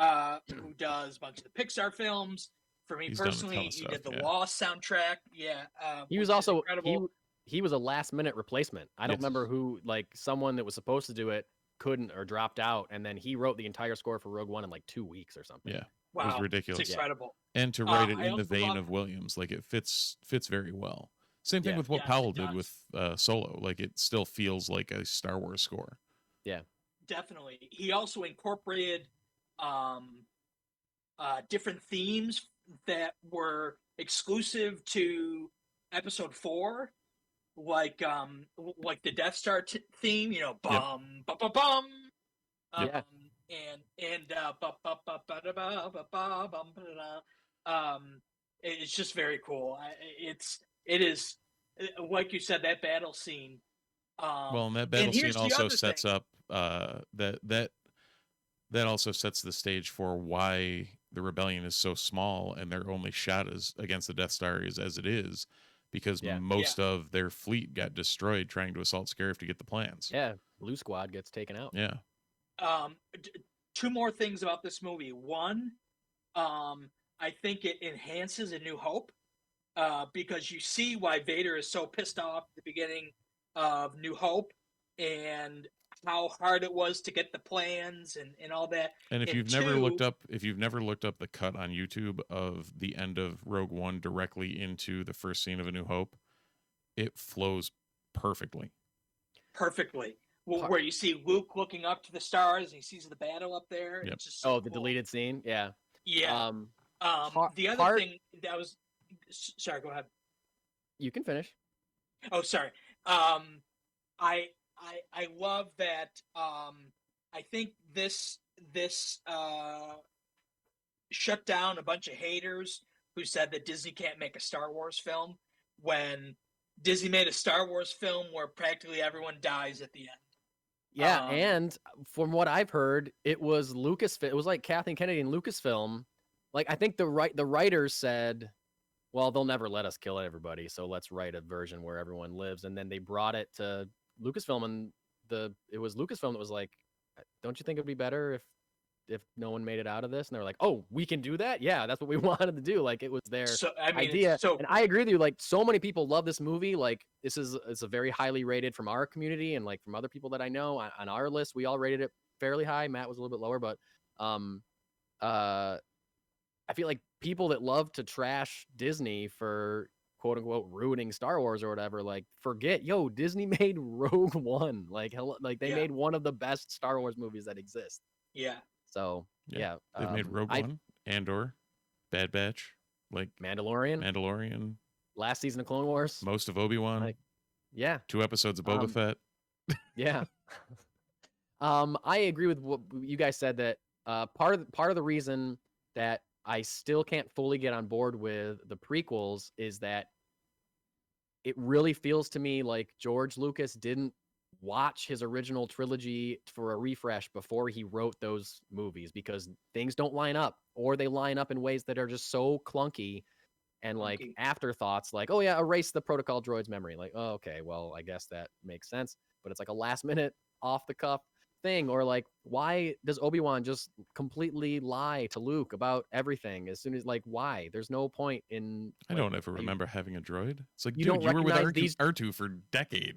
does a bunch of the Pixar films. For me personally, he did the Lost soundtrack. Yeah, he was also incredible. He was a last minute replacement. I don't remember who, like someone that was supposed to do it couldn't or dropped out, and then he wrote the entire score for Rogue One in like 2 weeks or something. Yeah, wow, it was ridiculous. It's incredible. And to write it in the vein of Williams, like it fits very well. Same thing with what Powell did with Solo. Like it still feels like a Star Wars score. Yeah, definitely. He also incorporated different themes that were exclusive to Episode 4, like the Death Star theme. You know, bum bum bum bum. It's just very cool. It is like you said, that battle scene. Well, and that battle scene also sets up that also sets the stage for why the rebellion is so small and their only shot is against the Death Star is as it is, because most of their fleet got destroyed trying to assault Scarif to get the plans. Yeah, Blue Squad gets taken out. Yeah. Two more things about this movie. One, I think it enhances A New Hope, because you see why Vader is so pissed off at the beginning of New Hope and how hard it was to get the plans and all that. And if you've never looked up the cut on YouTube of the end of Rogue One directly into the first scene of A New Hope, it flows perfectly. Perfectly. Where you see Luke looking up to the stars and he sees the battle up there. Yep. It's just so the deleted scene. Yeah. Yeah. The other thing that was, sorry, go ahead. You can finish. Oh, sorry. I love that. I think this shut down a bunch of haters who said that Disney can't make a Star Wars film, when Disney made a Star Wars film where practically everyone dies at the end. Yeah, and from what I've heard, it was Lucasfilm. It was like Kathleen Kennedy and Lucasfilm. Like, I think the writers said, well, they'll never let us kill everybody, so let's write a version where everyone lives. And then they brought it to Lucasfilm, and it was Lucasfilm that was like, don't you think it'd be better if no one made it out of this? And they were like, oh, we can do that? Yeah, that's what we wanted to do. Like, it was their idea. And I agree with you. Like, so many people love this movie. Like, it's a very highly rated from our community and like from other people that I know on our list. We all rated it fairly high. Matt was a little bit lower, but I feel like people that love to trash Disney for quote unquote ruining Star Wars or whatever, like, forget, Disney made Rogue One. Like, they made one of the best Star Wars movies that exist. Yeah. So they've made Rogue One, Andor, Bad Batch, like Mandalorian, last season of Clone Wars, most of Obi-Wan, 2 episodes of Boba Fett. Yeah. I agree with what you guys said, that part of the reason that I still can't fully get on board with the prequels is that it really feels to me like George Lucas didn't watch his original trilogy for a refresh before he wrote those movies, because things don't line up, or they line up in ways that are just so clunky and like afterthoughts, like, oh yeah, erase the protocol droid's memory. Like, oh, okay, well, I guess that makes sense. But it's like a last minute off the cuff thing. Or like, why does Obi-Wan just completely lie to Luke about everything as soon as, like, why? There's no point in, I don't ever remember having a droid. It's like, you dude, you were with R2 for a decade.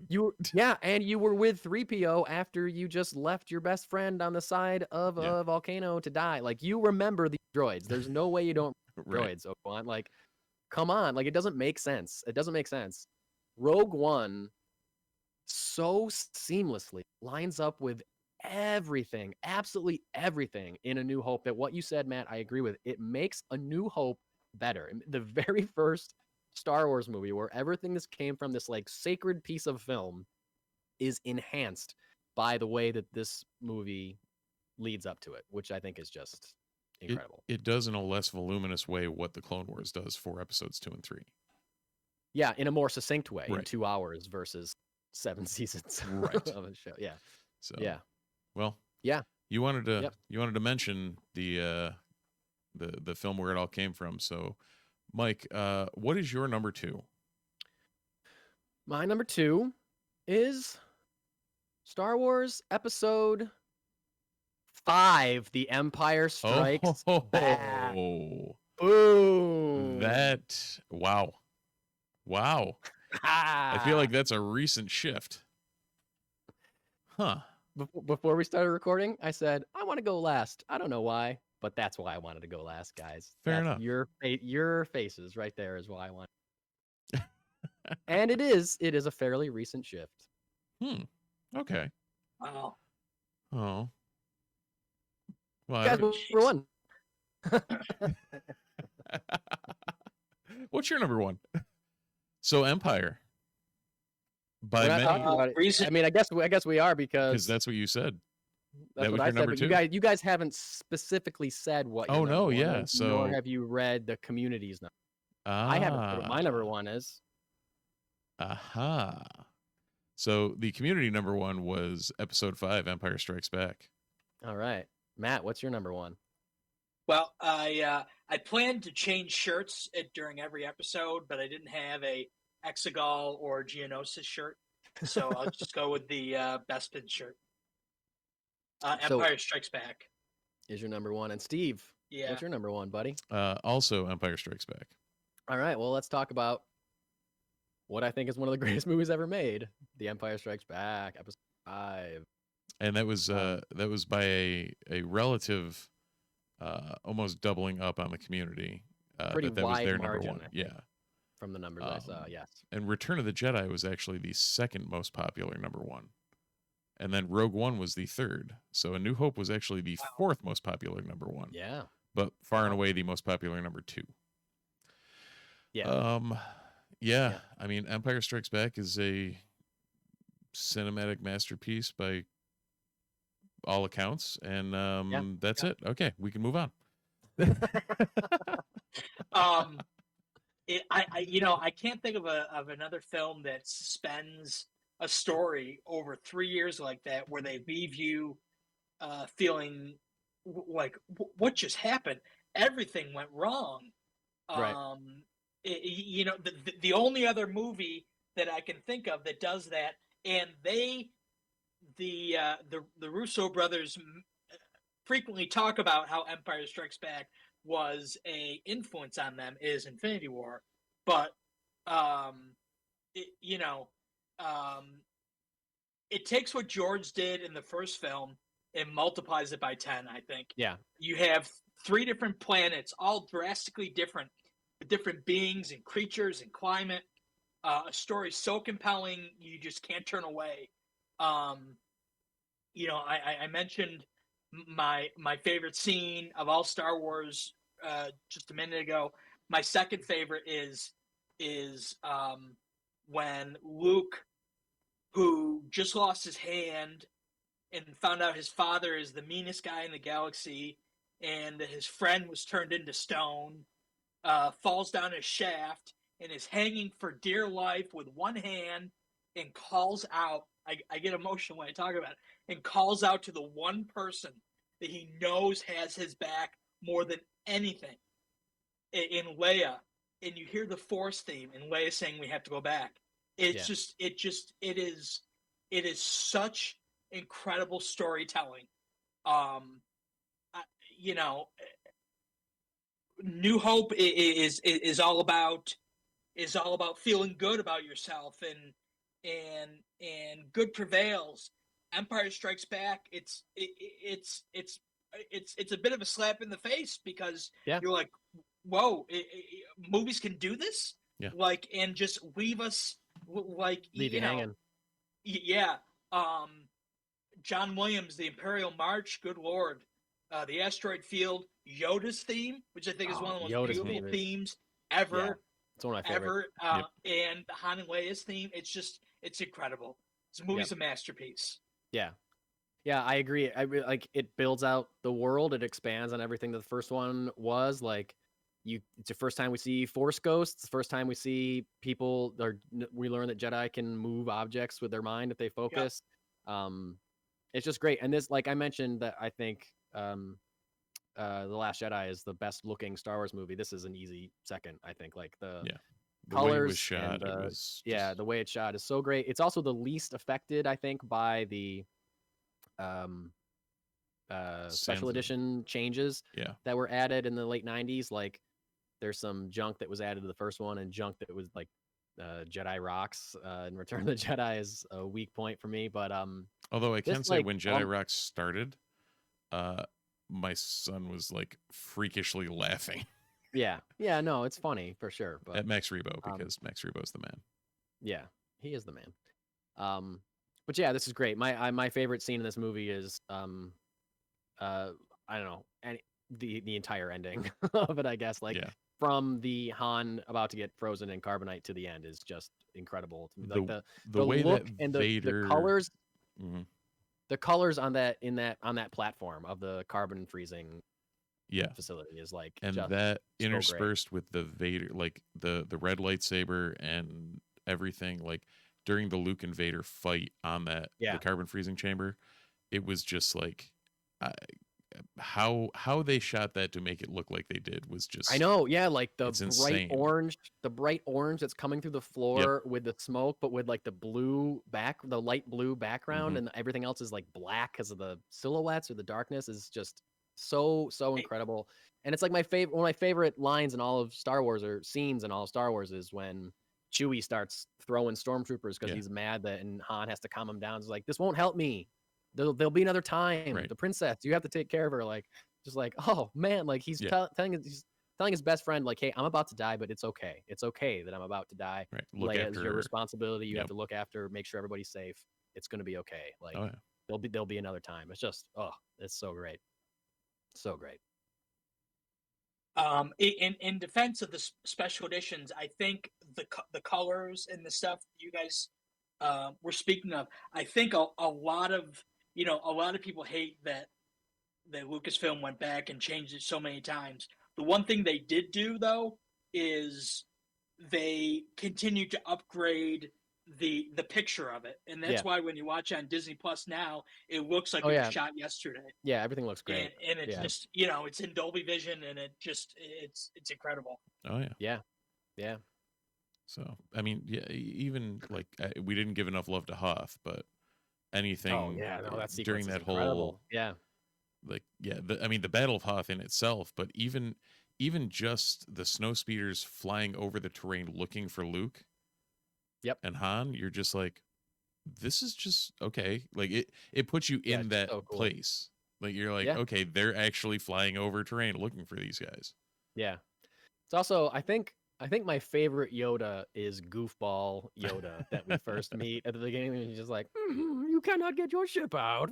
And you were with 3PO after you just left your best friend on the side of a volcano to die. Like, you remember these droids. There's no way you don't droids, Obi-Wan. Like, come on. Like, it doesn't make sense. Rogue One so seamlessly lines up with everything, absolutely everything in A New Hope, that what you said, Matt, I agree with. It makes A New Hope better. The very first Star Wars movie, where everything this came from, this like sacred piece of film, is enhanced by the way that this movie leads up to it, which I think is just incredible. It does in a less voluminous way what the Clone Wars does for episodes 2 and 3. Yeah, in a more succinct way, in 2 hours versus 7 seasons of a show. Yeah. So yeah. Well, yeah. You wanted to mention the film where it all came from. So, Mike, what is your number 2? My number 2 is Star Wars Episode 5, The Empire Strikes Back. Boom. Wow. I feel like that's a recent shift. Huh. Before we started recording, I said, I want to go last. I don't know why, but that's why I wanted to go last, guys. Fair enough. Your faces right there is why I want. And it is a fairly recent shift. Okay. Wow. Oh. Well, guys, number one. What's your number one? So Empire. By many, I mean, I guess we are because that's what you said. That's what I said. But you guys haven't specifically said what. Oh no, yeah. So nor have you read the community's number. I haven't. My number one is. Aha. So the community number one was Episode 5, Empire Strikes Back. All right, Matt, what's your number one? Well, I planned to change shirts during every episode, but I didn't have a Exegol or Geonosis shirt, so I'll just go with the Bespin shirt. Empire Strikes Back is your number one, and Steve, what's your number one, buddy? Also Empire Strikes Back. All right, well, let's talk about what I think is one of the greatest movies ever made, The Empire Strikes Back, Episode 5. And that was by a relative, almost doubling up on the community. Pretty that wide was their margin, number one. Yeah. From the numbers I saw, yes. And Return of the Jedi was actually the second most popular number one. And then Rogue One was the third. So A New Hope was actually the fourth most popular number one. Yeah. But far and away the most popular number two. Yeah. Yeah. I mean, Empire Strikes Back is a cinematic masterpiece by all accounts. And that's it. Okay, we can move on. I can't think of another film that suspends a story over 3 years like that, where they leave you feeling like, what just happened? Everything went wrong. Right. The only other movie that I can think of that does that, and the Russo brothers frequently talk about how Empire Strikes Back was a influence on them, is Infinity War, but it takes what George did in the first film and multiplies it by 10. I think. Yeah. You have 3 different planets, all drastically different, with different beings and creatures and climate. A story so compelling you just can't turn away. I mentioned my favorite scene of all Star Wars just a minute ago. My second favorite is when Luke, who just lost his hand and found out his father is the meanest guy in the galaxy and his friend was turned into stone, falls down a shaft and is hanging for dear life with one hand and calls out. I get emotional when I talk about it, and calls out to the one person that he knows has his back more than anything, in Leia. And you hear the Force theme and Leia saying, "We have to go back." It is such incredible storytelling. New Hope is all about feeling good about yourself and good prevails. Empire Strikes Back, it's a bit of a slap in the face, because you're like, whoa, movies can do this, and just leave us leave you hanging. Yeah. John Williams, the Imperial March, good Lord. The Asteroid Field, Yoda's theme, which I think is one of the most beautiful themes ever. Yeah, it's one of my favorites. And Han and Leia's theme, it's incredible. This movie's a masterpiece. Yeah. Yeah, I agree. It builds out the world. It expands on everything that the first one was. It's the first time we see Force ghosts. It's the first time we see we learn that Jedi can move objects with their mind if they focus. Yeah. It's just great. And this, like I mentioned, that I think The Last Jedi is the best looking Star Wars movie. This is an easy second, I think. The colors, way it was shot, the way it's shot is so great. It's also the least affected, I think, by the special edition changes that were added in the late 90s. Like there's some junk that was added to the first one and junk that was like Jedi rocks and Return of the Jedi is a weak point for me. But although I can say when Jedi Rocks started, my son was like freakishly laughing. Yeah, no, it's funny for sure. But at Max Rebo, because Max Rebo's the man. Yeah, he is the man. But yeah, this is great. My favorite scene in this movie is I don't know, and the entire ending of it, I guess. Like from the Han about to get frozen in carbonite to the end is just incredible to me. Like the way look that and Vader... the colors, the colors on that platform of the carbon freezing facility is like, and that interspersed with the Vader, like the red lightsaber and everything, like during the Luke and Vader fight on that the carbon freezing chamber, it was just like how they shot that to make it look like they did was just, I know, like the bright orange that's coming through the floor with the smoke, but with like the light blue background, and everything else is like black because of the silhouettes or the darkness is just so incredible. And it's like one of my favorite lines in all of Star Wars, or scenes in all of Star Wars, is when Chewie starts throwing stormtroopers because he's mad that, and Han has to calm him down. It's like, this won't help me. There'll be another time. The princess, you have to take care of her. Like, just like, oh man, like he's telling his best friend, like, hey, I'm about to die, but it's okay. It's okay that I'm about to die. Leia is your responsibility. You have to look after, make sure everybody's safe. It's gonna be okay. Like, there'll be another time. It's just, it's so great, so great. In defense of the special editions, I think the colors and the stuff you guys were speaking of, I think a lot of people hate that Lucasfilm went back and changed it so many times. The one thing they did do, though, is they continued to upgrade the picture of it, and that's why when you watch it on Disney Plus now, it looks like it was shot yesterday. Yeah, everything looks great, and it's just it's in Dolby Vision, and it's incredible. Oh yeah. So I mean, even like we didn't give enough love to Hoth, but anything during that whole the Battle of Hoth in itself, but even just the snowspeeders flying over the terrain looking for Luke and Han, you're just like, this is just okay. Like it puts you in that place. Like you're like, okay, they're actually flying over terrain looking for these guys. Yeah. It's also, I think my favorite Yoda is Goofball Yoda that we first meet at the beginning, and he's just like, you cannot get your ship out.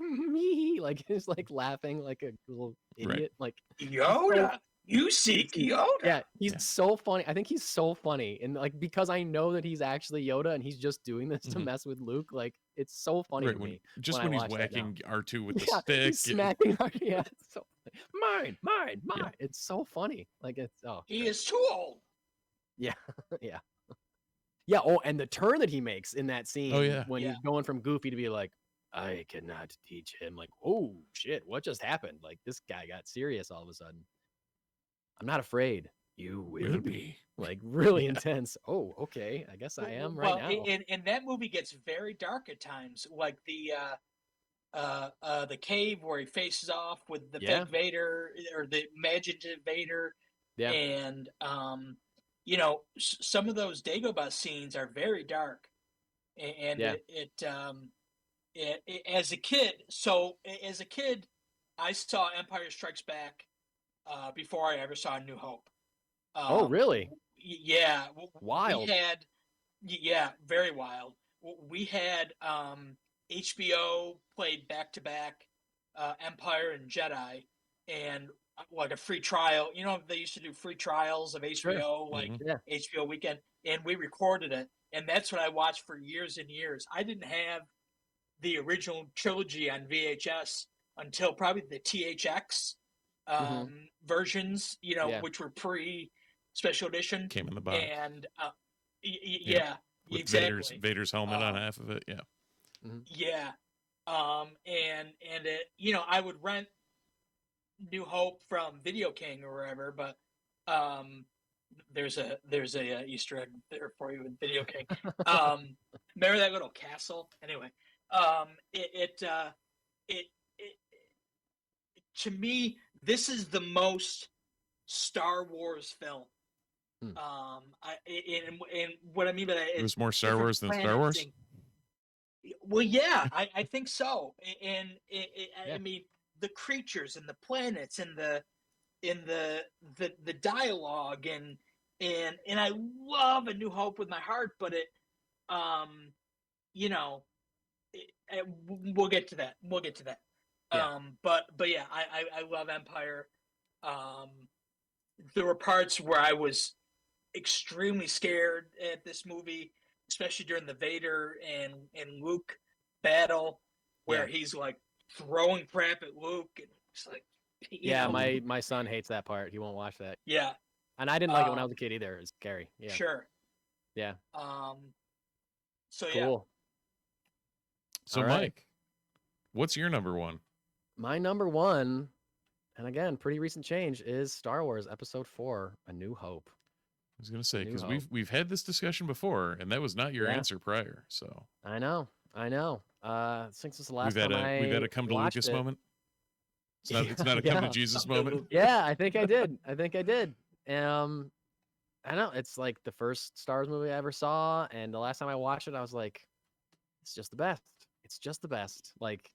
Like he's like laughing like a little idiot. Like, Yoda, you seek Yoda. Yeah, he's so funny. I think he's so funny, and like because I know that he's actually Yoda and he's just doing this to mess with Luke. Like it's so funny to me. Just when he's whacking R2 with the stick, he's smacking R2. Yeah, it's so funny. Mine. Yeah. It's so funny. Like it's he is too old. Yeah. Oh, and the turn that he makes in that scene when he's going from Goofy to be like, I cannot teach him. Like, oh shit, what just happened? Like this guy got serious all of a sudden. I'm not afraid. You will be. Like really intense. Oh, okay. I guess I am right now. And that movie gets very dark at times. Like the cave where he faces off with the fake Vader or the imaginative Vader. Yeah. And some of those Dagobah scenes are very dark. And as a kid, I saw Empire Strikes Back before I ever saw New Hope. Oh, really? Yeah. Wild. Very wild. We had HBO played back-to-back Empire and Jedi, and like a free trial. You know, they used to do free trials of HBO, HBO Weekend, and we recorded it. And that's what I watched for years and years. I didn't have the original trilogy on VHS until probably the THX versions, which were pre-special edition. Came in the box. And with exactly. Vader's helmet on half of it. Yeah. Mm-hmm. Yeah. And it, I would rent New Hope from Video King or wherever, but there's a Easter egg there for you in Video King. Remember that little castle? Anyway, to me, this is the most Star Wars film. And what I mean by that, it was more Star Wars than Star Wars. Well, yeah, I think so. And I mean, the creatures and the planets and the dialogue and I love A New Hope with my heart, but it, you know, we'll get to that. We'll get to that. Yeah. But yeah, I love Empire. There were parts where I was extremely scared at this movie, especially during the Vader and Luke battle, where he's like throwing crap at Luke, and it's like, my son hates that part. He won't watch that. Yeah, and I didn't like it when I was a kid either. It's scary. Yeah, sure. Yeah. So cool. So all Mike, right. What's your number one? My number one, and again, pretty recent change, is Star Wars Episode 4: A New Hope. I was gonna say, because we've had this discussion before, and that was not your answer prior. So I know. Since it's the last time we've had a come to Lucas moment. It's not a come to Jesus moment. Yeah, I think I did. I know it's like the first Star Wars movie I ever saw, and the last time I watched it, I was like, it's just the best. It's just the best. Like,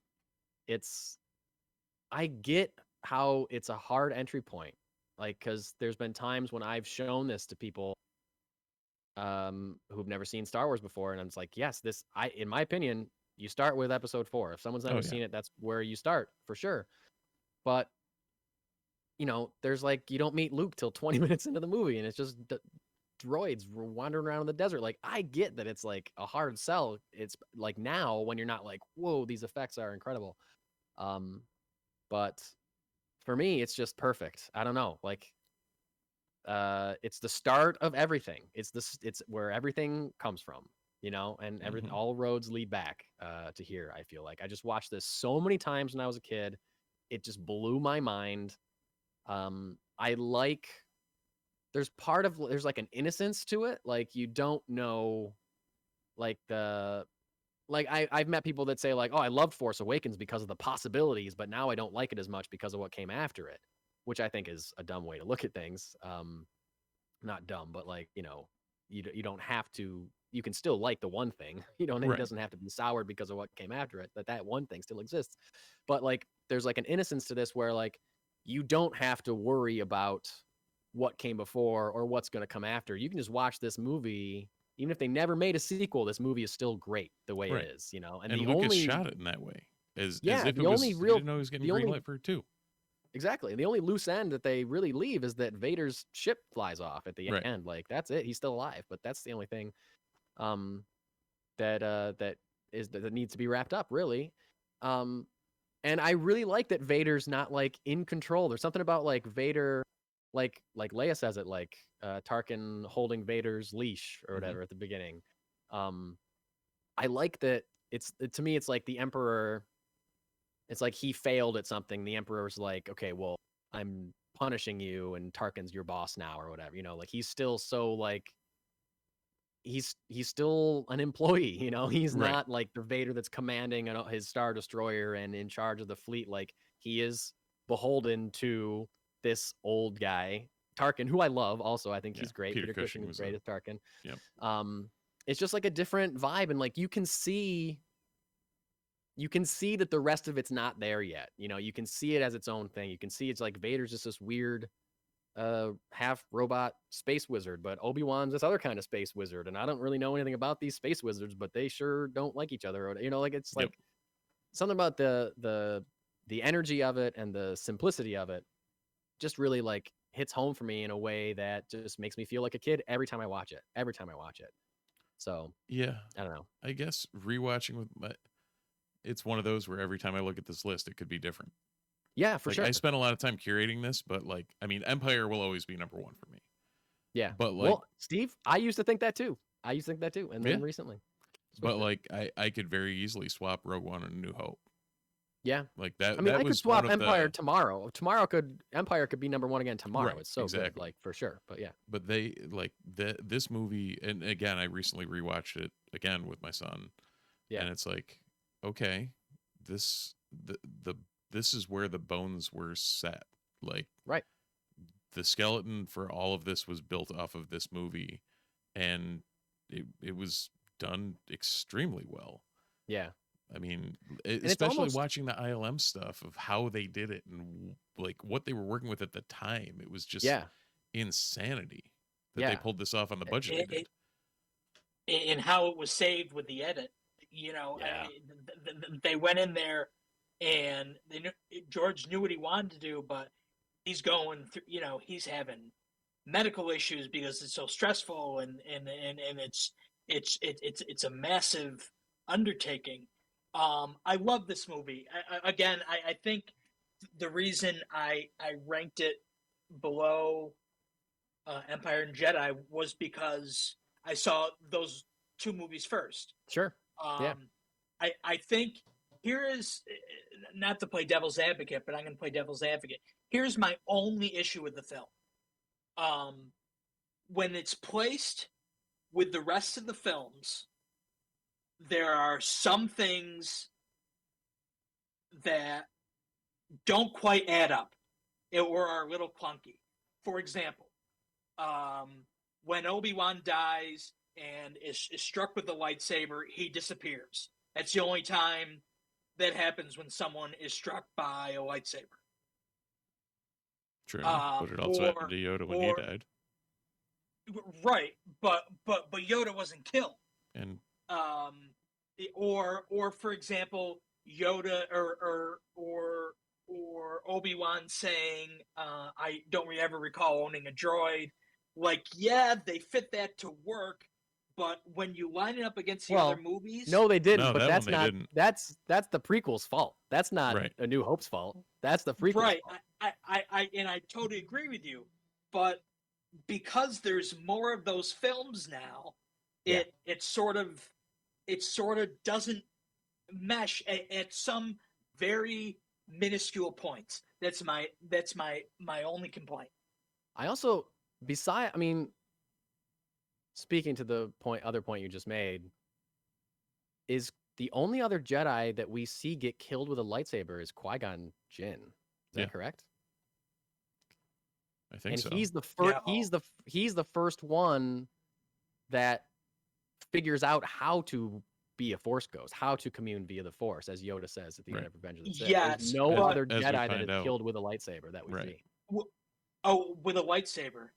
I get how it's a hard entry point. Like, because there's been times when I've shown this to people who've never seen Star Wars before, and I'm just like, yes, in my opinion, you start with Episode 4. If someone's never seen it, that's where you start for sure. But there's like, you don't meet Luke till 20 minutes into the movie, and it's just droids wandering around in the desert. Like, I get that it's like a hard sell. It's like now when you're not like, whoa, these effects are incredible. But for me, it's just perfect. I don't know. Like, it's the start of everything. It's where everything comes from, and all roads lead back to here. I feel like I just watched this so many times when I was a kid. It just blew my mind. There's like an innocence to it. Like, you don't know, I've met people that say like, oh, I loved Force Awakens because of the possibilities, but now I don't like it as much because of what came after it, which I think is a dumb way to look at things. Not dumb, but like, you don't have to, you can still like the one thing, It doesn't have to be soured because of what came after it, that one thing still exists. But like, there's like an innocence to this where like, you don't have to worry about what came before or what's going to come after. You can just watch this movie. Even if they never made a sequel, this movie is still great the way it is, And the Lucas shot it in that way, as if it was, you didn't know he was getting green light for it too. Exactly. The only loose end that they really leave is that Vader's ship flies off at the end. Like, that's it. He's still alive, but that's the only thing that needs to be wrapped up, really. And I really like that Vader's not like in control. There's something about like Vader, like Leia says it, like Tarkin holding Vader's leash or whatever at the beginning. I like that. To me, it's like the Emperor. It's like he failed at something. The Emperor's like, okay, well, I'm punishing you, and Tarkin's your boss now, or whatever. Like, he's still so like, he's still an employee. He's not like the Vader that's commanding his Star Destroyer and in charge of the fleet. Like, he is beholden to this old guy, Tarkin, who I love. Also, I think he's great. Peter Cushing was great as Tarkin. Yep. It's just like a different vibe, and like you can see that the rest of it's not there yet. You can see it as its own thing. You can see it's like Vader's just this weird half robot space wizard, but Obi-Wan's this other kind of space wizard, and I don't really know anything about these space wizards, but they sure don't like each other. Like, it's like something about the energy of it and the simplicity of it just really like hits home for me in a way that just makes me feel like a kid every time I watch it. So yeah, I don't know. I guess rewatching it's one of those where every time I look at this list, it could be different. Yeah, for sure. I spent a lot of time curating this, but like, I mean, Empire will always be number one for me. Yeah, but like, well, Steve, I used to think that too, and then recently. But like, I could very easily swap Rogue One and New Hope. Yeah, like that. I mean, I could swap Empire tomorrow. Empire could be number one again tomorrow. It's so good, like, for sure. But yeah, but they like this movie, and again, I recently rewatched it again with my son. Yeah, and it's like, okay, the this is where the bones were set. Like, right. The skeleton for all of this was built off of this movie, and it was done extremely well. Yeah. I mean, especially watching the ILM stuff of how they did it and like what they were working with at the time. It was just insanity that they pulled this off on the budget they did. And how it was saved with the edit. They went in there and George knew what he wanted to do, but he's going through, he's having medical issues because it's so stressful and it's a massive undertaking. I love this movie. I think the reason I ranked it below Empire and Jedi was because I saw those two movies first. Sure. I think here is, not to play devil's advocate, but I'm going to play devil's advocate. Here's my only issue with the film. When it's placed with the rest of the films, there are some things that don't quite add up or are a little clunky. For example, when Obi-Wan dies and is struck with the lightsaber, he disappears. That's the only time that happens when someone is struck by a lightsaber. True, but it also happened to Yoda when he died. Right, but Yoda wasn't killed. And or for example, Yoda or Obi-Wan saying, "I don't ever recall owning a droid." Like, yeah, they fit that to work, but when you line it up against the other movies, no, they didn't. No, but that's not. That's the prequel's fault. That's not A New Hope's fault. That's the prequel's fault. I totally agree with you, but because there's more of those films now, it sort of doesn't mesh at some very minuscule points. That's my only complaint. I also, speaking to the other point you just made, is the only other Jedi that we see get killed with a lightsaber is Qui-Gon Jinn. Is that correct? I think so. And he's the first. He's the first one that figures out how to be a Force ghost, how to commune via the Force, as Yoda says at the end of Revenge of the Sith. Yes, there's no other Jedi that is killed with a lightsaber that we see. Oh, with a lightsaber.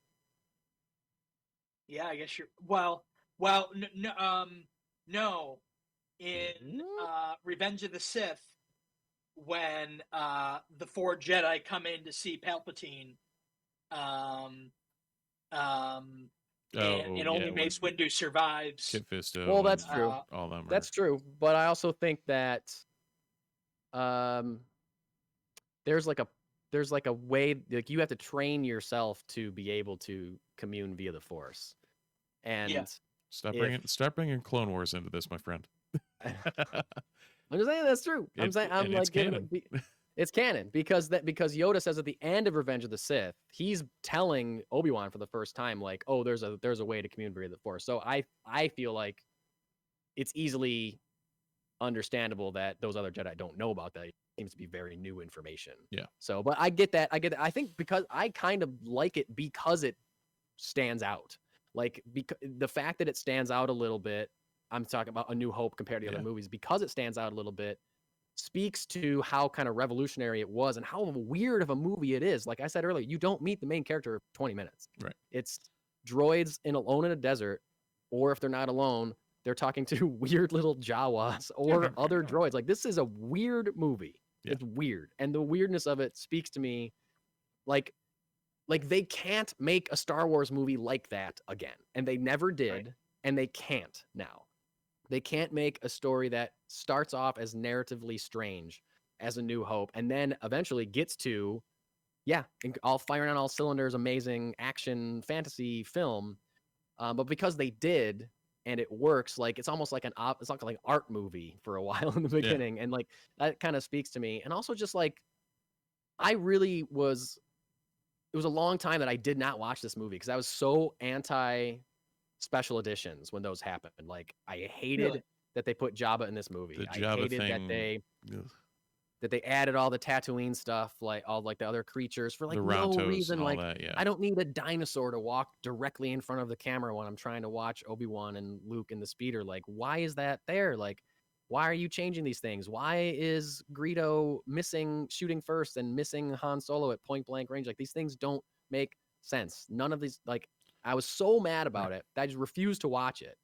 Yeah, I guess you're. Well, no. In Revenge of the Sith, when the 4 Jedi come in to see Palpatine, and only Mace Windu survives. Kit Fisto. Well, that's true. All them. That's true, but I also think that there's like a way, like, you have to train yourself to be able to commune via the Force. And stop bringing Clone Wars into this, my friend. I'm just saying that's true. It's canon. It's canon because Yoda says at the end of Revenge of the Sith, he's telling Obi-Wan for the first time, like, oh, there's a way to commune via the Force. So I feel like it's easily understandable that those other Jedi don't know about that. It seems to be very new information. Yeah. So, but I get that. I think because I kind of like it because it stands out. Like, the fact that it stands out a little bit, I'm talking about A New Hope compared to the other movies, because it stands out a little bit, speaks to how kind of revolutionary it was and how weird of a movie it is. Like I said earlier, you don't meet the main character for 20 minutes. Right. It's droids alone in a desert, or if they're not alone, they're talking to weird little Jawas or other droids. Like, this is a weird movie. Yeah. It's weird. And the weirdness of it speaks to me like they can't make a Star Wars movie like that again. And they never did. And they can't now. They can't make a story that starts off as narratively strange as A New Hope and then eventually gets to, all firing on all cylinders, amazing action fantasy film. But because they did, and it works, like, it's almost like it's like an art movie for a while in the beginning. And like, that kind of speaks to me. And also just like, it was a long time that I did not watch this movie because I was so anti special editions when those happened. Like, I hated that they put Jabba in this movie. The Jabba hated thing, that they that they added all the Tatooine stuff, like all like the other creatures for like the no Rontos reason. and all Like that, yeah. I don't need a dinosaur to walk directly in front of the camera when I'm trying to watch Obi-Wan and Luke in the speeder. Like, why is that there? Like, why are you changing these things? Why is Greedo missing shooting first and missing Han Solo at point blank range? Like, these things don't make sense. None of these, like, I was so mad about it that I just refused to watch it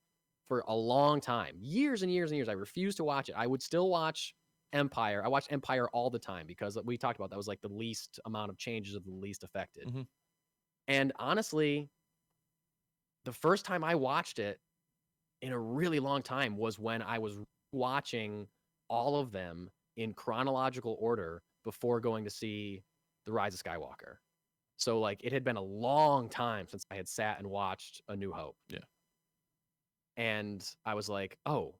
for a long time. Years and years and years. I refused to watch it. I would still watch Empire. I watched Empire all the time because we talked about that was like the least amount of changes of the least affected. Mm-hmm. And honestly, the first time I watched it in a really long time was when I was watching all of them in chronological order before going to see The Rise of Skywalker. So like it had been a long time since I had sat and watched A New Hope. Yeah. And I was like, oh,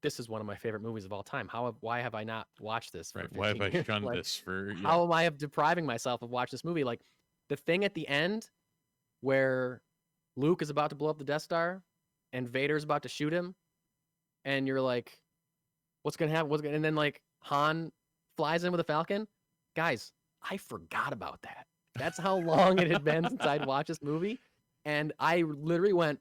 this is one of my favorite movies of all time. Why have I not watched this? For right. Why have I shunned like, this for? Yeah. How am I depriving myself of watching this movie? Like the thing at the end where Luke is about to blow up the Death Star and Vader's about to shoot him, and you're like, what's gonna happen? And then like Han flies in with a Falcon. Guys, I forgot about that. That's how long it had been since I'd watched this movie, and I literally went.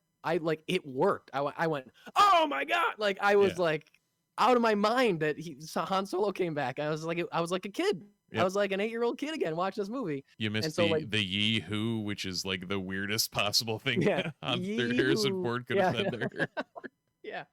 It worked. I went, oh my god! Like I was like out of my mind that Han Solo came back. I was like a kid. Yep. I was like an 8-year-old kid again watching this movie. You missed the Yee Who, which is like the weirdest possible thing Harrison Ford could have said there. Yeah.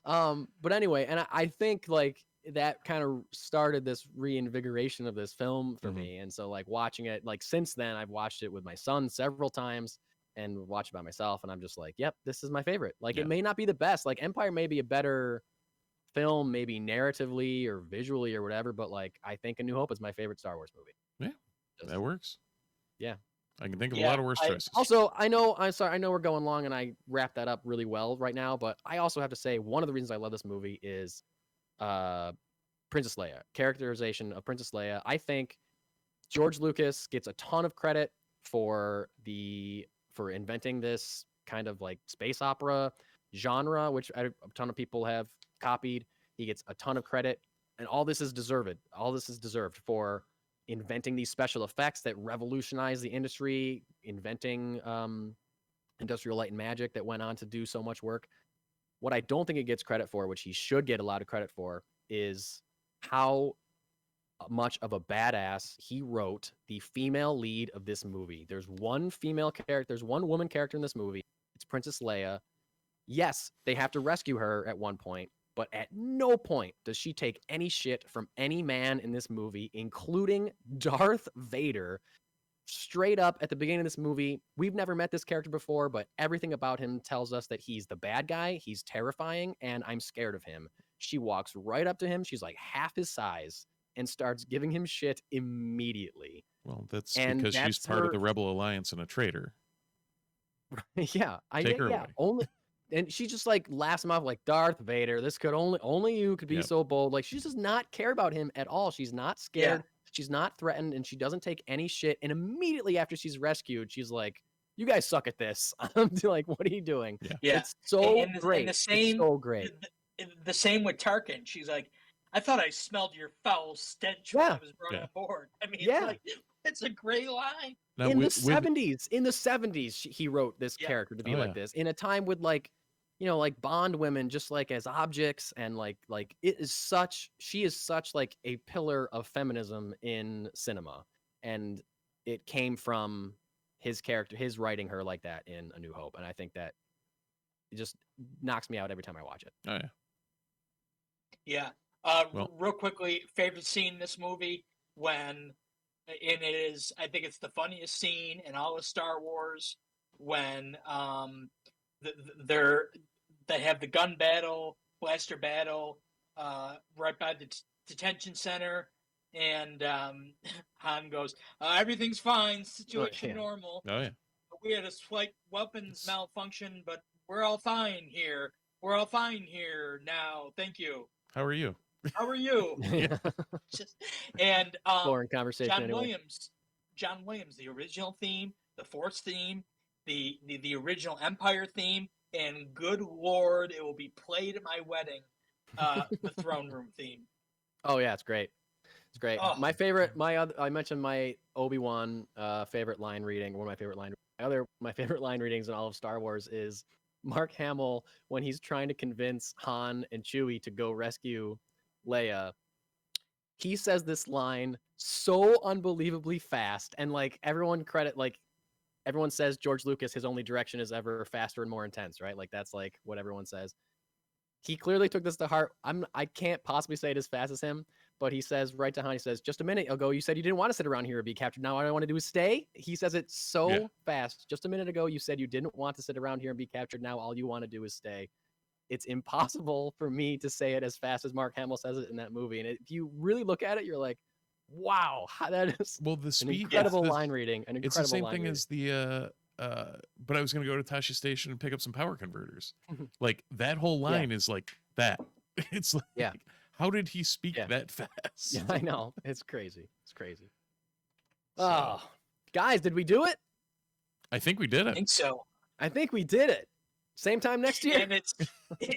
But anyway, and I think like that kind of started this reinvigoration of this film for me. And so like watching it, like since then I've watched it with my son several times and watched it by myself, and I'm just like, yep, this is my favorite. Like it may not be the best. Like Empire may be a better film, maybe narratively or visually or whatever, but like I think A New Hope is my favorite Star Wars movie. Yeah, that works. Yeah, I can think of a lot of worse choices. Also, I know we're going long and I wrapped that up really well right now, but I also have to say one of the reasons I love this movie is Princess Leia. Characterization of Princess Leia. I think George Lucas gets a ton of credit for inventing this kind of like space opera genre, which a ton of people have copied. He gets a ton of credit, and all this is deserved. All this is deserved for inventing these special effects that revolutionized the industry, inventing Industrial Light and Magic that went on to do so much work. What I don't think it gets credit for, which he should get a lot of credit for, is how much of a badass he wrote the female lead of this movie. There's one female character, there's one woman character in this movie. It's Princess Leia. Yes, they have to rescue her at one point, but at no point does she take any shit from any man in this movie, including Darth Vader. Straight up at the beginning of this movie, we've never met this character before, but everything about him tells us that he's the bad guy, he's terrifying, and I'm scared of him. She walks right up to him, she's like half his size, and starts giving him shit immediately. Well, that's because she's part of the Rebel Alliance and a traitor. Yeah, Take her away. Only, and she just like laughs him off like, Darth Vader, this could only you could be so bold. Like she does not care about him at all. She's not scared. Yeah. She's not threatened, and she doesn't take any shit. And immediately after she's rescued, she's like, "You guys suck at this." I'm like, "What are you doing?" Yeah, it's so great. The same, it's so great. The same with Tarkin. She's like, "I thought I smelled your foul stench when I was brought on board." I mean, it's a great line. Now, in the 70s, he wrote this character to be like this in a time with like, like Bond women just like as objects, and like she is such like a pillar of feminism in cinema, and it came from his character, his writing her like that in A New Hope, and I think that it just knocks me out every time I watch it. Oh yeah. Real quickly, favorite scene in this movie when. And it is, I think it's the funniest scene in all of Star Wars when they have the gun battle, blaster battle, right by the detention center, and Han goes, "Everything's fine, situation normal. Oh yeah, we had a slight weapons malfunction, but we're all fine here. We're all fine here now. Thank you. How are you? How are you?" And boring conversation. John Williams, the original theme, the Force theme, the original Empire theme, and good Lord, it will be played at my wedding. The Throne Room theme. Oh yeah, it's great. It's great. Oh. I mentioned my Obi-Wan favorite line reading. One of my favorite my favorite line readings in all of Star Wars is Mark Hamill when he's trying to convince Han and Chewie to go rescue Leia. He says this line so unbelievably fast, and like everyone says George Lucas, his only direction is ever faster and more intense, right? Like that's like what everyone says. He clearly took this to heart. I can't possibly say it as fast as him, but he says right to Han, he says, just a minute ago, you said you didn't want to sit around here and be captured. Now all I want to do is stay. He says it so fast. Just a minute ago, you said you didn't want to sit around here and be captured. Now all you want to do is stay. It's impossible for me to say it as fast as Mark Hamill says it in that movie. And if you really look at it, you're like, wow, that is an incredible line reading. It's the same thing as the but I was going to go to Tasha Station and pick up some power converters. Like that whole line is like that. It's like, how did he speak that fast? Yeah, I know. It's crazy. It's crazy. Oh, guys, did we do it? I think we did it. I think so. I think we did it. Same time next year. And it's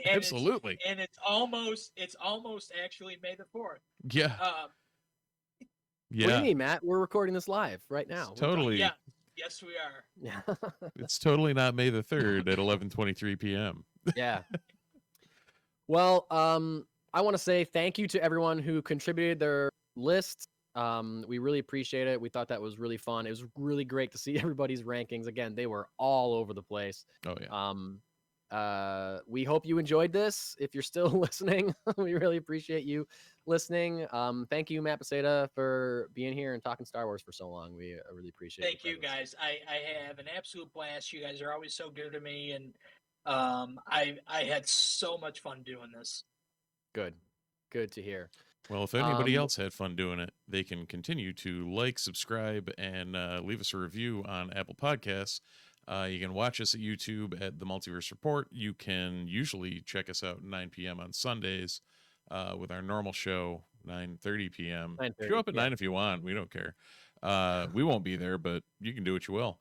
absolutely. It's almost actually May the 4th. Yeah. Yeah. What do you mean, Matt? We're recording this live right now. Totally. Yeah. Yes, we are. Yeah. It's totally not May the 3rd at 11:23 p.m. Yeah. Well, I want to say thank you to everyone who contributed their lists. We really appreciate it. We thought that was really fun. It was really great to see everybody's rankings. Again, they were all over the place. Oh yeah. We hope you enjoyed this. If you're still listening, we really appreciate you listening. Thank you, Matt Beisiada, for being here and talking Star Wars for so long. We really appreciate it. Thank you, guys. I have an absolute blast. You guys are always so good to me, and I had so much fun doing this. Good to hear. Well, if anybody else had fun doing it, they can continue to like, subscribe, and leave us a review on Apple Podcasts. You can watch us at YouTube at the Multiverse Report. You can usually check us out at 9 p.m. on Sundays with our normal show, 9:30 p.m. Show up at 9 if you want. We don't care. We won't be there, but you can do what you will.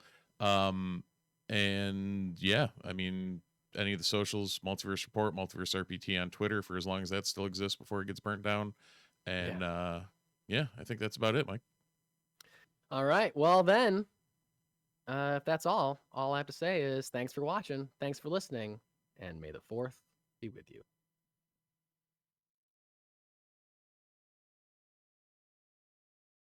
And yeah, I mean, any of the socials, Multiverse Report, Multiverse RPT on Twitter for as long as that still exists before it gets burnt down. And yeah, I think that's about it, Mike. All right. Well, then, if that's all I have to say is thanks for watching, thanks for listening, and may the 4th be with you.